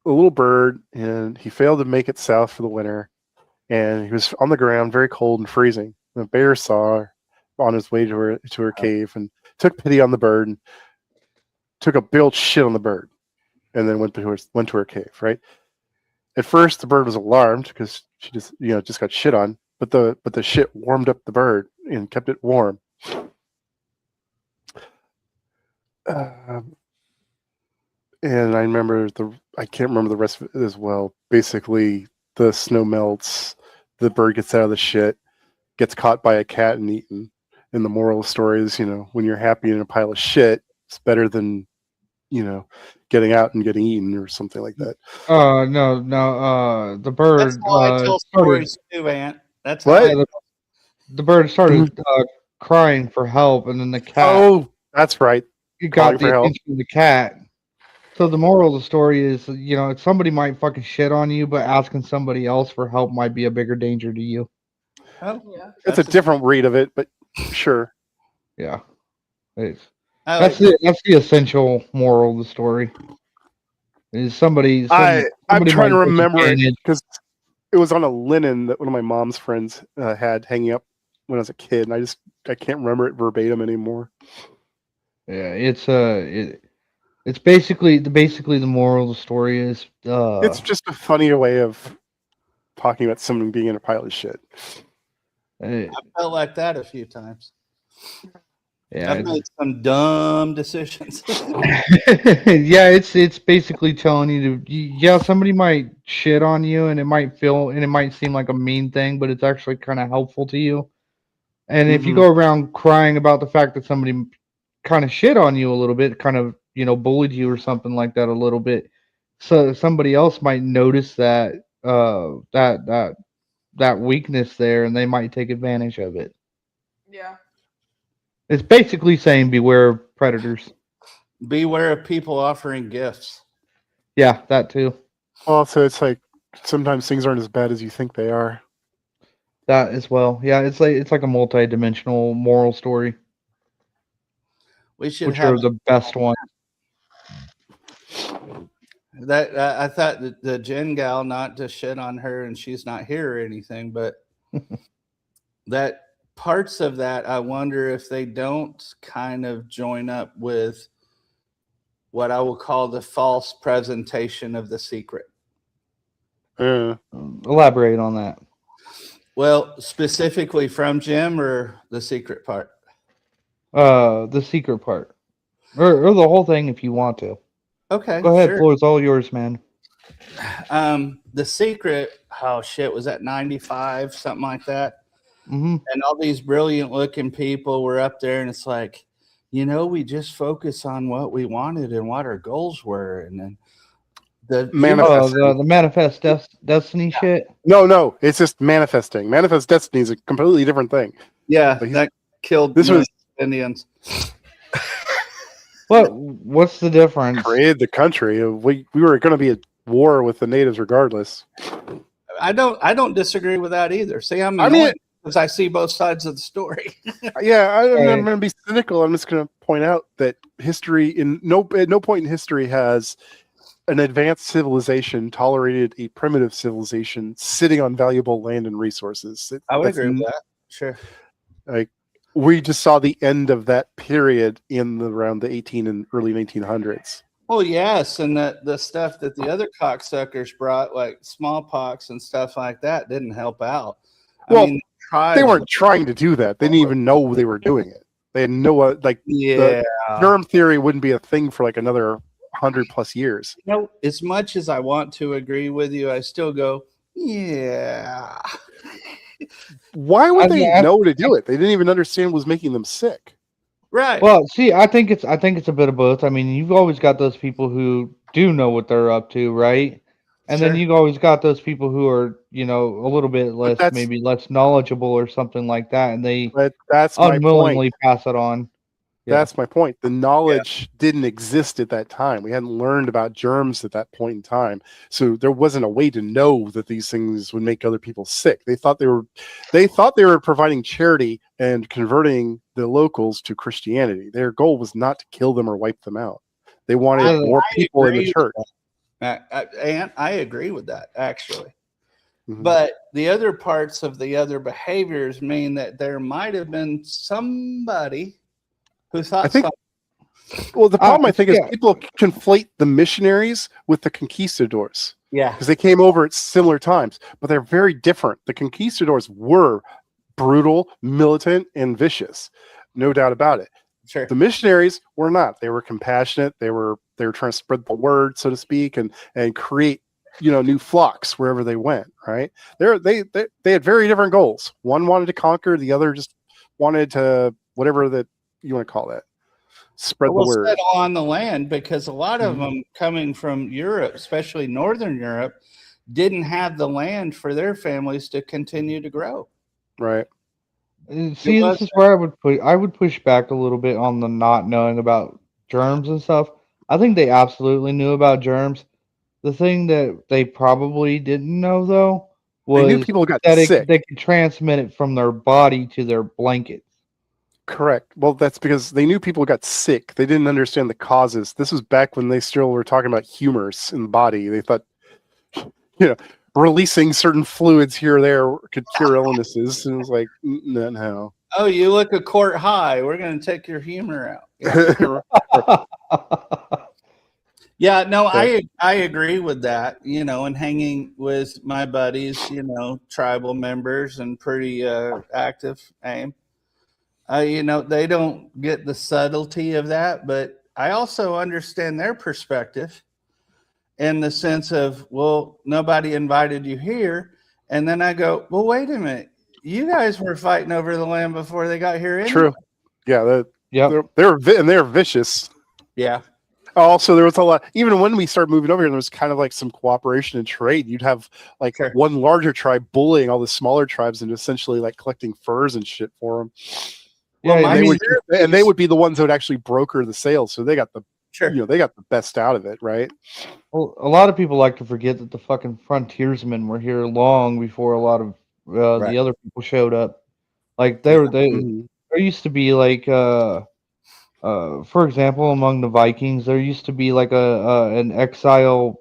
little bird, and he failed to make it south for the winter, and he was on the ground, very cold and freezing. And the bear saw her on his way to her cave and took pity on the bird and took a big old shit on the bird, and then went to her cave. Right. At first, the bird was alarmed because she just got shit on, but the shit warmed up the bird and kept it warm. and I remember I can't remember the rest of it as well. Basically, the snow melts, the bird gets out of the shit, gets caught by a cat and eaten. And the moral of the story is, when you're happy in a pile of shit, it's better than, getting out and getting eaten or something like that. No. The bird That's how I tell started. stories too, Ant. That's What? how The bird started crying for help, and then the cat. Oh, that's right. You Calling got for the help. attention of the cat. So the moral of the story is, somebody might fucking shit on you, but asking somebody else for help might be a bigger danger to you. Oh, Yeah. It's a different read of it, but sure. Yeah. That's That's the essential moral of the story. Is somebody I'm trying to might take remember it advantage. because it was on a linen that one of my mom's friends had hanging up when I was a kid, and I can't remember it verbatim anymore. Yeah, it's basically the moral of the story is It's just a funnier way of talking about someone being in a pile of shit. I felt like that a few times. Yeah, I've made some dumb decisions. yeah, it's basically telling you to somebody might shit on you and it might seem like a mean thing, but it's actually kind of helpful to you. And if you go around crying about the fact that somebody kind of shit on you a little bit, kind of bullied you or something like that a little bit, so somebody else might notice that that weakness there, and they might take advantage of it. Yeah. It's basically saying beware of predators. Beware of people offering gifts. Yeah, that too. Also, it's like sometimes things aren't as bad as you think they are. That as well. Yeah, it's like a multi-dimensional moral story. We should Which have are the best ones. that. I thought that the Jen gal, not to shit on her, and she's not here or anything, but that parts of that, I wonder if they don't kind of join up with what I will call the false presentation of The Secret. Elaborate on that. Well, specifically from Jim or the secret part? The secret part. Or the whole thing if you want to. Okay. Go ahead, sure. floor is all yours, man. The Secret, oh shit, was that 95, something like that? Mm-hmm. And all these brilliant looking people were up there, and it's like, we just focus on what we wanted and what our goals were, and then the manifest destiny shit. No, it's just manifesting. Manifest destiny is a completely different thing. Yeah, that killed this was Indians. What's the difference? Created the country. We were going to be at war with the natives regardless. I don't disagree with that either. See, I mean, because I see both sides of the story. Yeah, I'm going to be cynical. I'm just going to point out that history, at no point in history has an advanced civilization tolerated a primitive civilization sitting on valuable land and resources. I would agree with that. Sure. Like, we just saw the end of that period around the 18 and early 1900s. Well, yes, and the stuff that the other cocksuckers brought, like smallpox and stuff like that, didn't help out. They weren't trying to do that. They didn't even know they were doing it. They had the germ theory wouldn't be a thing for like another 100+ years. As much as I want to agree with you, I still go, yeah. Why would they know to do it? They didn't even understand what was making them sick. Right. Well, see, I think it's a bit of both. I mean, you've always got those people who do know what they're up to, right? And then you've always got those people who are, a little bit less knowledgeable or something like that, and they unwillingly pass it on. Yeah. That's my point. The knowledge didn't exist at that time. We hadn't learned about germs at that point in time. So there wasn't a way to know that these things would make other people sick. They thought they were providing charity and converting the locals to Christianity. Their goal was not to kill them or wipe them out. They wanted more people in the church. And I agree with that, actually. Mm-hmm. But the other parts of the other behaviors mean that there might have been somebody who thought something. Well, the problem I think is people conflate the missionaries with the conquistadors. Yeah. Because they came over at similar times, but they're very different. The conquistadors were brutal, militant, and vicious. No doubt about it. Sure. The missionaries were not. They were compassionate. They were trying to spread the word, so to speak, and create, new flocks wherever they went. Right? They had very different goals. One wanted to conquer. The other just wanted to, whatever that you want to call that, spread the word. Settle on the land, because a lot of them coming from Europe, especially Northern Europe, didn't have the land for their families to continue to grow. Right. See, this is where I would push back a little bit on the not knowing about germs and stuff. I think they absolutely knew about germs. The thing that they probably didn't know, though, was they knew people got that sick. they could transmit it from their body to their blankets. Correct. Well, that's because they knew people got sick. They didn't understand the causes. This was back when they still were talking about humors in the body. They thought, releasing certain fluids here or there could cure illnesses. And it was like, no. Oh, you look a quart high. We're going to take your humor out. Yeah, no, I agree with that, and hanging with my buddies, tribal members and pretty active AIM. They don't get the subtlety of that, but I also understand their perspective in the sense of, well, nobody invited you here. And then I go, well, wait a minute. You guys were fighting over the land before they got here anyway. True. Yeah. They're vicious. Yeah. Also, there was a lot, even when we started moving over here, there was kind of like some cooperation and trade. You'd have like one larger tribe bullying all the smaller tribes and essentially like collecting furs and shit for them. Yeah, they would be the ones that would actually broker the sales. So they got the, they got the best out of it, right? Well, a lot of people like to forget that the fucking frontiersmen were here long before a lot of the other people showed up. Like there used to be like for example, among the Vikings, there used to be like an exile.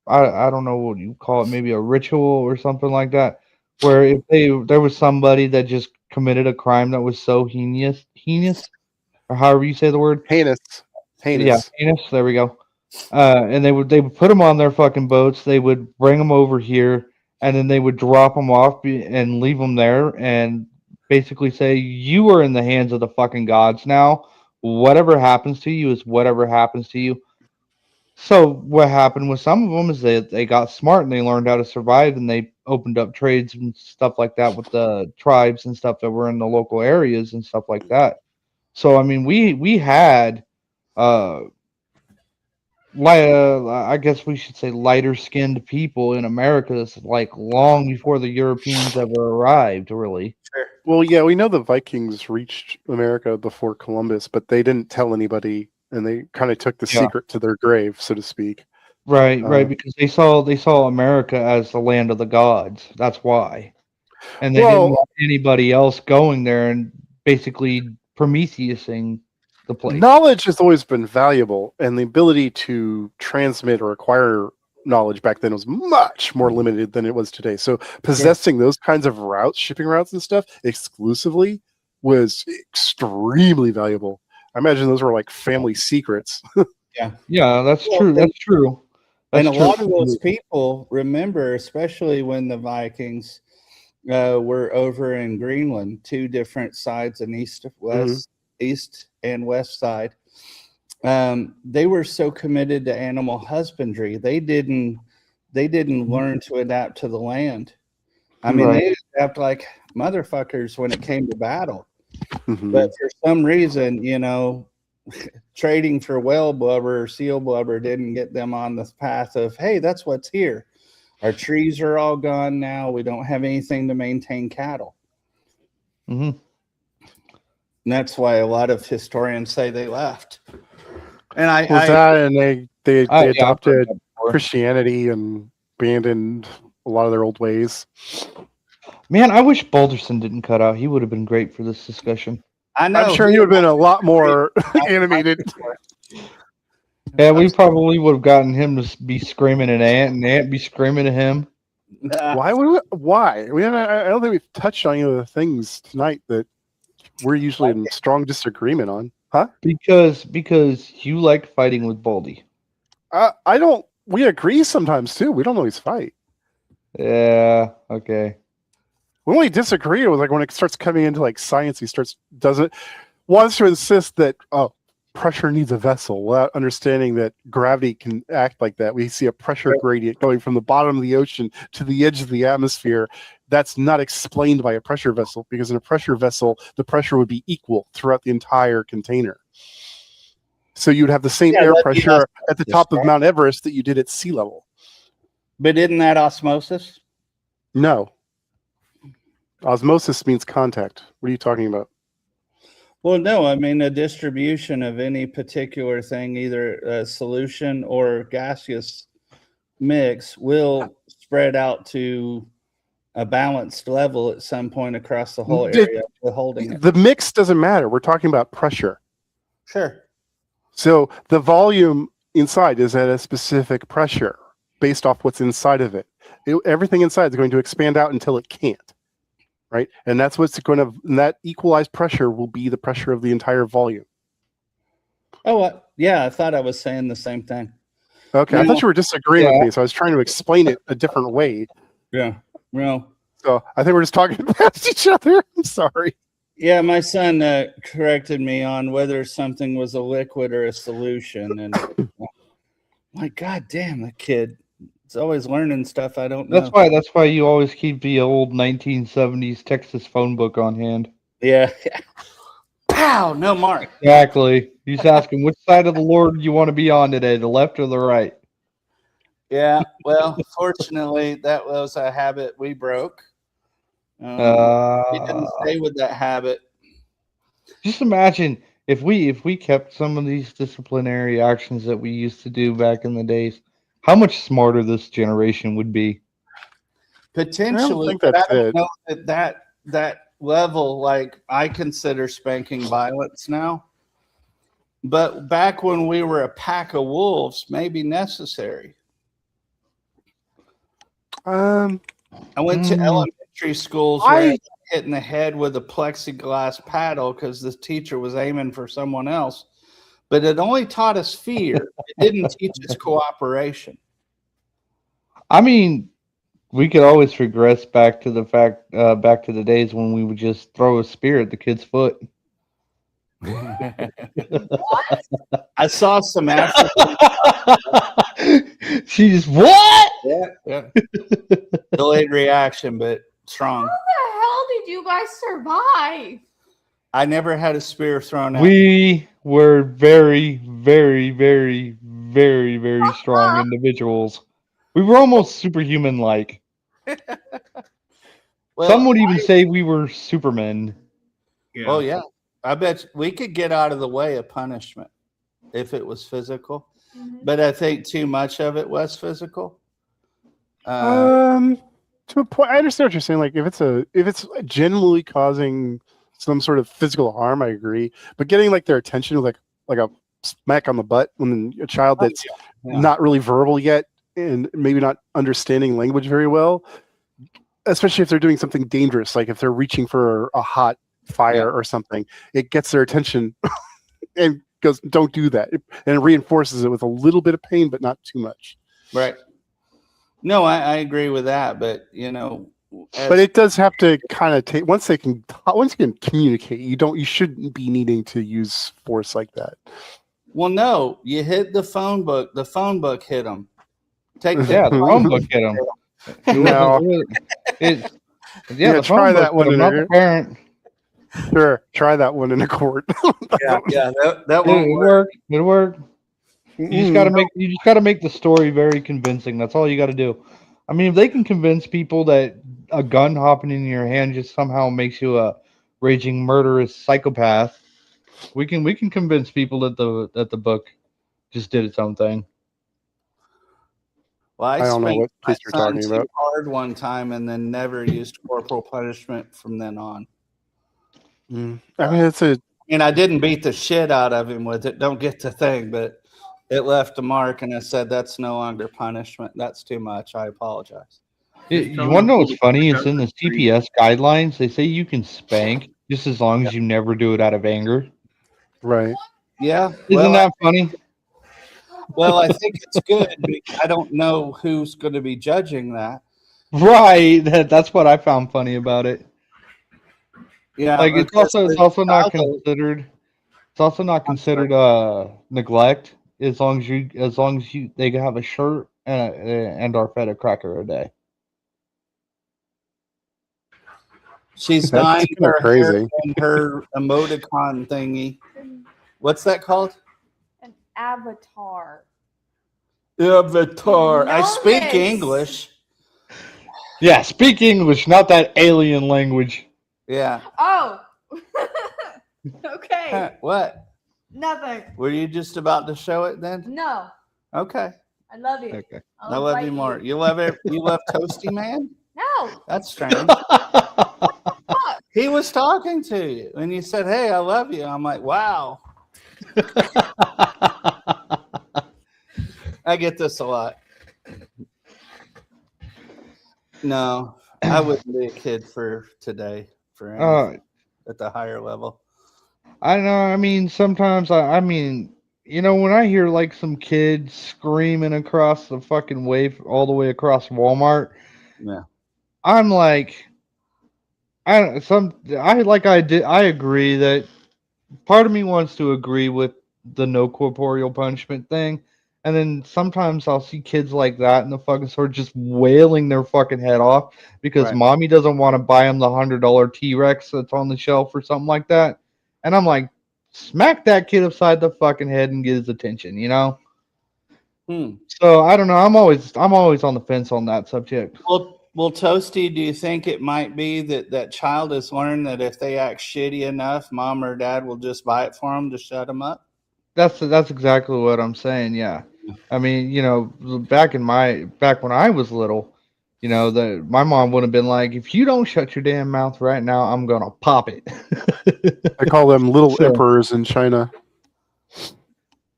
I don't know what you call it, maybe a ritual or something like that, where if there was somebody that just committed a crime that was so heinous, or however you say the word, heinous. Yeah, heinous. There we go. And they would put them on their fucking boats. They would bring them over here, and then they would drop them off and leave them there, and basically say, "You are in the hands of the fucking gods now. Whatever happens to you is whatever happens to you." So what happened with some of them is they got smart and they learned how to survive, and they opened up trades and stuff like that with the tribes and stuff that were in the local areas and stuff like that. So I mean, we had I guess we should say lighter skinned people in America, like long before the Europeans ever arrived, really. Well, yeah, we know the Vikings reached America before Columbus, but they didn't tell anybody, and they kind of took the secret to their grave, so to speak. Right, because they saw America as the land of the gods. That's why, and they didn't want anybody else going there and basically Prometheusing the place. Knowledge has always been valuable, and the ability to transmit or acquire knowledge back then was much more limited than it was today. So possessing those kinds of routes, shipping routes and stuff exclusively was extremely valuable. I imagine those were like family secrets. Yeah, that's true. That's true. And a lot of those people remember, especially when the Vikings were over in Greenland, two different sides, an east and west side. They were so committed to animal husbandry, they didn't learn to adapt to the land. I mean, they adapt like motherfuckers when it came to battle. But for some reason, trading for whale blubber or seal blubber didn't get them on the path of, hey, that's what's here. Our trees are all gone now. We don't have anything to maintain cattle. And that's why a lot of historians say they left. And they adopted Christianity and abandoned a lot of their old ways. Man, I wish Balderson didn't cut out. He would have been great for this discussion. I know. I'm sure he would have been a lot more animated. Yeah, we probably would have gotten him to be screaming at Ant, and Ant be screaming at him. Why? I don't think we've touched on any of the things tonight that we're usually in strong disagreement on. Huh? Because you like fighting with Baldy. I don't. We agree sometimes too. We don't always fight. Yeah. Okay. We only disagree with like when it starts coming into like science. He doesn't. wants to insist that pressure needs a vessel without understanding that gravity can act like that. We see a pressure gradient going from the bottom of the ocean to the edge of the atmosphere. That's not explained by a pressure vessel, because in a pressure vessel, the pressure would be equal throughout the entire container. So you'd have the same air pressure at the top of Mount Everest that you did at sea level. But isn't that osmosis? No. Osmosis means contact. What are you talking about? Well, no, I mean a distribution of any particular thing, either a solution or gaseous mix, will spread out to a balanced level at some point across the whole area of holding it. The mix doesn't matter. We're talking about pressure. Sure. So the volume inside is at a specific pressure based off what's inside of it. Everything inside is going to expand out until it can't. Right? And that's what's going to, and that equalized pressure will be the pressure of the entire volume. Oh, yeah, I thought I was saying the same thing. Okay, I thought you were disagreeing with me, so I was trying to explain it a different way. Yeah, no. So I think we're just talking past each other. I'm sorry. Yeah, my son corrected me on whether something was a liquid or a solution, and my God damn, that kid is always learning stuff I don't know. That's why you always keep the old 1970s Texas phone book on hand. Yeah. Pow! No mark. Exactly. He's asking which side of the Lord you want to be on today, the left or the right. Yeah. Well, fortunately, that was a habit we broke. We didn't stay with that habit. Just imagine if we kept some of these disciplinary actions that we used to do back in the days, how much smarter this generation would be. Potentially, but I don't know that level, like I consider spanking violence now. But back when we were a pack of wolves, maybe necessary. I went to elementary schools where I hit in the head with a plexiglass paddle because the teacher was aiming for someone else. But it only taught us fear. It didn't teach us cooperation. I mean, we could always regress back to the back to the days when we would just throw a spear at the kid's foot. I saw some African. She just what? Yeah. Delayed reaction, but strong. How the hell did you guys survive? I never had a spear thrown at me. We were very, very, very, very, very strong individuals. We were almost superhuman-like. Well, Some would even say we were supermen. Yeah. Oh yeah, I bet we could get out of the way of punishment if it was physical. But I think too much of it was physical. To a point, I understand what you're saying. Like if it's generally causing some sort of physical harm, I agree. But getting like their attention with like a smack on the butt when a child that's not really verbal yet and maybe not understanding language very well, especially if they're doing something dangerous, like if they're reaching for a hot fire or something, it gets their attention and goes, don't do that. And it reinforces it with a little bit of pain, but not too much. Right. No, I agree with that, but but it does have to kind of take once you can communicate, you shouldn't be needing to use force like that. Well, no, you hit the phone book. The phone book hit them. The phone book hit them. No. Try that one in a parent. Sure, try that one in a court. that won't work. It'll work. You just gotta make the story very convincing. That's all you gotta do. I mean, if they can convince people that a gun hopping in your hand just somehow makes you a raging murderous psychopath, we can convince people that the book just did its own thing. Well, I don't know what case you're talking about. Hard one time and then never used corporal punishment from then on. I mean, I didn't beat the shit out of him with it. Don't get the thing, but it left a mark, and I said that's no longer punishment. That's too much. I apologize. You want to know what's funny? It's in the CPS guidelines. They say you can spank just as long as you never do it out of anger. Right. Yeah. Isn't that funny? Well, I think it's good. I don't know who's going to be judging that. Right. That's what I found funny about it. Yeah. Like it's also not considered. It's also not considered neglect as long as they have a shirt and are fed a cracker a day. She's That's dying kinda her hair crazy. and her emoticon thingy. What's that called? An avatar. Avatar. I Know speak this. English. Yeah, speak English, not that alien language. Yeah. Oh. Okay. What? Nothing. Were you just about to show it then? No. Okay. I love you. Okay. I love you more. You love Toasty Man? No. That's strange. He was talking to you and you said, "Hey, I love you." I'm like, wow. I get this a lot. No, I wouldn't be a kid for today for anything at the higher level. I don't know. I mean, sometimes I mean, when I hear like some kids screaming across the fucking way all the way across Walmart, Yeah. I'm like, I agree that part of me wants to agree with the no corporeal punishment thing, and then sometimes I'll see kids like that in the fucking store just wailing their fucking head off because Right. mommy doesn't want to buy them the $100 T-Rex that's on the shelf or something like that, and I'm like, smack that kid upside the fucking head and get his attention, So I don't know. I'm always on the fence on that subject. Well, Toasty, do you think it might be that child has learned that if they act shitty enough, mom or dad will just buy it for them to shut them up? That's exactly what I'm saying. Yeah, I mean, back when I was little, my mom would have been like, "If you don't shut your damn mouth right now, I'm gonna pop it." I call them little So- emperors in China.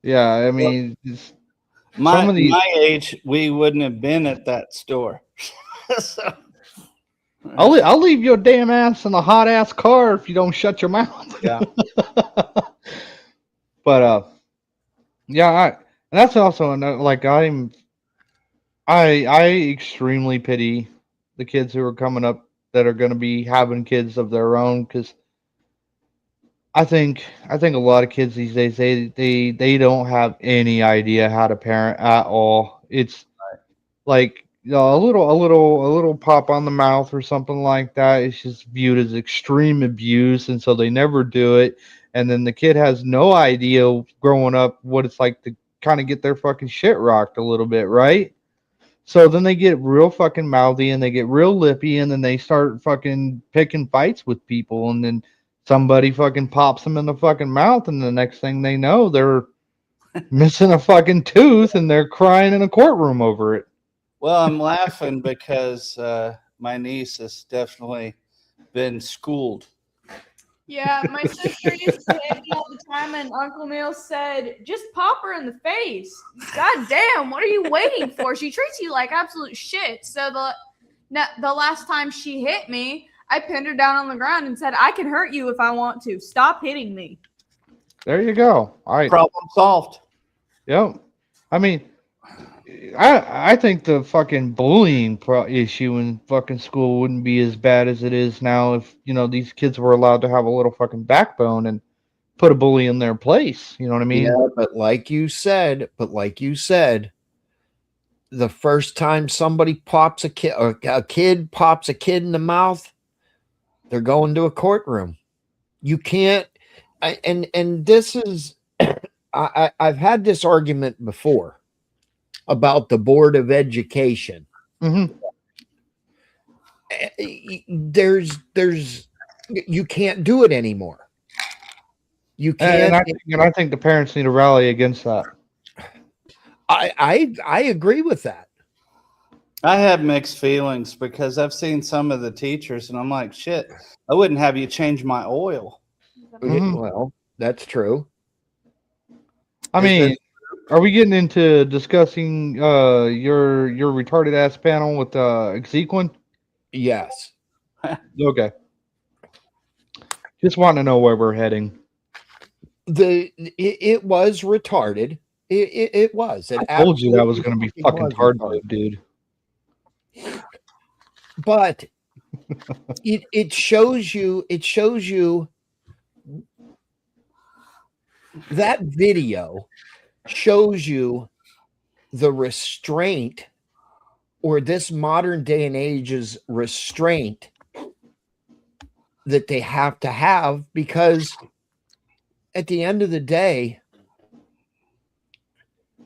Yeah, I mean, My age, we wouldn't have been at that store. So, I'll leave your damn ass in a hot ass car if you don't shut your mouth. yeah. But yeah, and that's also like I extremely pity the kids who are coming up that are going to be having kids of their own, because I think a lot of kids these days they don't have any idea how to parent at all. It's like a little pop on the mouth or something like that is just viewed as extreme abuse, and so they never do it. And then the kid has no idea growing up what it's like to kind of get their fucking shit rocked a little bit, right? So then they get real fucking mouthy and they get real lippy, and then they start fucking picking fights with people, and then somebody fucking pops them in the fucking mouth, and the next thing they know, they're missing a fucking tooth and they're crying in a courtroom over it. Well, I'm laughing because my niece has definitely been schooled. Yeah, my sister used to hit me all the time, and Uncle Neil said, "Just pop her in the face." God damn, what are you waiting for? She treats you like absolute shit. So the last time she hit me, I pinned her down on the ground and said, "I can hurt you if I want to. Stop hitting me." There you go. All right. Problem solved. Yep. I mean, I think the fucking bullying issue in fucking school wouldn't be as bad as it is now if these kids were allowed to have a little fucking backbone and put a bully in their place. You know what I mean? Yeah, but like you said, the first time somebody pops a kid, or a kid pops a kid in the mouth, they're going to a courtroom. You can't. And this is, I've had this argument before about the Board of Education. Mm-hmm. There's you can't do it anymore. You can't. And I think the parents need to rally against that. I agree with that. I have mixed feelings because I've seen some of the teachers and I'm like, shit, I wouldn't have you change my oil. Mhm. Well, that's true. I mean, are we getting into discussing your retarded ass panel with Exequin? Yes. Okay. Just want to know where we're heading. It was retarded. It was. I told you that was going to be fucking hard, dude. But it shows you that video shows you the restraint, or this modern day and age's restraint, that they have to have, because at the end of the day,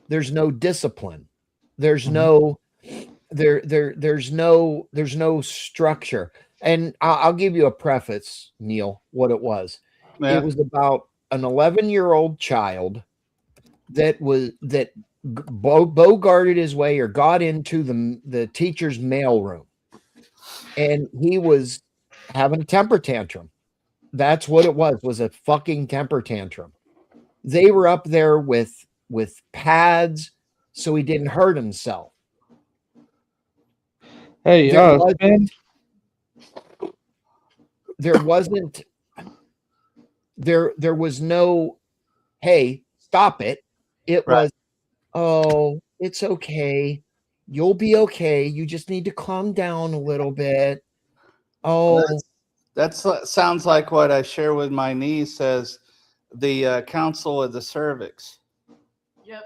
there's no discipline. There's no there's no structure. And I'll give you a preface, Neil, what it was. Yeah. It was about an 11-year-old child that bogarted his way or got into the teacher's mailroom, and he was having a temper tantrum. That's what it was a fucking temper tantrum. They were up there with pads so he didn't hurt himself. Hey, there was no, hey, stop it. It was, oh, it's okay. You'll be okay. You just need to calm down a little bit. Oh, that sounds like what I share with my niece as the council of the cervix. Yep.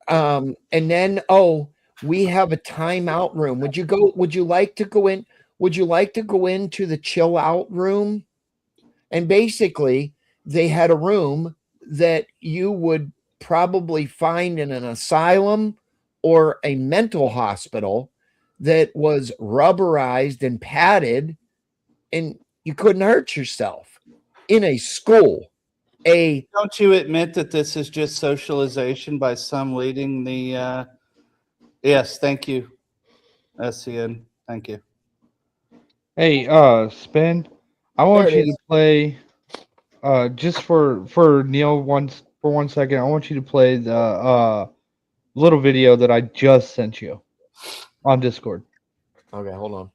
And then, oh, we have a timeout room. Would you like to go into the chill out room? And basically they had a room that you would probably find in an asylum or a mental hospital that was rubberized and padded, and you couldn't hurt yourself in a school. Don't you admit that this is just socialization by some leading the yes, thank you. SCN, thank you. Hey, Spin, I want you to play just for Neil for 1 second. I want you to play the little video that I just sent you on Discord. Okay, hold on.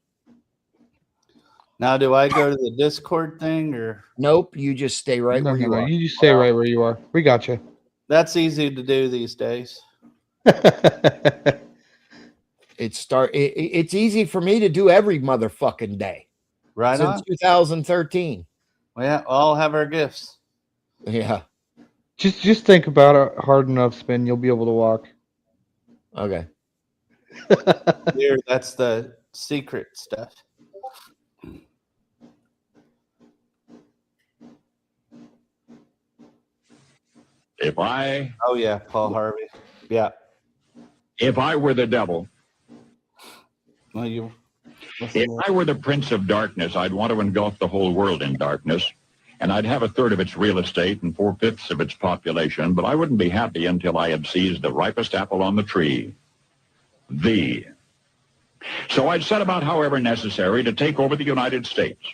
Now, do I go to the Discord thing or? Nope, you just stay right where you are. You just stay right where you are. We got you. That's easy to do these days. It's easy for me to do every motherfucking day. Right since on. 2013. Well, yeah, all have our gifts. Yeah. Just think about it hard enough, Spin. You'll be able to walk. Okay. Here, that's the secret stuff. Oh yeah, Paul Harvey. Yeah. If I were the devil, well, if I were the prince of darkness, I'd want to engulf the whole world in darkness, and I'd have 1/3 of its real estate and 4/5 of its population, but I wouldn't be happy until I had seized the ripest apple on the tree. So I'd set about, however necessary, to take over the United States.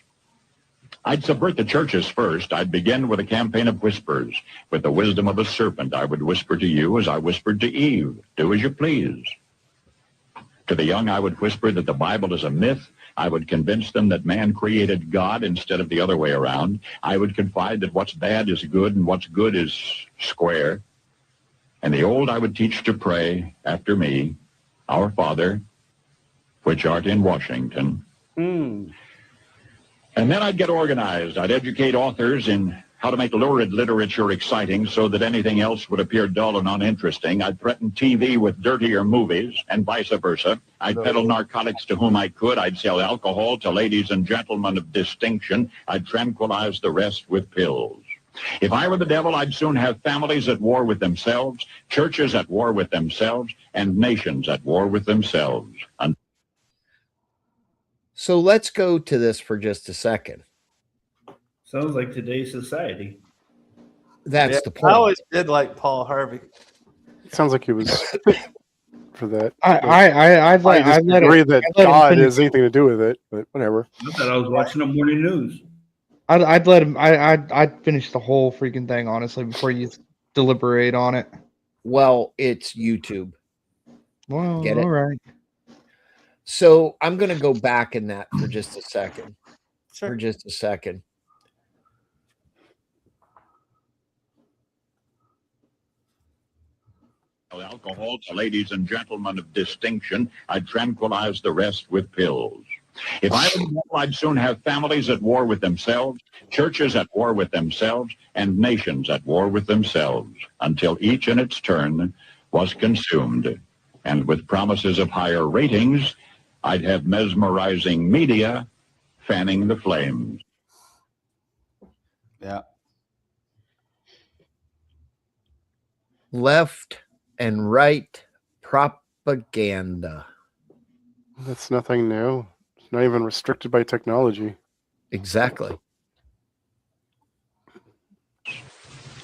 I'd subvert the churches first. I'd begin with a campaign of whispers. With the wisdom of a serpent, I would whisper to you as I whispered to Eve, do as you please. To the young, I would whisper that the Bible is a myth. I would convince them that man created God instead of the other way around. I would confide that what's bad is good and what's good is square. And the old I would teach to pray after me, Our Father, which art in Washington. And then I'd get organized. I'd educate authors in how to make lurid literature exciting so that anything else would appear dull and uninteresting. I'd threaten TV with dirtier movies and vice versa. I'd peddle narcotics to whom I could. I'd sell alcohol to ladies and gentlemen of distinction. I'd tranquilize the rest with pills. If I were the devil, I'd soon have families at war with themselves, churches at war with themselves, and nations at war with themselves. So let's go to this for just a second. Sounds like today's society. That's the point. I always did like Paul Harvey. Sounds like he was for that. I disagree that God has anything to do with it, but whatever. I thought I was watching the morning news. I'd let him. I'd finish the whole freaking thing honestly before you deliberate on it. Well, it's YouTube. Well, Get it? all right. So I'm going to go back in that for just a second. Sure. For just a second. Alcohol to ladies and gentlemen of distinction. I'd tranquilize the rest with pills. If I were the devil, I'd soon have families at war with themselves, churches at war with themselves, and nations at war with themselves, until each in its turn was consumed. And with promises of higher ratings, I'd have mesmerizing media fanning the flames. Yeah. Left and right propaganda. That's nothing new. It's not even restricted by technology. Exactly.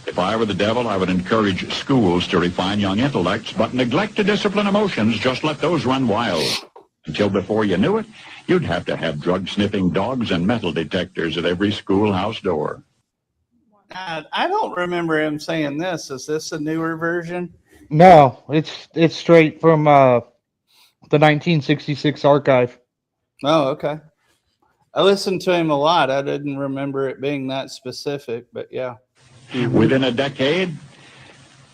If I were the devil, I would encourage schools to refine young intellects, but neglect to discipline emotions. Just let those run wild. Until before you knew it, you'd have to have drug-sniffing dogs and metal detectors at every schoolhouse door. I don't remember him saying this. Is this a newer version? No, it's straight from the 1966 archive. Oh, okay. I listened to him a lot. I didn't remember it being that specific, but yeah. Within a decade,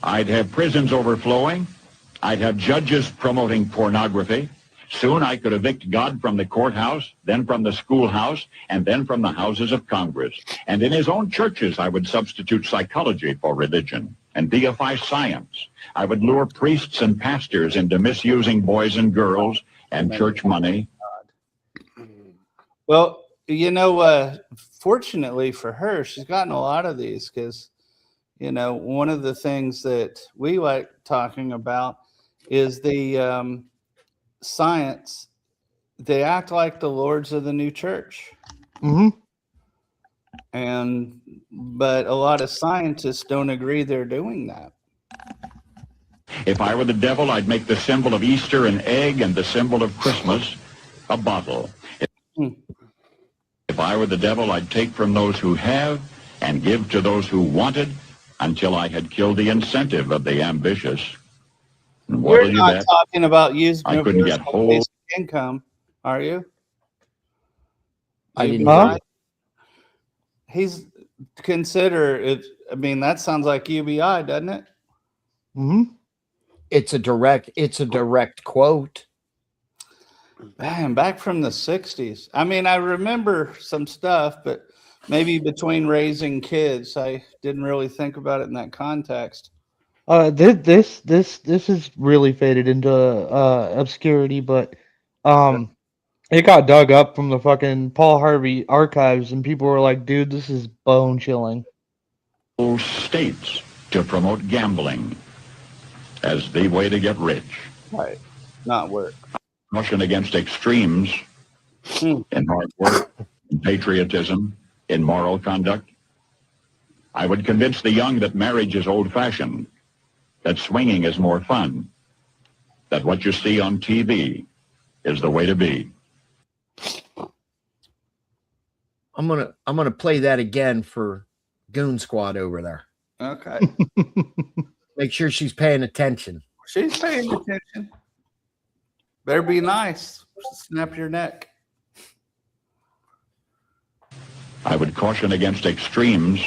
I'd have prisons overflowing. I'd have judges promoting pornography. Soon I could evict God from the courthouse, then from the schoolhouse, and then from the houses of Congress. And in his own churches, I would substitute psychology for religion and deify science. I would lure priests and pastors into misusing boys and girls and church money. Well, you know, fortunately for her, she's gotten a lot of these because, you know, one of the things that we like talking about is the science. They act like the lords of the new church. Mm-hmm. But a lot of scientists don't agree they're doing that. If I were the devil, I'd make the symbol of Easter an egg and the symbol of Christmas a bottle. If I were the devil, I'd take from those who have and give to those who wanted until I had killed the incentive of the ambitious. And You're what'll you not bet? talking about using I couldn't get universal whole. basic income, are you? I didn't UBI? know. He's consider it. I mean, that sounds like UBI, doesn't it? Mm-hmm. It's a direct quote. Man, back from the 60s. I mean, I remember some stuff, but maybe between raising kids, I didn't really think about it in that context. This is really faded into obscurity, but it got dug up from the fucking Paul Harvey archives, and people were like, "Dude, this is bone chilling." States to promote gambling as the way to get rich. Right, not work. Caution against extremes in hard work, in patriotism, in moral conduct. I would convince the young that marriage is old-fashioned, that swinging is more fun, that what you see on TV is the way to be. I'm gonna play that again for Goon Squad over there. Okay. Make sure she's paying attention. She's paying attention. Better be nice. Snap your neck. I would caution against extremes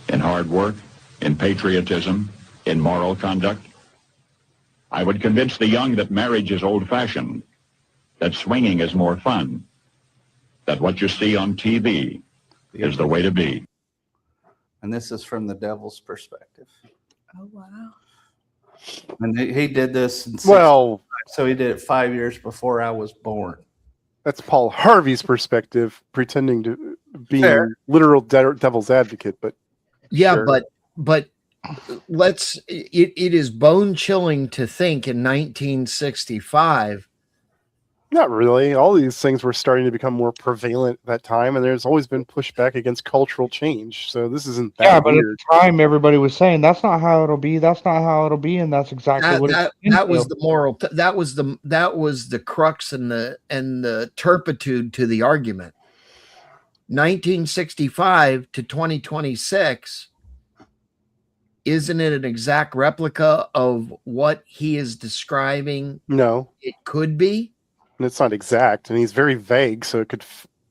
in hard work, in patriotism, in moral conduct. I would convince the young that marriage is old-fashioned, that swinging is more fun, that what you see on TV is the way to be. And this is from the devil's perspective. Oh, wow. And he did this in so he did it 5 years before I was born. That's Paul Harvey's perspective, pretending to be literal devil's advocate. But yeah, sure. but it is bone chilling to think in 1965. Not really. All these things were starting to become more prevalent at that time, and there's always been pushback against cultural change. So this isn't that but weird. at the time, everybody was saying that's not how it'll be. That's not how it'll be, and that's exactly what that was the moral. That was the crux and the turpitude to the argument. 1965 to 2026. Isn't it an exact replica of what he is describing? No, it could be. And it's not exact, and he's very vague, so it could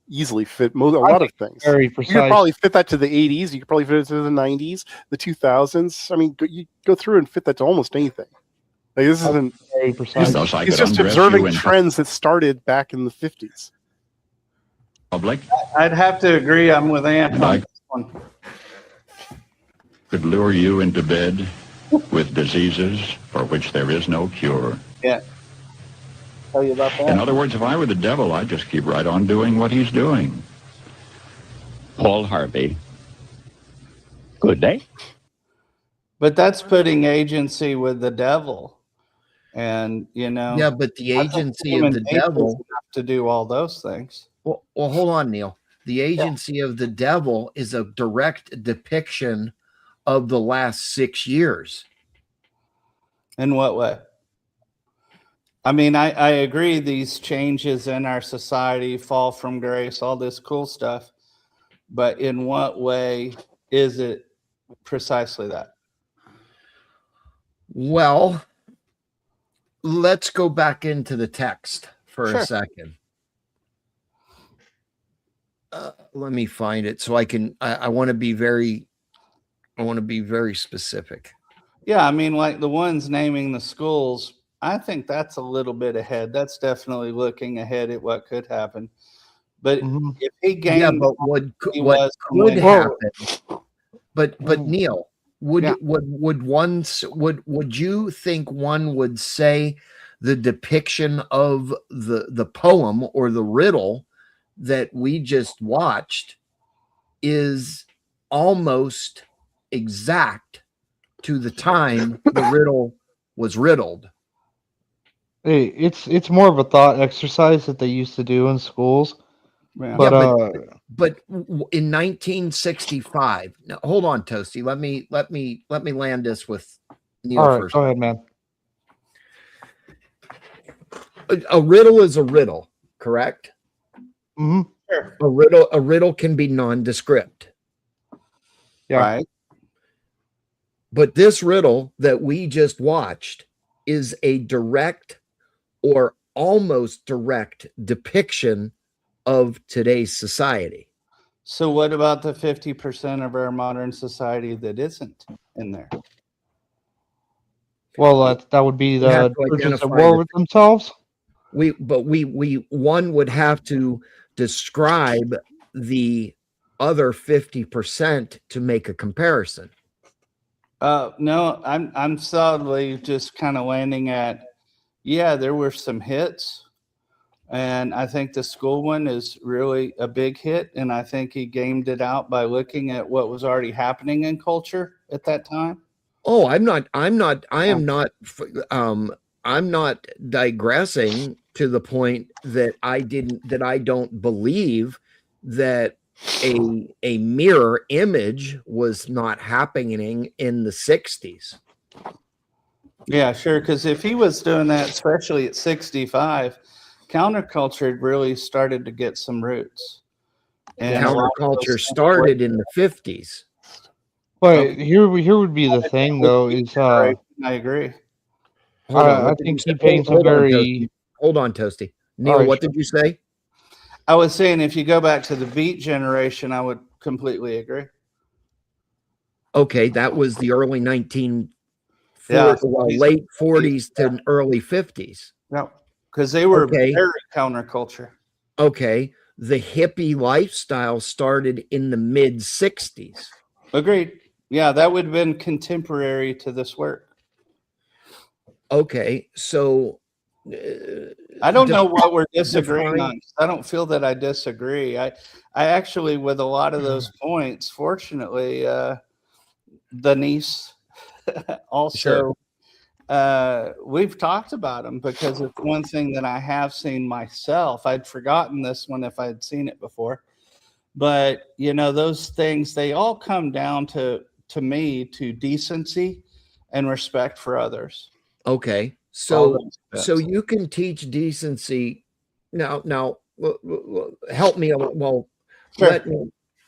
easily fit a lot of things. Very You precise. could probably fit that to the 80s. You could probably fit it to the 90s, the 2000s. I mean, you go through and fit that to almost anything. Like this isn't very precise. Thus I He's could just undress observing you in trends that started back in the 50s. public. I'd have to agree. I'm with Ant And on I this one. could lure you into bed with diseases for which there is no cure. Yeah. Tell you about In that. other words, if I were the devil, I'd just keep right on doing what he's doing. Paul Harvey. Good day. But that's putting agency with the devil. And, you know. Yeah, but the I think agency human of the nature is devil. enough to do all those things. Well, hold on, Neil. The agency of the devil is a direct depiction of the last 6 years. In what way? I mean, I agree these changes in our society, fall from grace, all this cool stuff. But in what way is it precisely that? Well, let's go back into the text for Sure. a second. Let me find it so I can. I want to be very. I want to be very specific. Yeah, I mean, like the ones naming the schools, I think that's a little bit ahead. That's definitely looking ahead at what could happen. But if he gained, Yeah, but what could happen? But Neil, would you think one would say the depiction of the poem or the riddle that we just watched is almost exact to the time the riddle was riddled? Hey, it's more of a thought exercise that they used to do in schools. Yeah. But in 1965, now, hold on, Toasty. Let me land this with Neil all right, first. go ahead, man. A riddle is a riddle, correct? Mm-hmm. Sure. A riddle can be nondescript. Yeah. Right. But this riddle that we just watched is a direct or almost direct depiction of today's society. So what about the 50% of our modern society that isn't in there? Well, that would be We have the to churches at identify war the- with themselves. One would have to describe the other 50% to make a comparison. No, I'm solidly just kind of landing at, yeah, there were some hits. And I think the school one is really a big hit. And I think he gamed it out by looking at what was already happening in culture at that time. Oh, I'm not digressing to the point that I don't believe that a mirror image was not happening in the 60s. Yeah, sure. Because if he was doing that, especially at 65, counterculture had really started to get some roots. And Counterculture started in the 50s. But here would be the thing, though, is I agree. I think he paints a very. Hold on, Toasty. Neil, right, what did you say? I was saying if you go back to the Beat generation, I would completely agree. Okay, that was the early late 40s to early 50s. Yeah, because they were Okay. very counterculture. Okay, the hippie lifestyle started in the mid 60s. Agreed. Yeah, that would have been contemporary to this work. Okay, so I don't know what we're disagreeing on. I don't feel that I disagree. I actually, with a lot of those points, fortunately, the niece also, we've talked about them because it's one thing that I have seen myself. I'd forgotten this one if I'd seen it before. But, you know, those things, they all come down to me, to decency and respect for others. Okay, so you can teach decency. Now, help me. Well, Sure.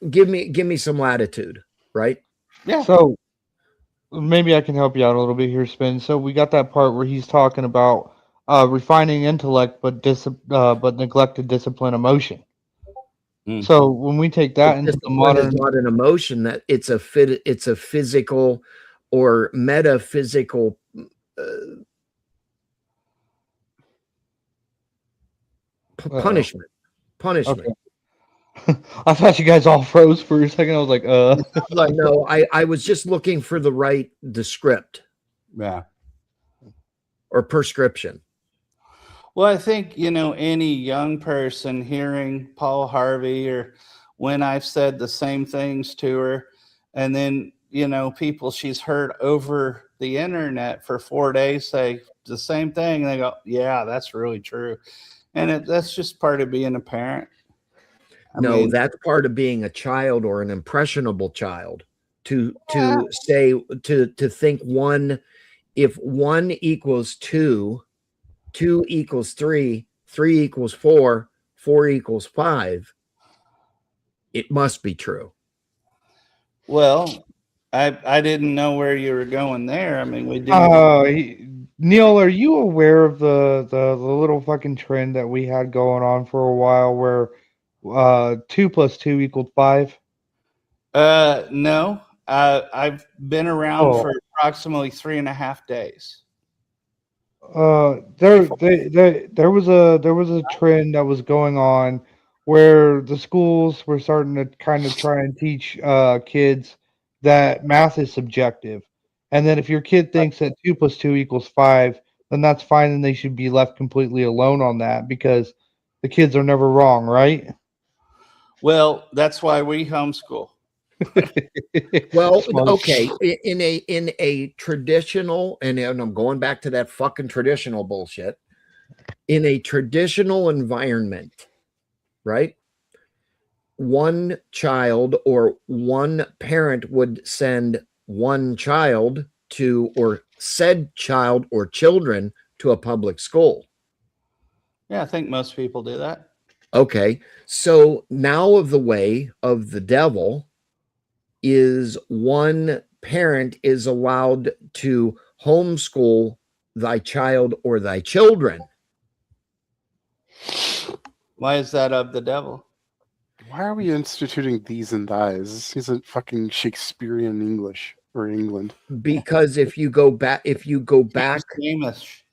give me some latitude, right? Yeah. So maybe I can help you out a little bit here, Spin. So we got that part where he's talking about refining intellect, but neglected discipline emotion. So when we take that into the modern, is not an emotion, that it's a physical or metaphysical Punishment. Okay. I thought you guys all froze for a second. I was like, No, I was just looking for the right descript. Yeah. Or prescription. Well, I think, any young person hearing Paul Harvey or when I've said the same things to her, and then, people she's heard over the internet for 4 days say the same thing, and they go, yeah, that's really true. And that's just part of being a parent. I mean, that's part of being a child or an impressionable child to think if 1 equals 2, 2 equals 3, 3 equals 4, 4 equals 5, it must be true. Well, I didn't know where you were going there. I mean, we do. Neil, are you aware of the little fucking trend that we had going on for a while where 2 + 2 equaled 5? No. I've been around for approximately 3.5 days. There was a trend that was going on where the schools were starting to kind of try and teach kids that math is subjective, and then if your kid thinks that 2 + 2 equals 5, then that's fine, and they should be left completely alone on that because the kids are never wrong, right? Well, that's why we homeschool. Well, okay, in a traditional, and I'm going back to that fucking traditional bullshit, in a traditional environment, right? One child or one parent would send one child to, or said child or children to a public school. Yeah, I think most people do that. Okay, so now of the way of the devil is one parent is allowed to homeschool thy child or thy children. Why is that of the devil? Why are we instituting these and thys? This isn't fucking Shakespearean English or England. Because if you go back, English.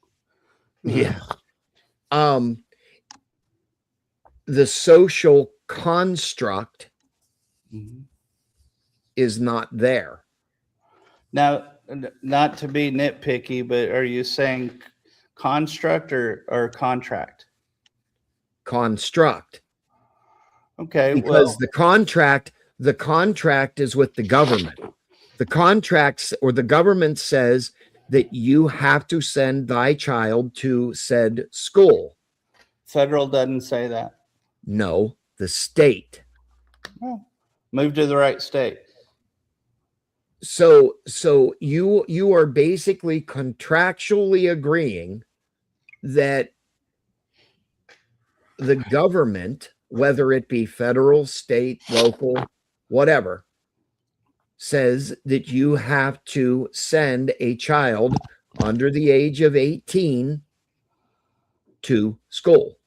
Yeah. The social construct is not there. Now, not to be nitpicky, but are you saying construct or contract? Construct. Okay, because the contract is with the government. The contracts or the government says that you have to send thy child to said school. Federal doesn't say that. No, the state. Well, move to the right state. So you are basically contractually agreeing that the government, whether it be federal, state, local, whatever, says that you have to send a child under the age of 18 to school.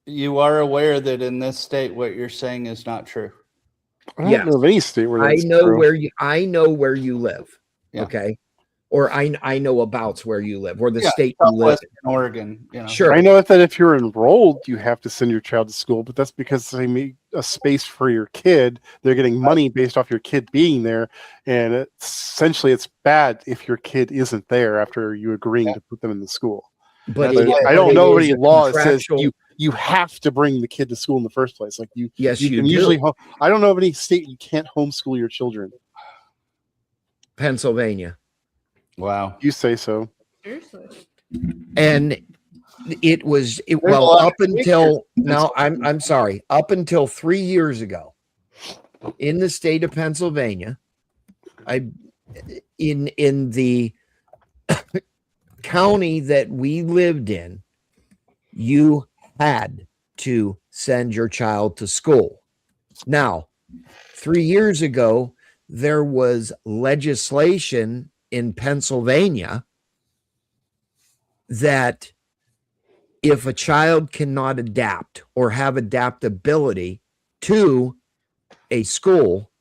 You are aware that in this state, what you're saying is not true. I don't know of any state where that's true. I know where you live. Yeah. Okay. Or I know about where you live, or the state you live in. Oregon. Sure. I know that if you're enrolled, you have to send your child to school, but that's because they make a space for your kid. They're getting money based off your kid being there. And essentially it's bad if your kid isn't there after you agreeing to put them in the school. But I don't know any law that says you have to bring the kid to school in the first place. Like you can usually I don't know of any state you can't homeschool your children. Pennsylvania. Wow. You say so. Seriously. And up until now, I'm sorry, up until 3 years ago, in the state of Pennsylvania, in the county that we lived in, you had to send your child to school. Now, 3 years ago, there was legislation in Pennsylvania that if a child cannot adapt or have adaptability to a school,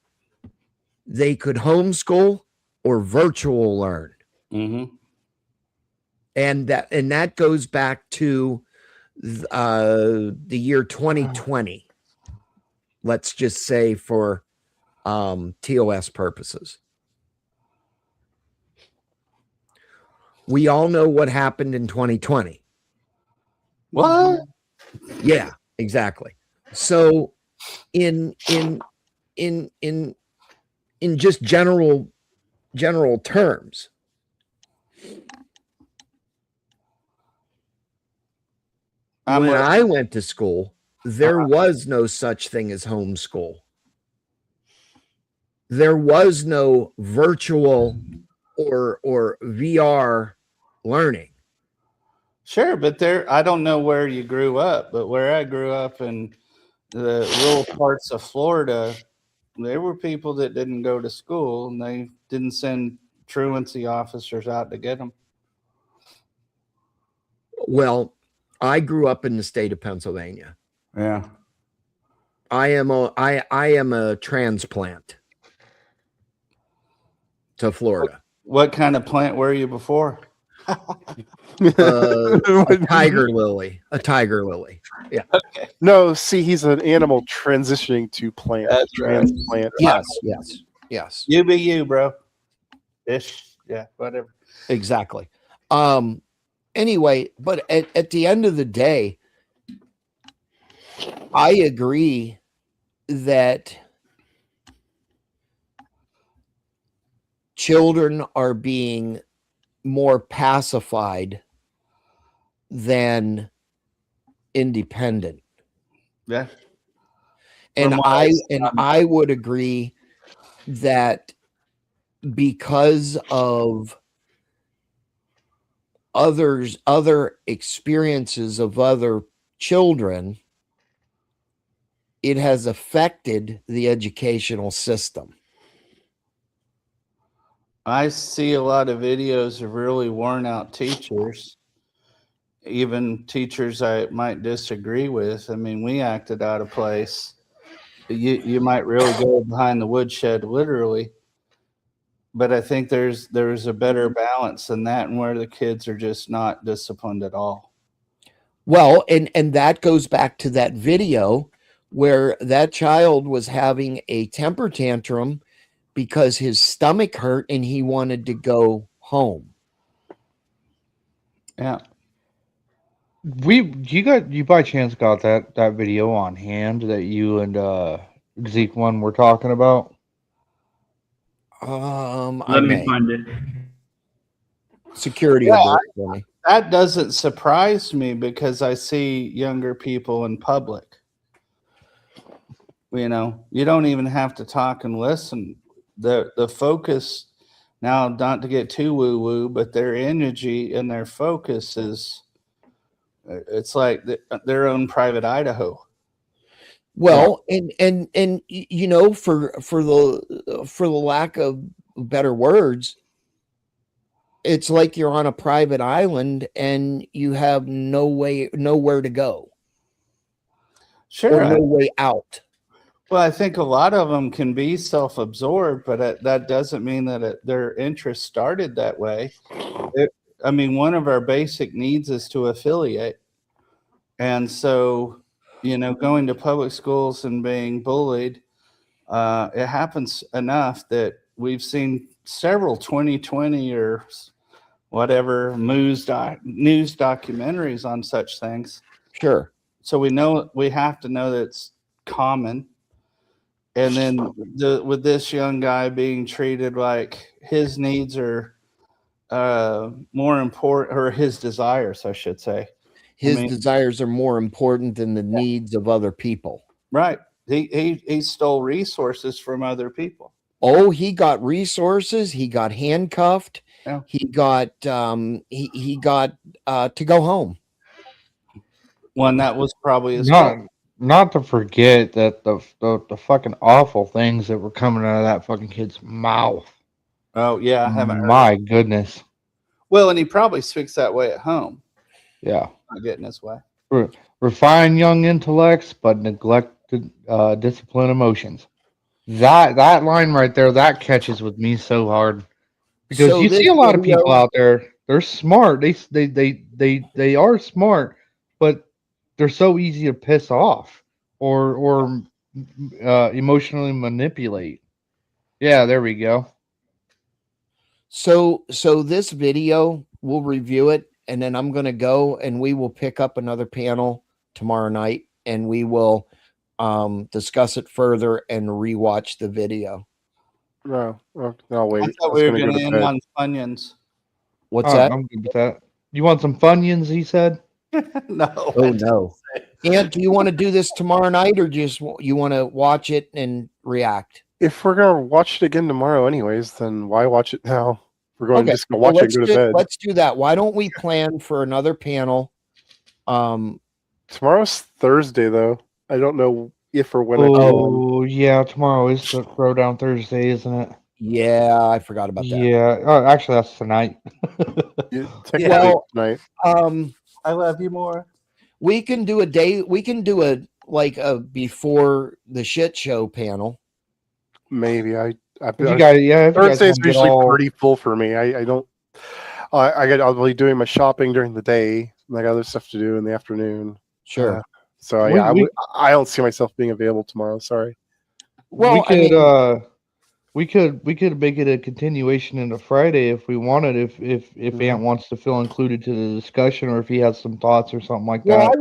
they could homeschool or virtual learn. Mm-hmm. And that goes back to the year 2020, let's just say for TOS purposes. We all know what happened in 2020. What? Yeah, exactly. So in just general terms, when I went to school, there was no such thing as homeschool. There was no virtual or VR learning. Sure, but I don't know where you grew up, but where I grew up in the rural parts of Florida, there were people that didn't go to school and they didn't send truancy officers out to get them. Well, I grew up in the state of Pennsylvania. Yeah. I am a transplant to Florida. What kind of plant were you before? A tiger lily. A tiger lily. Yeah. Okay. No, see, he's an animal transitioning to plant. That's right. Transplant. Yes. You be you, bro. Ish. Yeah, whatever. Exactly. Anyway, but at the end of the day, I agree that children are being more pacified than independent. Yeah. And I would agree that because of other experiences of other children, it has affected the educational system. I see a lot of videos of really worn out teachers, even teachers I might disagree with. I mean, we acted out of place. You might really go behind the woodshed, literally. But I think there's a better balance than that, and where the kids are just not disciplined at all. Well, and that goes back to that video where that child was having a temper tantrum because his stomach hurt and he wanted to go home. Yeah. You by chance got that video on hand that you and Zeke one were talking about? Let me find it. Security Yeah, alert for me. That doesn't surprise me because I see younger people in public. You know, you don't even have to talk and listen. The focus, now not to get too woo-woo, but their energy and their focus is, it's like their own private Idaho. Well, and you know, for the lack of better words, it's like you're on a private island and you have nowhere to go. Sure. Or no way out. Well, I think a lot of them can be self-absorbed, but that doesn't mean that their interest started that way. I mean, one of our basic needs is to affiliate. And so, you know, going to public schools and being bullied, it happens enough that we've seen several 2020 or whatever news documentaries on such things. Sure. So we have to know that it's common. And then with this young guy being treated like his needs are more important, or his desires, I should say. His desires are more important than the needs of other people. Right. He stole resources from other people. Oh, he got resources. He got handcuffed. Yeah. He got he got to go home. One that was probably his not to forget that the fucking awful things that were coming out of that fucking kid's mouth. Oh yeah, I haven't heard. My goodness. Well, and he probably speaks that way at home. Yeah. Not getting his way. Refine young intellects, but neglected discipline emotions. That line right there, that catches with me so hard. Because So you this see a lot of video- people out there, they're smart. They are smart, but they're so easy to piss off or emotionally manipulate. Yeah, there we go. So this video, we'll review it, and then I'm going to go and we will pick up another panel tomorrow night, and we will discuss it further and rewatch the video. No, I'll wait. I thought we were going to end on Funyuns. What's that? I'm good with that. You want some Funyuns? He said. No. Oh no. Ant, do you want to do this tomorrow night, or just you want to watch it and react? If we're gonna watch it again tomorrow, anyways, then why watch it now? We're going just gonna watch it and go to bed. Let's do that. Why don't we plan for another panel? Tomorrow's Thursday, though. I don't know if or when. Oh yeah, tomorrow is the Throwdown Thursday, isn't it? Yeah, I forgot about that. Yeah. Oh, actually, that's tonight. Well, tonight. I love you more. We can do a day. We can do a before the shit show panel. Maybe you guys, Thursday's usually pretty full for me. I don't. I'll be doing my shopping during the day. And I got other stuff to do in the afternoon. Sure. So I don't see myself being available tomorrow. Sorry. Well, we could make it a continuation into Friday if we wanted. If Ant wants to feel included to the discussion, or if he has some thoughts or something like that.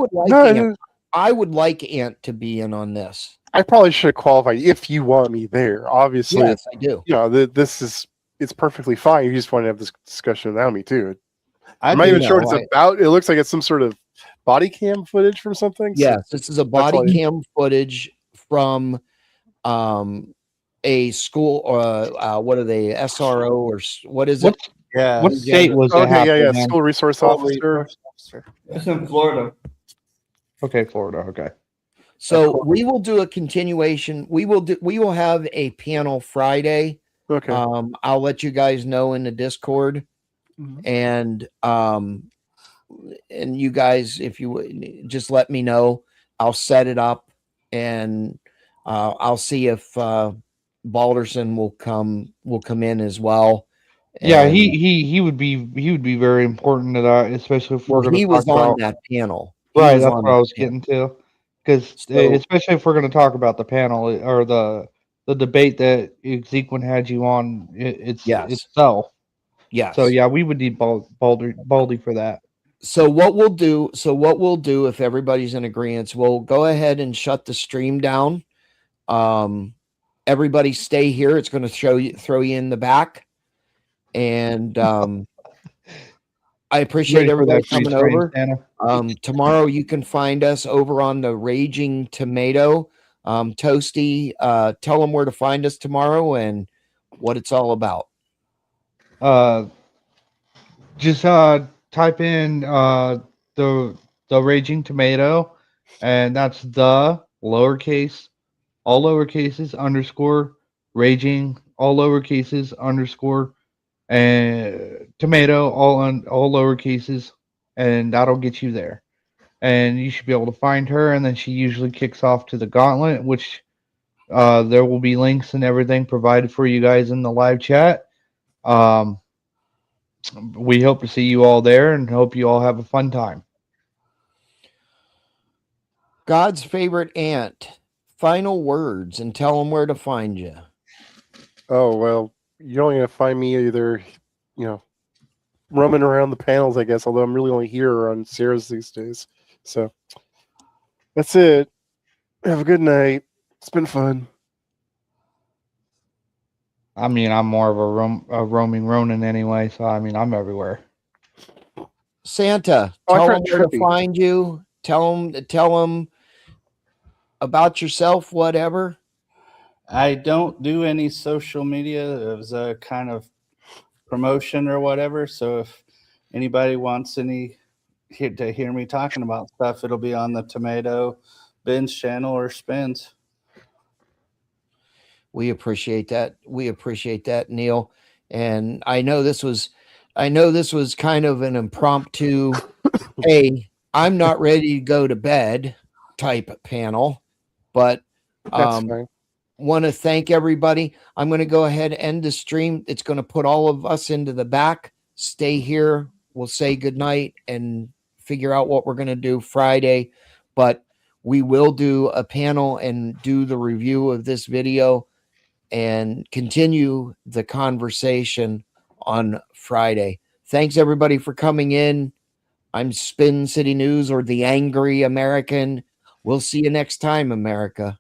I would like Ant to be in on this. I probably should qualify if you want me there. Obviously, yes, I do. You know, it's perfectly fine. You just want to have this discussion without me too. I'm not even sure what it's about. It looks like it's some sort of body cam footage from something. Yes, this is a body cam footage from a school. What are they? SRO or what is it? Yeah. What state was it? Okay, school resource officer. It's in Florida. Okay, Florida. Okay. So we will do a continuation. We will have a panel Friday. Okay. I'll let you guys know in the Discord. And you guys, if you just let me know, I'll set it up, and I'll see if Balderson will come in as well. Yeah, he would be very important to that, especially if we're going to. He was on that panel, right? That's what I was getting to, because especially if we're going to talk about the panel or the debate that Ezekiel had you on itself. Yes. So yeah, we would need Baldy for that. So what we'll do if everybody's in agreement, we'll go ahead and shut the stream down. Everybody stay here. It's going to throw you in the back. And I appreciate everybody coming over. Tomorrow you can find us over on the Raging Tomato. Toasty, tell them where to find us tomorrow and what it's all about. Just type in the Raging Tomato, and that's the lowercase, all lowercases _ raging, all lowercases _ and tomato, all lowercases, and that'll get you there. And you should be able to find her, and then she usually kicks off to the gauntlet, which there will be links and everything provided for you guys in the live chat. We hope to see you all there and hope you all have a fun time. God's favorite ant, final words, and tell them where to find you. Oh, well, you're only going to find me either, roaming around the panels, I guess, although I'm really only here on Sarah's these days. So that's it. Have a good night. It's been fun. I mean, I'm more of a roaming Ronin anyway, so I mean, I'm everywhere. Santa, tell them where to find you. Tell them about yourself, whatever. I don't do any social media as a kind of promotion or whatever. So if anybody wants to hear me talking about stuff, it'll be on the Tomato Binge channel or Spins. We appreciate that. We appreciate that, Neil. And I know this was kind of an impromptu, hey, I'm not ready to go to bed type panel, but want to thank everybody. I'm going to go ahead and end the stream. It's going to put all of us into the back. Stay here. We'll say goodnight and figure out what we're going to do Friday. but we will do a panel and do the review of this video and continue the conversation on Friday. Thanks everybody for coming in. I'm Spin City News, or the Angry American. We'll see you next time, America.